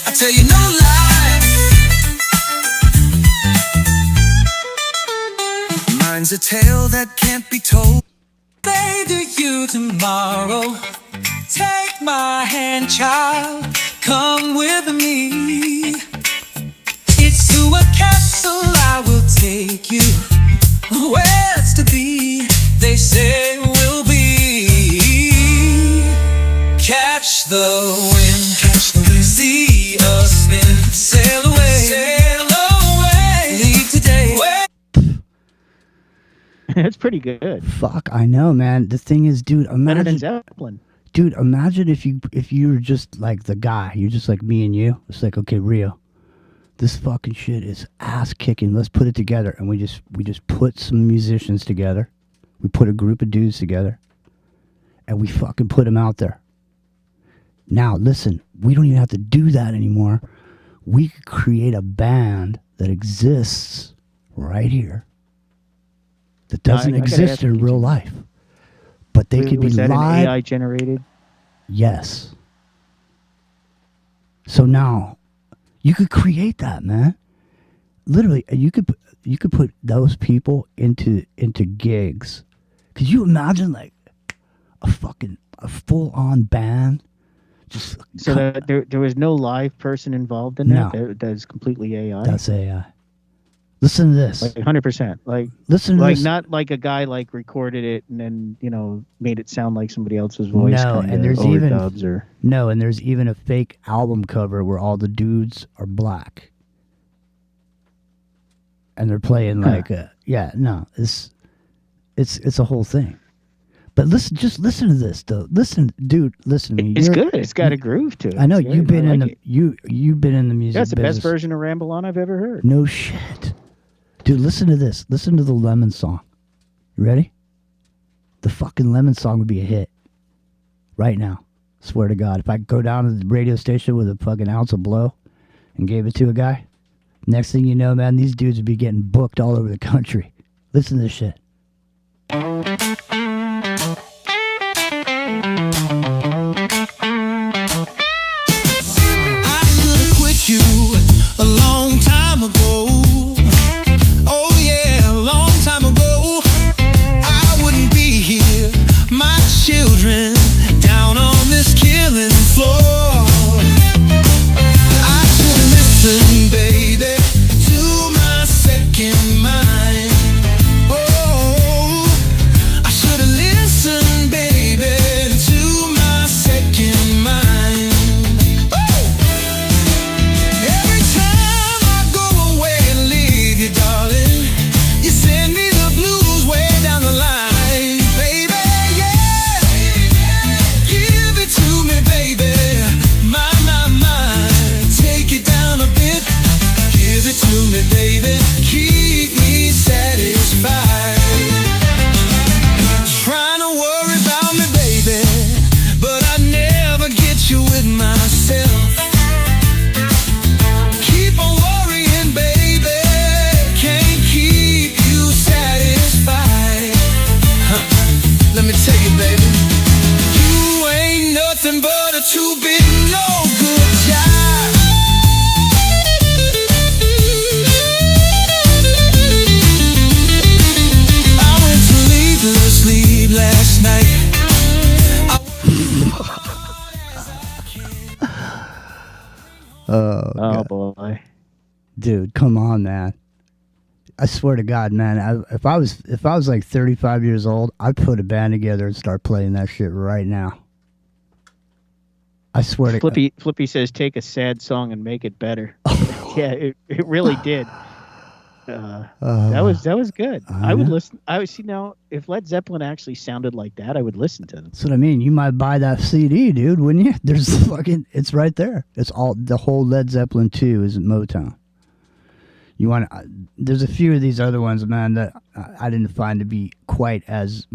I tell you no lie, mine's a tale that can't be told. Say to you tomorrow, take my hand, child, come with me. It's to a castle So I will take you where's to be. They say we'll be. Catch the wind, see us spin, sail away, leave today. That's pretty good. Fuck, I know, man. The thing is, dude, Better than imagine, Zeppelin. dude, imagine if you were just like the guy. You're just like me and you. It's like, okay, Rio, this fucking shit is ass kicking. Let's put it together, and we just put some musicians together. We put a group of dudes together, and we fucking put them out there. Now, listen, we don't even have to do that anymore. We could create a band that exists right here that doesn't I gotta exist ask in you, real life. But they could be Was that an live. AI generated? Yes. So now, you could create that, man. Literally, you could put those people into gigs. Could you imagine like a full on band? Just So that there was no live person involved in that? No. That's completely AI? That's AI. Listen to this. Like 100%. Like, Listen to like this. not like a guy like recorded it and then, made it sound like somebody else's voice. No, kinda, and there's overdubs even or... no, and there's even a fake album cover where all the dudes are black, and they're playing like it's a whole thing. But just listen to this though. Listen to me. It's good. It's got a groove to it. I know It's you've been I in like the it. you've been in the music. That's the best business. version of Ramble On I've ever heard. No shit, dude. Listen to this. Listen to the Lemon song. You ready? The fucking Lemon song would be a hit right now. Swear to God, if I go down to the radio station with a fucking ounce of blow and gave it to a guy, next thing you know, man, these dudes would be getting booked all over the country. Listen to this shit. I should have quit you a long time ago. Oh yeah, a long time ago. I wouldn't be here. My children down on this killing floor. I should have listened, baby, to my second mind. Oh, I should have listened, baby, to my second mind. Every time I go away and leave you, darling, you send me the blues way down the line, baby, yeah. Give it to me, baby, my, take it down a bit. Give it to me, baby, keep me satisfied. Trying to worry about me, baby, but I never get you with myself. Keep on worrying, baby, can't keep you satisfied. Let me tell you, baby, you ain't nothing but a two-bit no good job. I went to sleepless sleep last night. Oh, boy. Dude, come on, man. I swear to God, man. If I was like 35 years old, I'd put a band together and start playing that shit right now. I swear to God. Flippy says, take a sad song and make it better. Yeah, it really did. That was good. I would know. listen. I would see now if Led Zeppelin actually sounded like that, I would listen to them. That's what I mean. You might buy that CD, dude, wouldn't you? There's fucking, it's right there. It's all, the whole Led Zeppelin 2 is at Motown. You want to, there's a few of these other ones, man, that I didn't find to be quite as,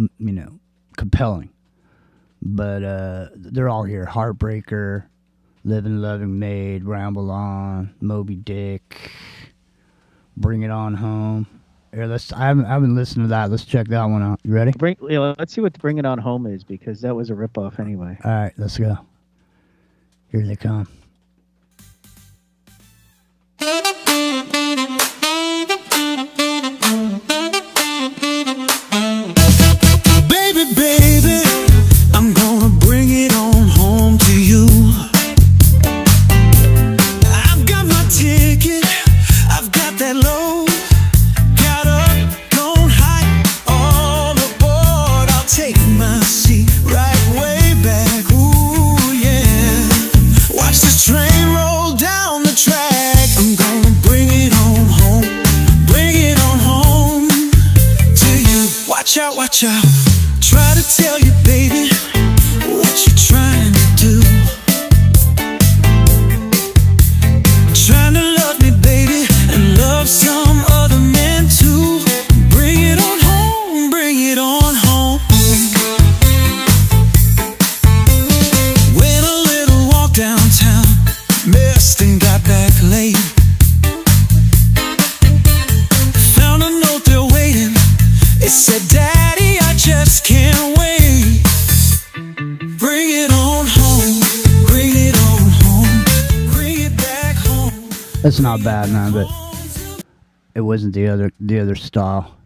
compelling. But they're all here. Heartbreaker, Living Loving Maid, Ramble On, Moby Dick, Bring It On Home. Here, I haven't listened to that. Let's check that one out. You ready? Let's see what the Bring It On Home is, because that was a ripoff anyway. All right, let's go. Here they come. Baby, baby, I'm gonna bring it on home to you. I've got my ticket, I've got that low Watch out, watch out. Try to tell you, baby, what you trying to do. Trying to love me, baby, and love some other men too. Bring it on home, bring it on home. Went a little walk downtown, missed and got back late. Found a note there waiting. It said, Daddy, I just can't wait. Bring it on home, bring it on home, bring it back home. That's not bad, man, but it wasn't the other style.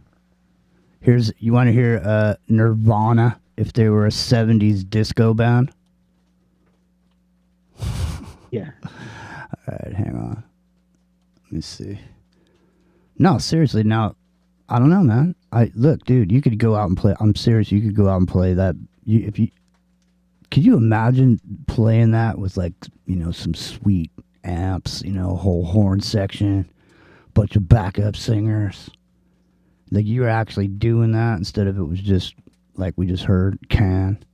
You want to hear Nirvana if they were a 70s disco band? Yeah. All right, hang on. Let me see. No, seriously, now I don't know, man. Look, dude, you could go out and play. I'm serious. You could go out and play that. Could you imagine playing that with some sweet amps, a whole horn section, bunch of backup singers. Like you were actually doing that instead of it was just like we just heard Can.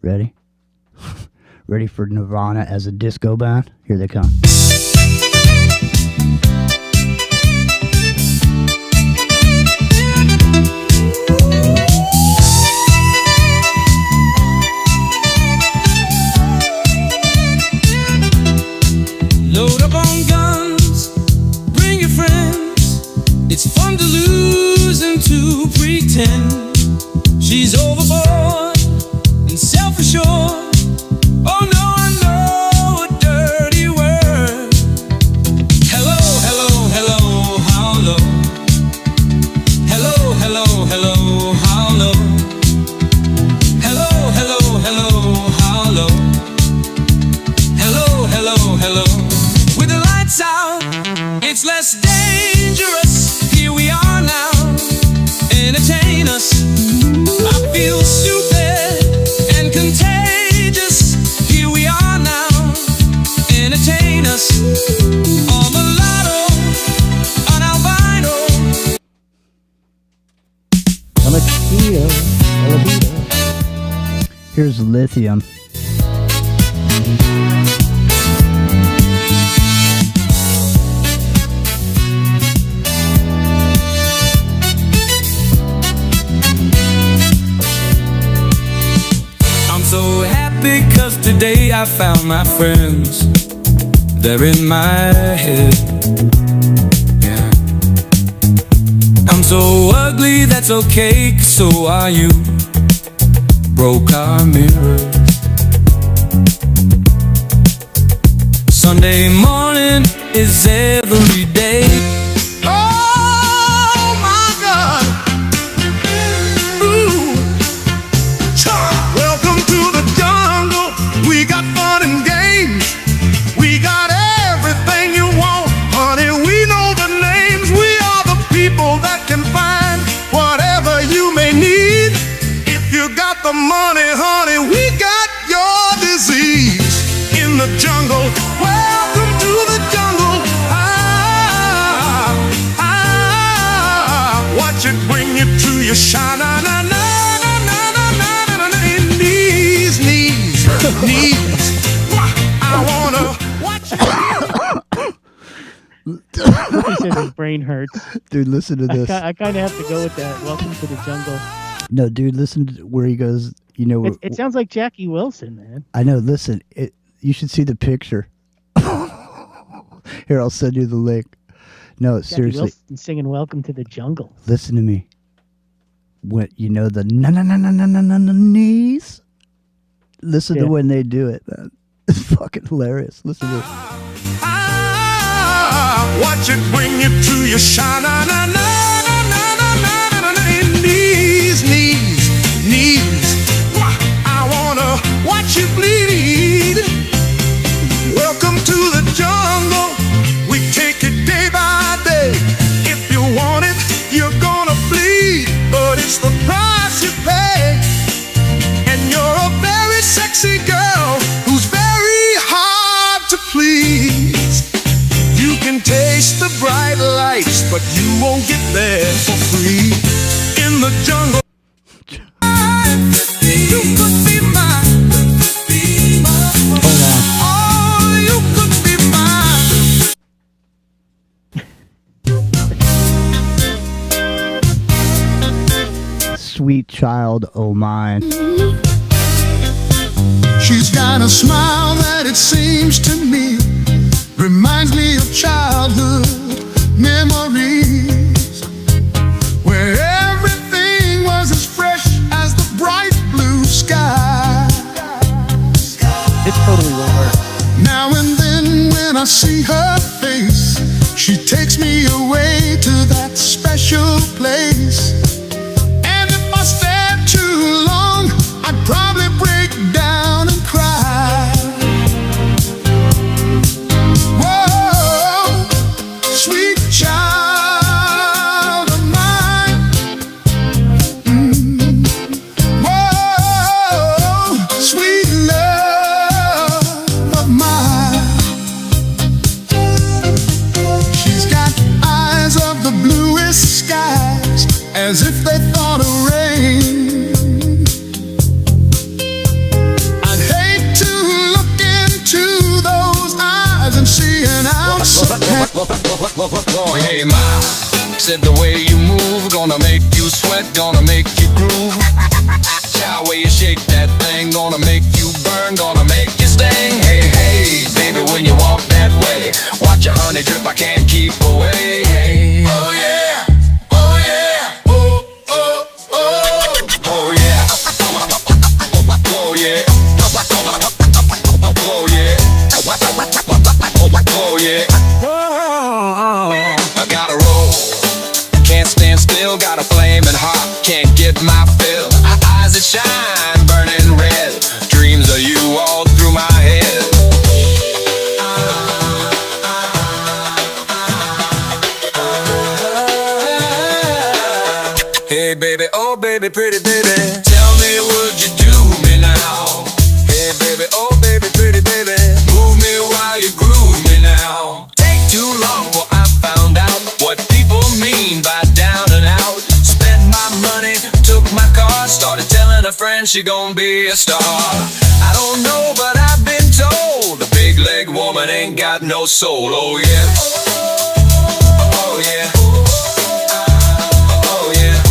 Ready? Ready for Nirvana as a disco band? Here they come. Load up on guns, bring your friends. It's fun to lose and to pretend. She's overboard and self-assured. Oh no, I know a dirty word. Hello, hello, hello, how low? Hello, hello, hello, how low? Hello, hello, hello, how low? Hello, hello, hello. With the lights out, it's less dangerous. Here we are now. Entertain us. I feel stupid and contagious. Here we are now. Entertain us. On the lotto, on albino. Here's Lithium. I'm so happy 'cause today I found my friends. They're in my head. Yeah. I'm so ugly, that's okay, 'cause so are you. Broke our mirrors. Sunday morning is every day. Oh my God. Ooh. Welcome to the jungle. We got fun and games. We got everything you want, honey. We know the names. We are the people that can find whatever you may need. If you got the money, honey, we got your disease. In the jungle, welcome to the jungle. Watch it bring you to your shine. Knees. I wanna watch you. He said his brain hurts. Dude, listen to this. I kind of have to go with that. Welcome to the jungle. No, dude, listen to where he goes. It sounds like Jackie Wilson, man. I know. Listen, you should see the picture. Here, I'll send you the link. No, Jackie seriously. Wilson singing "Welcome to the Jungle." Listen to me. What the na knees? Listen to when they do it, man. It's fucking hilarious. Listen to this. Watch it bring you to your shine. Knees. I wanna watch you bleed. Welcome to the jungle. We take it day by day. If you want it, you're gonna bleed. But it's the price you pay. And you're a very sexy girl who's very hard to please. You can taste the bright lights, but you won't get there for free. sweet child o' mine. She's got a smile that it seems to me reminds me of childhood memories, where everything was as fresh as the bright blue sky. It totally will work. Now and then when I see her face, she takes me away to that special place. And if I stare too long, I'd probably break down and cry. Whoa, sweet child of mine. Whoa, sweet love of mine. She's got eyes of the bluest skies, as if they thought of rain. I'd hate to look into those eyes and see an ounce of pain. Oh, hey, ma, said the way you move, gonna make you sweat, gonna make you groove. Child, way you shake that thing, gonna make you burn, gonna make you sting. Hey, hey, baby, when you walk that way, watch your honey drip, I can't keep away. Hey. Oh, yeah, oh, yeah, oh, oh, oh, oh, yeah, oh, yeah, oh, yeah, oh, yeah. I gotta roll, can't stand still, got a flaming heart, can't get my fill. Eyes that shine, burning red, dreams of you all through my head. Hey baby, oh baby, pretty baby, tell me would you do me now? Hey baby, oh baby, pretty baby, move me while you groove me now. Take too long for I found out what people mean by down and out. Spent my money, took my car, started telling a friend she gon' be a star. I don't know, but I've been told a big leg woman ain't got no soul. Oh yeah, oh yeah, oh yeah,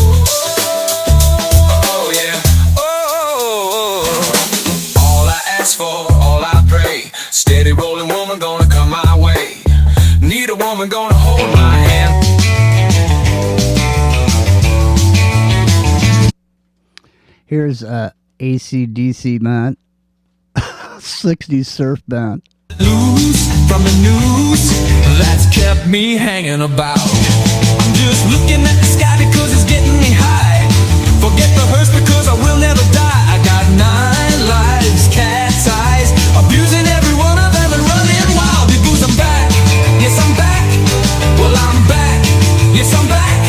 oh yeah, oh. All I ask for, all I pray, steady rolling woman gonna come my way. Need a woman gonna hold my hand. Here's AC/DC, man. 60s surf band. Loose from the news that's kept me hanging about. I'm just looking at the sky because it's getting me high. Forget the hearse because I will never die. I got 9 lives, cat's eyes, abusing every one of them and running wild because I'm back. Yes, I'm back. Well, I'm back. Yes, I'm back.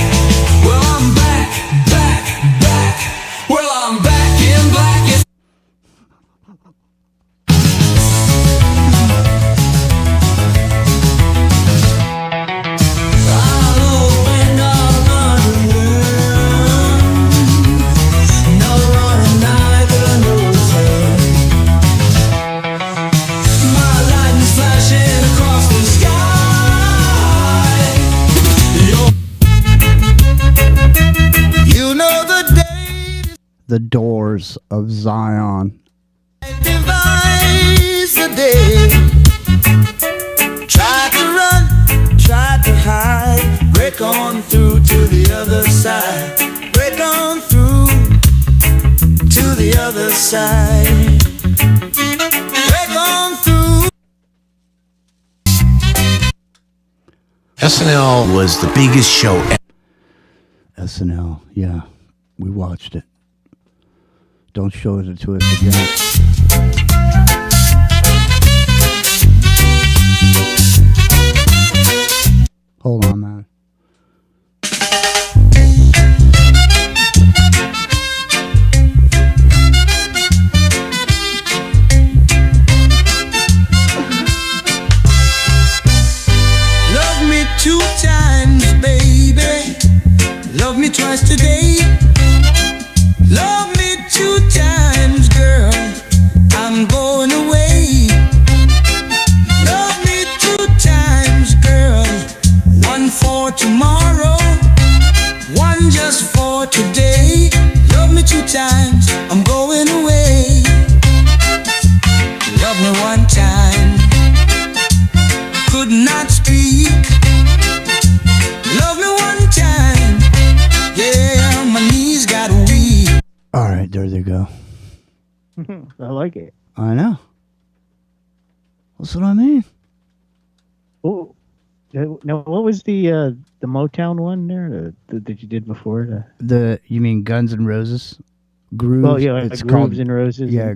Well, I'm back, back, back. Well, I'm back in black. Yes. The Doors of Zion. Devise a day. Try to run, try to hide. Break on through to the other side. Break on through to the other side. Break on through. SNL was the biggest show ever. SNL, yeah. We watched it. Don't show it to us again. Hold on, man. Love me 2 times, baby. Love me twice today. Love me 2 times, girl. I'm going away. Love me 2 times, girl. 1 for tomorrow, 1 just for today. Love me 2 times, I'm going away. Love me 1 time, could not speak. Love me 1 time, yeah, my knees got weak. All right, there they go. I like it. I know. That's what I mean. Oh, now what was the Motown one there that you did before? You mean Guns N' Roses? Grooves. Oh yeah, it's Grooves called and Roses. Yeah.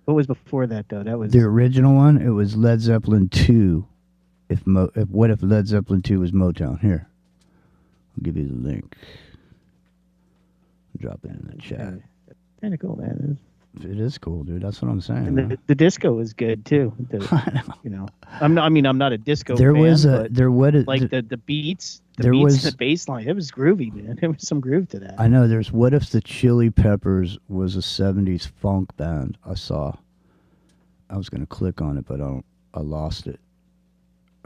What was before that though? That was the original one. It was Led Zeppelin 2. What if Led Zeppelin 2 was Motown? Here, I'll give you the link. Drop it in the chat. Kind of cool, man. It is cool, dude. That's what I'm saying. And the disco was good too. You know, I'm not a disco. There fan, was but like the beats, the bass line. It was groovy, man. There was some groove to that. I know. There's What If the Chili Peppers was a 70s funk band. I saw. I was gonna click on it, but I lost it.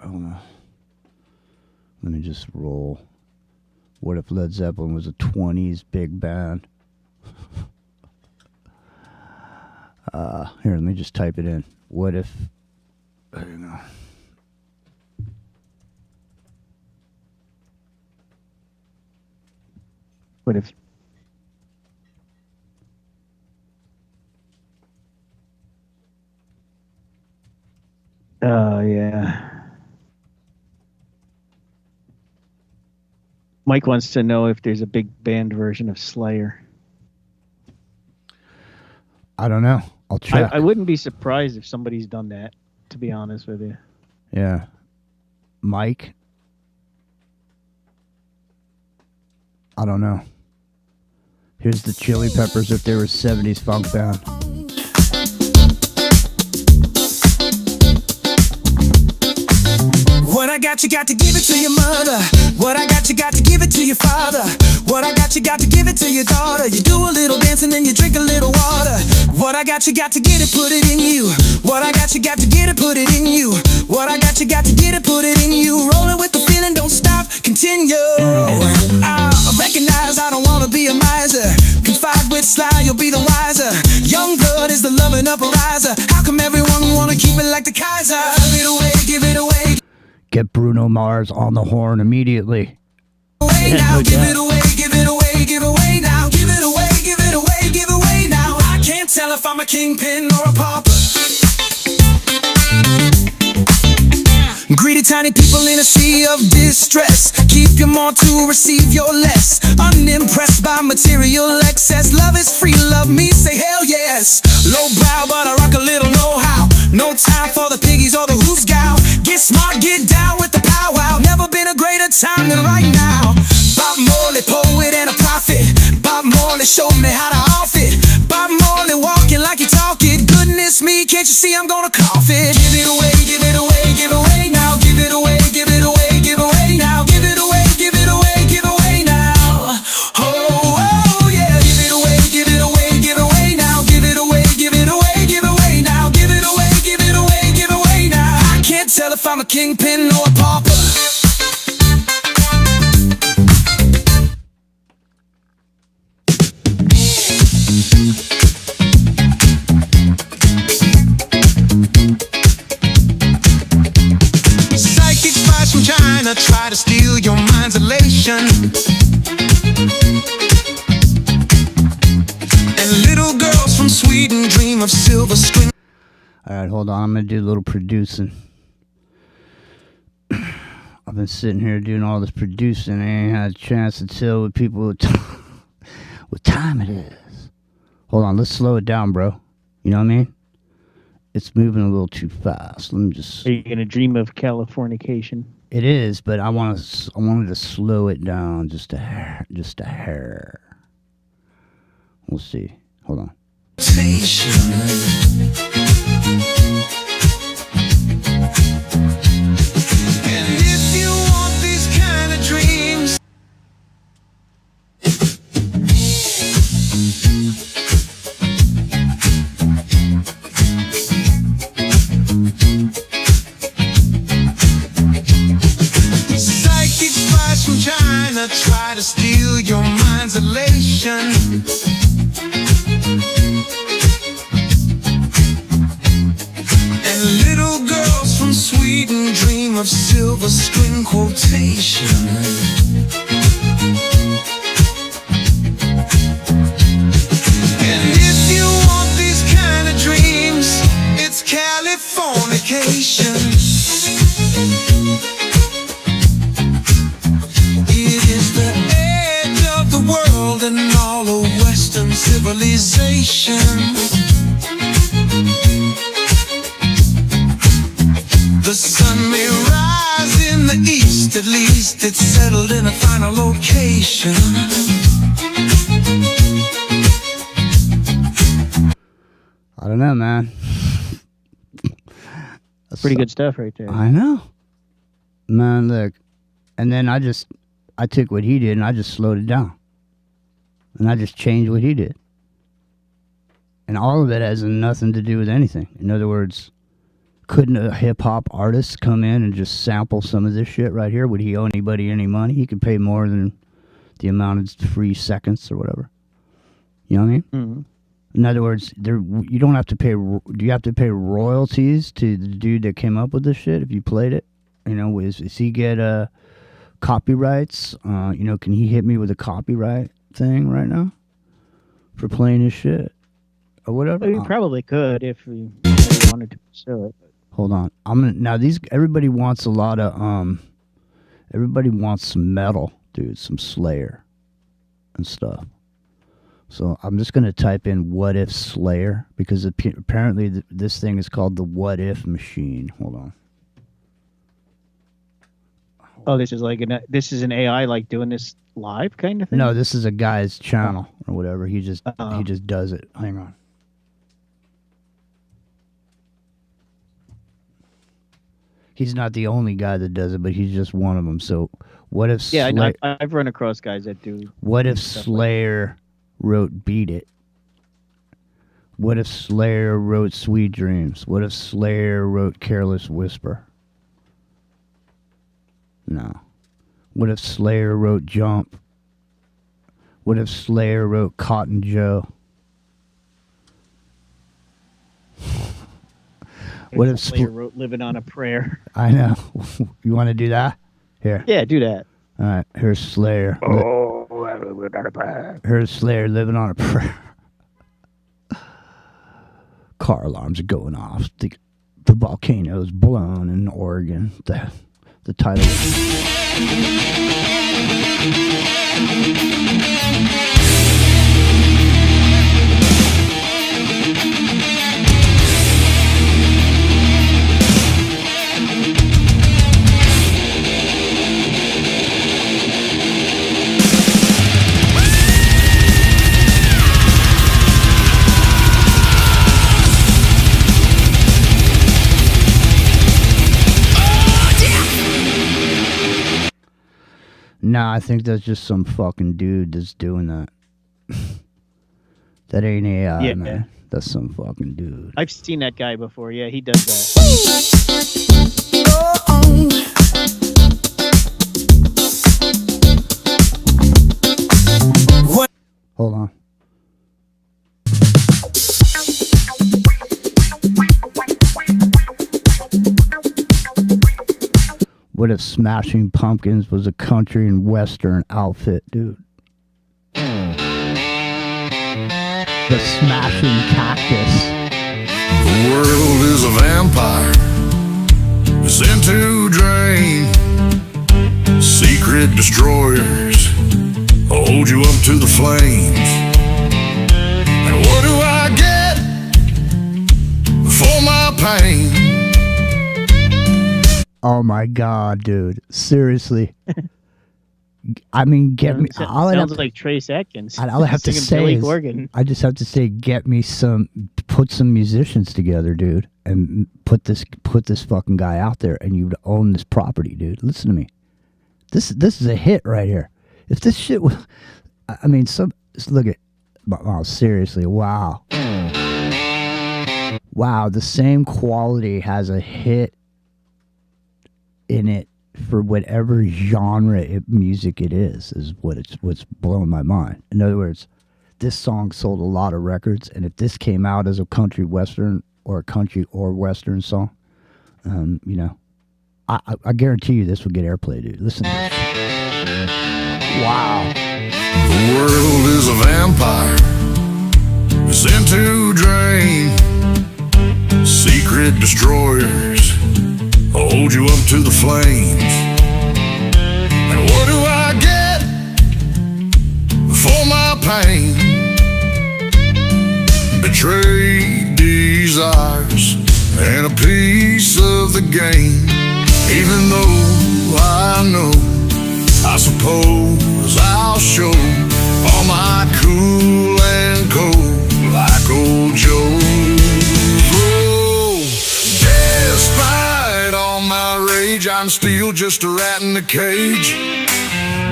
Let me just roll. What if Led Zeppelin was a 20s big band? Here, let me just type it in. What if... There you go. What if... Oh, yeah. Mike wants to know if there's a big band version of Slayer. I don't know. I'll check. I wouldn't be surprised if somebody's done that, to be honest with you. Yeah. Mike? I don't know. Here's the Chili Peppers if they were 70s funk band. What I got, you got to give it to your mother. What I got, you got to give it to your father. What I got, you got to give it to your daughter. You do a little dance and then you drink a little water. What I got, you got to get it, put it in you. What I got, you got to get it, put it in you. What I got, you got to get it, put it in you. Rolling with the feeling, don't stop, continue. I recognize I don't wanna be a miser. Confide with Sly, you'll be the wiser. Young blood is the loving upper-riser. How come everyone wanna keep it like the Kaiser? Give it away, give it away. Get Bruno Mars on the horn immediately. Away now, give it away, give it away, give away now. Give it away, give it away, give away now. I can't tell if I'm a kingpin or a pauper. Greedy tiny people in a sea of distress. Keep your more to receive your less. Unimpressed by material excess. Love is free, love me, say hell yes. Low brow, but I rock a little know-how. No time for the piggies or the who's gal. Get smart, get down with the powwow. Never been a greater time than right now. Bob Marley, poet and a prophet. Bob Marley showed me how to off it. Bob Marley walking like he talking. Goodness me, can't you see I'm gonna cough it? Give it away, give it away, give away now. Give it away, give it away, give away now. Give it away, give it away, give away now. Oh, oh yeah. Give it away, give it away, give away now. Give it away, give it away, give away now. Give it away, give it away, give away now. I can't tell if I'm a kingpin or a pauper. Psychic spies from China try to steal your mind's elation. And little girls from Sweden dream of silver screen. All right, hold on. I'm going to do a little producing. I've been sitting here doing all this producing. I ain't had a chance to tell what people what time it is. Hold on. Let's slow it down, bro. You know what I mean? It's moving a little too fast. Let me just... Are you going to dream of Californication? It is, but I wanted to slow it down just a hair. We'll see. Hold on. And if you want these kind of dreams, psychic spies from China try to steal your mind's elation. And little girls from Sweden dream of silver string quotation. And if you want these kind of dreams, it's Californication. It is the edge of the world and all of Western civilization. The sun may rise in the east, at least it's settled in a final location. I don't know, man. That's Pretty good stuff right there. I know. Man, look. And then I took what he did and I just slowed it down. And I just changed what he did. And all of it has nothing to do with anything. In other words, couldn't a hip-hop artist come in and just sample some of this shit right here? Would he owe anybody any money? He could pay more than the amount of free seconds or whatever. You know what I mean? Mm-hmm. In other words, you don't have to pay. Do you have to pay royalties to the dude that came up with this shit if you played it? You know, is he get copyrights? You know, can he hit me with a copyright thing right now for playing his shit or whatever? Well, you probably could if you wanted to pursue it. Hold on, now everybody wants a lot of everybody wants some metal, dude, some Slayer and stuff. So I'm just going to type in what if Slayer because apparently this thing is called the what if machine. Hold on. Oh, this is an AI like doing this live kind of thing? No, this is a guy's channel or whatever. He just does it. Hang on. He's not the only guy that does it, but he's just one of them. So what if I've run across guys that do. What if Slayer wrote Beat It? What if Slayer wrote Sweet Dreams? What if Slayer wrote Careless Whisper? No. What if Slayer wrote Jump? What if Slayer wrote Cotton Joe? What if Slayer wrote Living on a Prayer? I know. You want to do that? Here. Yeah, do that. All right. Here's Slayer. Here's Slayer living on a prayer. Car alarms are going off. The volcano's blown in Oregon. The title. Nah, I think that's just some fucking dude that's doing that. That ain't AI, man. That's some fucking dude. I've seen that guy before. Yeah, he does that. Hold on. What if Smashing Pumpkins was a country and western outfit, dude? The Smashing Cactus. The world is a vampire, sent to drain. Secret destroyers hold you up to the flames. And what do I get for my pain? Oh my god, dude! Seriously, I mean, get me. Sounds like Trace Atkins. All I have to say is, I just have to say, put some musicians together, dude, and put this fucking guy out there, and you'd own this property, dude. Listen to me. This is a hit right here. If this shit was, I mean, look at, wow, seriously, wow, the same quality has a hit in it for whatever genre music it is what's blowing my mind. In other words, this song sold a lot of records, and if this came out as a country western or a country or western song, you know, I guarantee you this would get airplay, dude. Listen to this. Wow. The world is a vampire, it's into drain. Secret destroyers hold you up to the flames. And what do I get for my pain? Betrayed desires and a piece of the game. Even though I know, I suppose I'll show all my cool and cold like old Joe. Oh, despite all my rage, I'm still just a rat in the cage.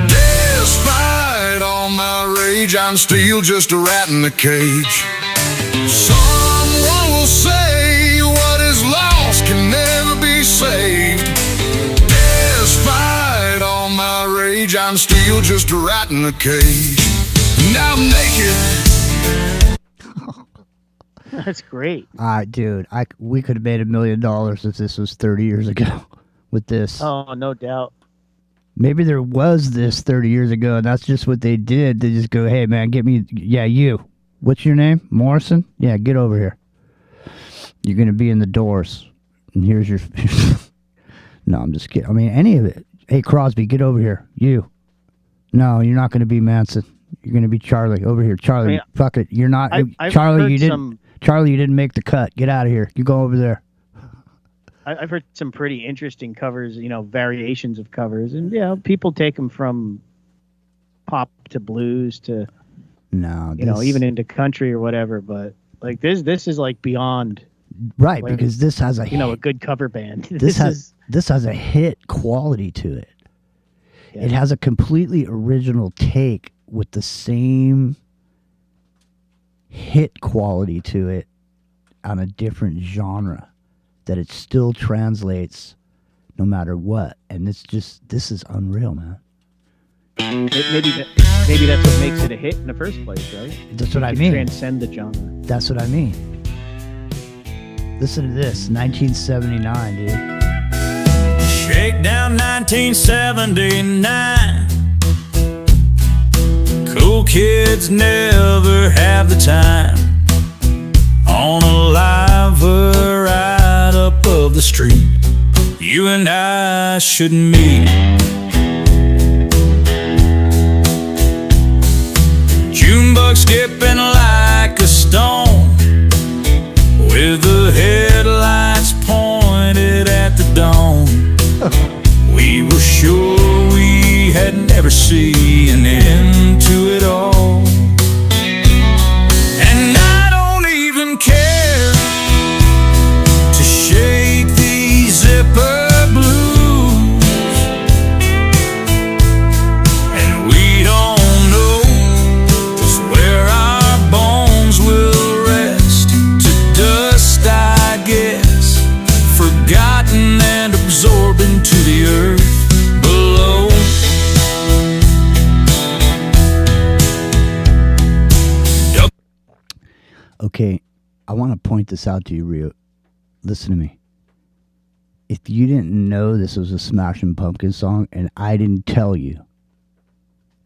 Despite all my rage, I'm still just a rat in the cage. Someone will say what is lost can never be saved. Despite all my rage, I'm still just a rat in a cage. Now I'm naked. That's great. Dude, we could have made $1 million if this was 30 years ago with this. Oh, no doubt. Maybe there was this 30 years ago, and that's just what they did. They just go, hey, man, get me, you. What's your name? Morrison? Yeah, get over here. You're going to be in the Doors. And here's your... No, I'm just kidding. I mean, any of it. Hey, Crosby, get over here. You. No, you're not going to be Manson. You're going to be Charlie. Over here. Charlie, I mean, fuck it. You're not... I've Charlie, heard you didn't... Charlie, you didn't make the cut. Get out of here. You go over there. I've heard some pretty interesting covers, you know, variations of covers. And, yeah, people take them from pop to blues to... No, you know, even into country or whatever, but like this is like beyond, right? Like, because this has a a good cover band. This has a hit quality to it. Yeah. It has a completely original take with the same hit quality to it on a different genre that it still translates no matter what, and this is unreal, man. Maybe that's what makes it a hit in the first place, right? That's what I mean. Transcend the genre. That's what I mean. Listen to this, 1979, dude. Shakedown 1979. Cool kids never have the time. On a liver right up of the street, you and I shouldn't meet. Junebug skipping like a stone, with the headlights pointed at the dawn. We were sure we had never seen an end to it all. And I don't even care to shake these zipper blues, and we don't know just where our bones will rest to dust, I guess, forgotten and absorbed into the earth below. Okay, I want to point this out to you, Rio. Listen to me. If you didn't know this was a Smashing Pumpkins song and I didn't tell you,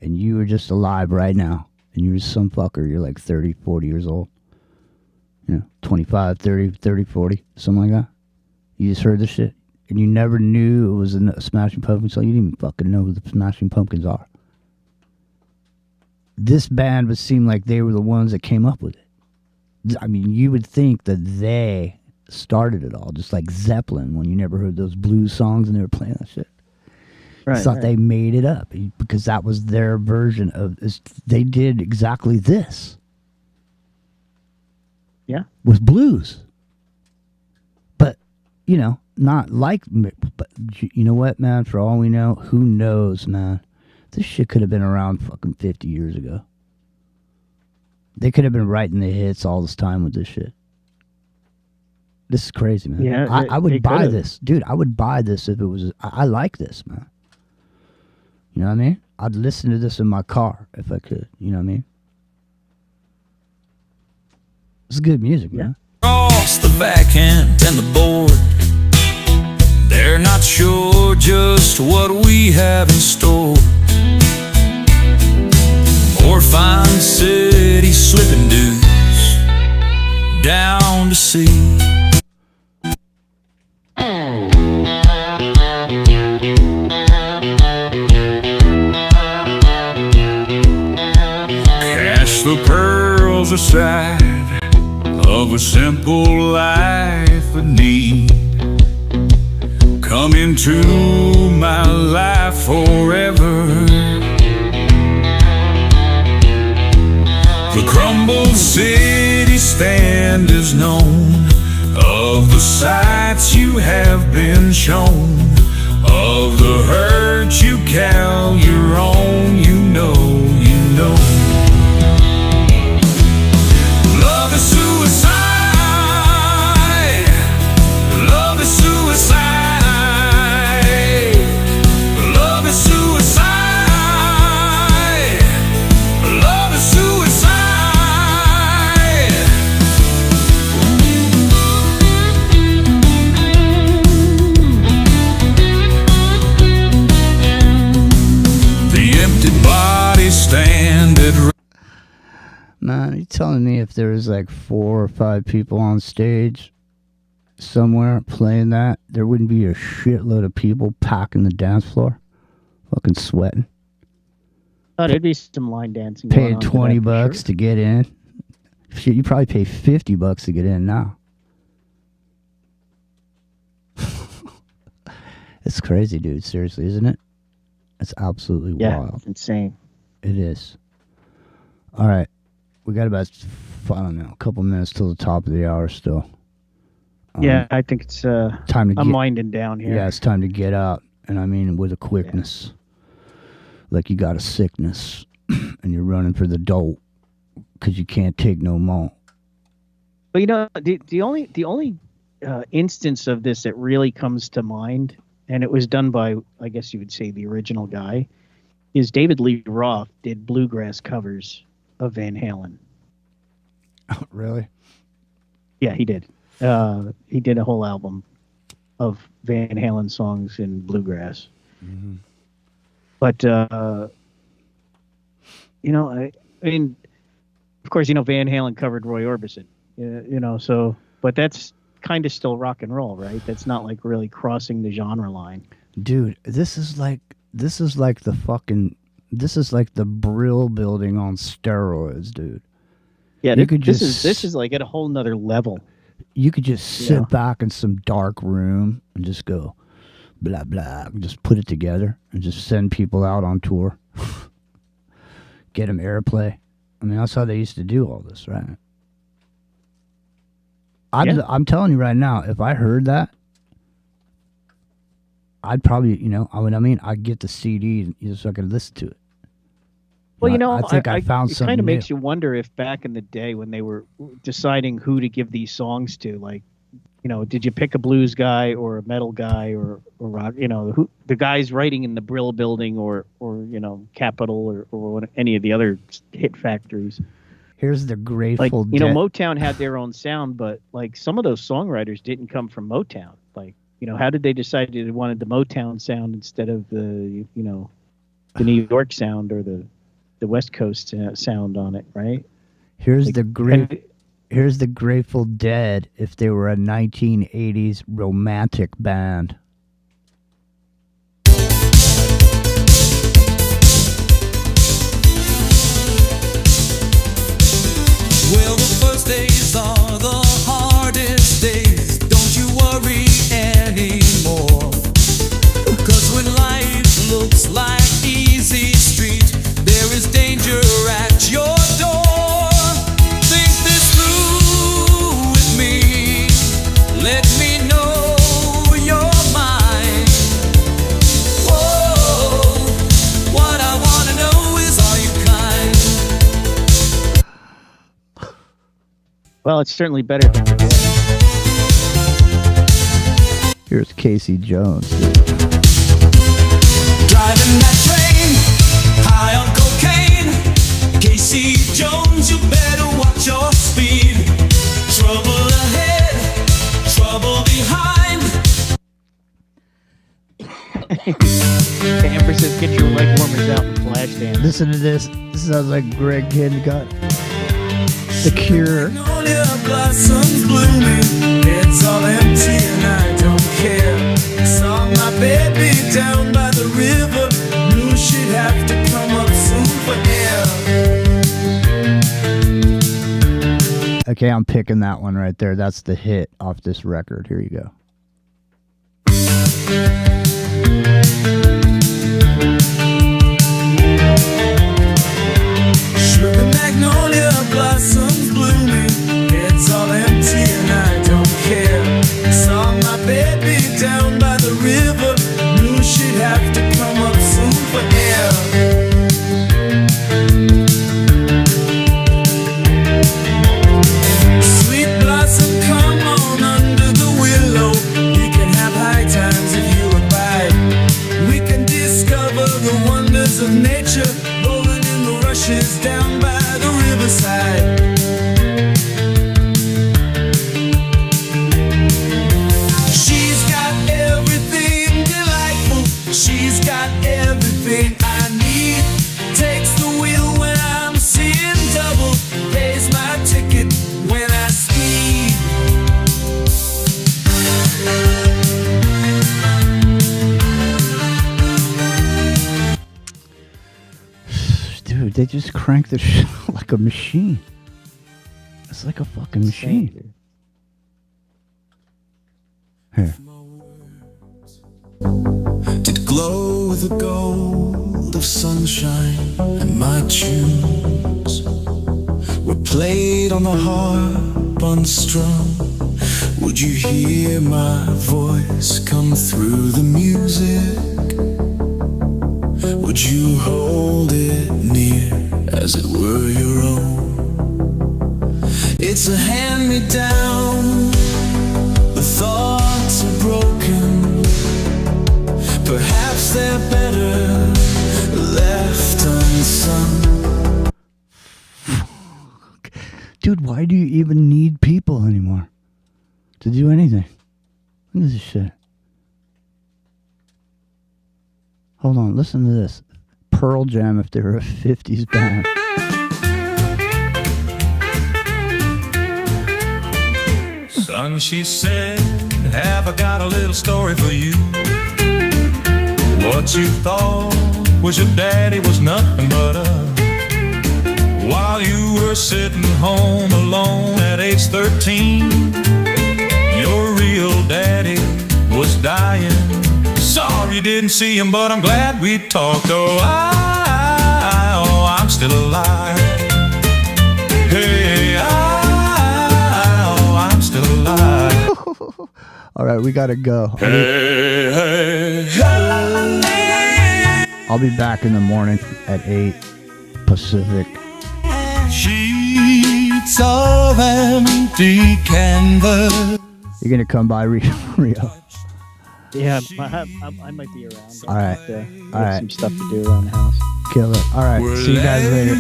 and you were just alive right now, and you were some fucker, you're like 30, 40 years old, 25, 30, 40, something like that. You just heard this shit, and you never knew it was a Smashing Pumpkins song. You didn't even fucking know who the Smashing Pumpkins are. This band would seem like they were the ones that came up with it. I mean, you would think that they started it all, just like Zeppelin, when you never heard those blues songs and they were playing that shit. Right, you thought they made it up because that was their version of this. They did exactly this. Yeah. With blues. But, not like, but you know what, man? For all we know, who knows, man? This shit could have been around fucking 50 years ago. They could have been writing the hits all this time with this shit. This is crazy, man. Yeah, I they would buy could've. this, dude. I would buy this if it was. I like this, man. You know what I mean? I'd listen to this in my car if I could. You know what I mean? It's good music, man. Across the back end and the board, they're not sure just what we have in store. Or fine city slipping dudes down to see. Cast the pearls aside of a simple life of need. Come into my life forever. The crumbled city stand is known of the sights you have been shown, of the hurt you call your own. You know, you know. Love is suicide. Love is suicide. Love is suicide. Love is suicide. The empty body stand at Man, you telling me if there was like 4 or 5 people on stage somewhere playing that, there wouldn't be a shitload of people packing the dance floor, fucking sweating, Oh, there'd be some line dancing. going paying on to $20 that for bucks sure. to get in. Shit, you probably pay $50 to get in now. It's crazy, dude. Seriously, isn't it? It's absolutely Yeah, wild. it's insane. It is. All right. We got about, I don't know, a couple minutes till the top of the hour still. Yeah, I think it's Time to I'm get, winding down here. yeah, it's time to get out. And I mean with a quickness. Like you got a sickness and you're running for the dope because you can't take no more. But you know, the only instance of this that really comes to mind, and it was done by, I guess you would say, the original guy, is David Lee Roth did bluegrass covers of Van Halen. Really? Yeah, he did. He did a whole album of Van Halen songs in bluegrass. Mm-hmm. But you know, I mean, of course, you know, Van Halen covered Roy Orbison. You know, so, but that's kind of still rock and roll, right? That's not like really crossing the genre line. Dude, this is like the fucking, this is like the Brill building on steroids, dude. Yeah, You could this just- is like at a whole nother level. You could just sit Yeah. back in some dark room and just go blah blah, and just put it together and just send people out on tour. Get them airplay. I mean, that's how they used to do all this, right? Yeah. I'm telling you right now, if I heard that, I'd probably, you know, I'd get the CD so I could listen to it. Well, you know, I think I found it something kind of new. makes you wonder if back in the day when they were deciding who to give these songs to, like, you know, did you pick a blues guy or a metal guy or rock? You know, who the guys writing in the Brill Building or you know, Capitol or any of the other hit factories. Here's the Like, Grateful you know, Dead. Motown had their own sound, but like some of those songwriters didn't come from Motown. Like, you know, how did they decide they wanted the Motown sound instead of the, you know, the New York sound or the West Coast sound on it, right? Here's Like, Here's the Grateful Dead if they were a 1980s romantic band. Well, the first days are the hardest days. Don't you worry anymore. 'Cause when life looks like easy street, there is danger at your door. Think this through with me. Let me know your mind. Whoa, what I wanna know is, are you kind? Well, it's certainly better than the Dead. Here's Casey Jones. Driving that train, high on cocaine. Casey Jones, you better watch your speed. Trouble ahead, trouble behind. Amber says, get your leg warmers out and flash dance. Listen to this. This sounds like Greg Kidd got The Cure. Magnolia blossoms blooming, it's all empty and I don't care. Saw my baby down by the river, knew she'd have to come up soon for air. Okay, I'm picking that one right there. That's the hit off this record. Here you go. Sugar magnolia blossoms blooming, it's all empty and I don't care. Saw my baby down by the river, knew she'd have to come up soon for air. Sweet blossom, come on under the willow. You can have high times if you abide. We can discover the wonders of nature, rolling in the rushes down by the riverside. She's got everything delightful. She's got everything I need. Takes the wheel when I'm seeing double. Pays my ticket when I speed. Dude, they just crank the shit like a machine. It's like a fucking machine. Here. Did glow with the gold of sunshine, and my tunes were played on the harp unstrung. Would you hear my voice come through the music? Would you hold it near as it were your own? It's a hand-me-down. The thoughts are broken. Perhaps they're better left unsung. Dude, why do you even need people anymore to do anything? Look at this shit. Hold on, listen to this. Pearl Jam if they were a 50s band. Son, she said, have I got a little story for you? What you thought was your daddy was nothing but while you were sitting home alone at age 13, your real daddy was dying. Sorry you didn't see him, but I'm glad we talked. Oh, I'm still alive. Hey, I'm still alive. All right, we gotta go. I'll be back in the morning at 8 Pacific. Sheets of empty canvas. You're gonna come by, Rio? Yeah, I might be around. All right. All right. Some stuff to do around the house. Kill it. All right. See you guys later.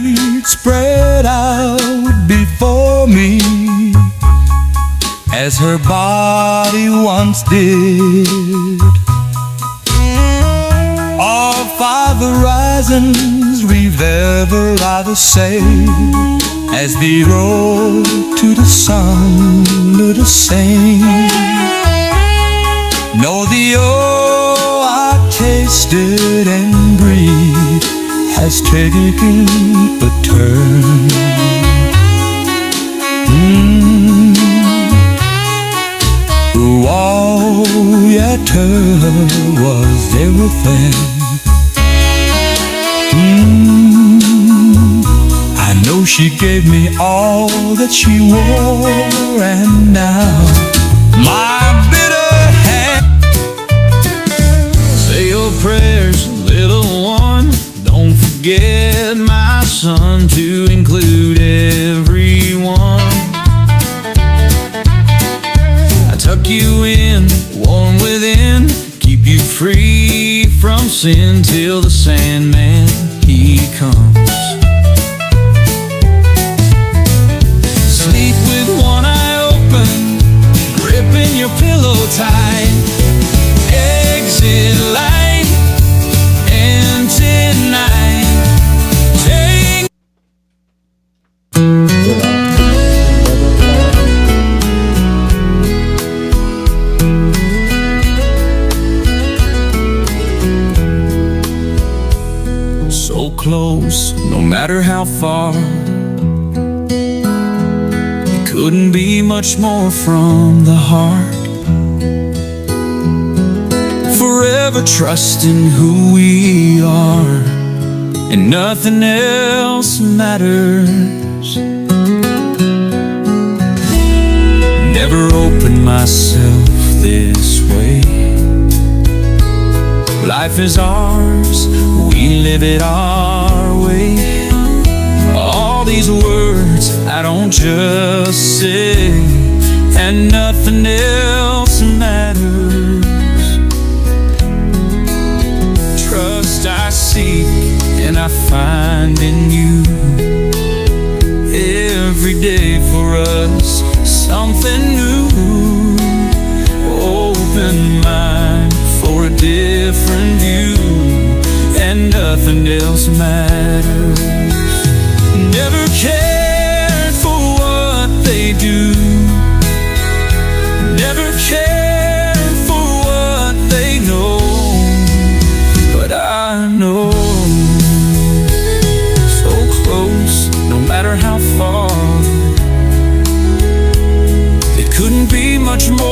Spread out before me as her body once did. All 5 horizons we've ever either saved as the road to the sun are the same. No, the awe I tasted and breathed has taken a turn. All yet her was everything. I know she gave me all that she wore, and now my bitter hand. Say your prayers, little one. Don't forget, my son, to include everyone. I tuck you in, warm within. house until the Sandman, he comes. Sleep with one eye open, gripping your pillow tight. Exit light, empty night. Take so close, no matter how far. It couldn't be much more from the heart. Forever trusting who we are, and nothing else matters. Never opened myself this way. Life is ours, we live it our way. All these words I don't just say, and nothing else matters. Trust I seek and I find in you. Every day for us something new. Open mind for a different view, and nothing else matters. Never cared for what they do, never cared for what they know, but I know so close, no matter how far. It couldn't be much more.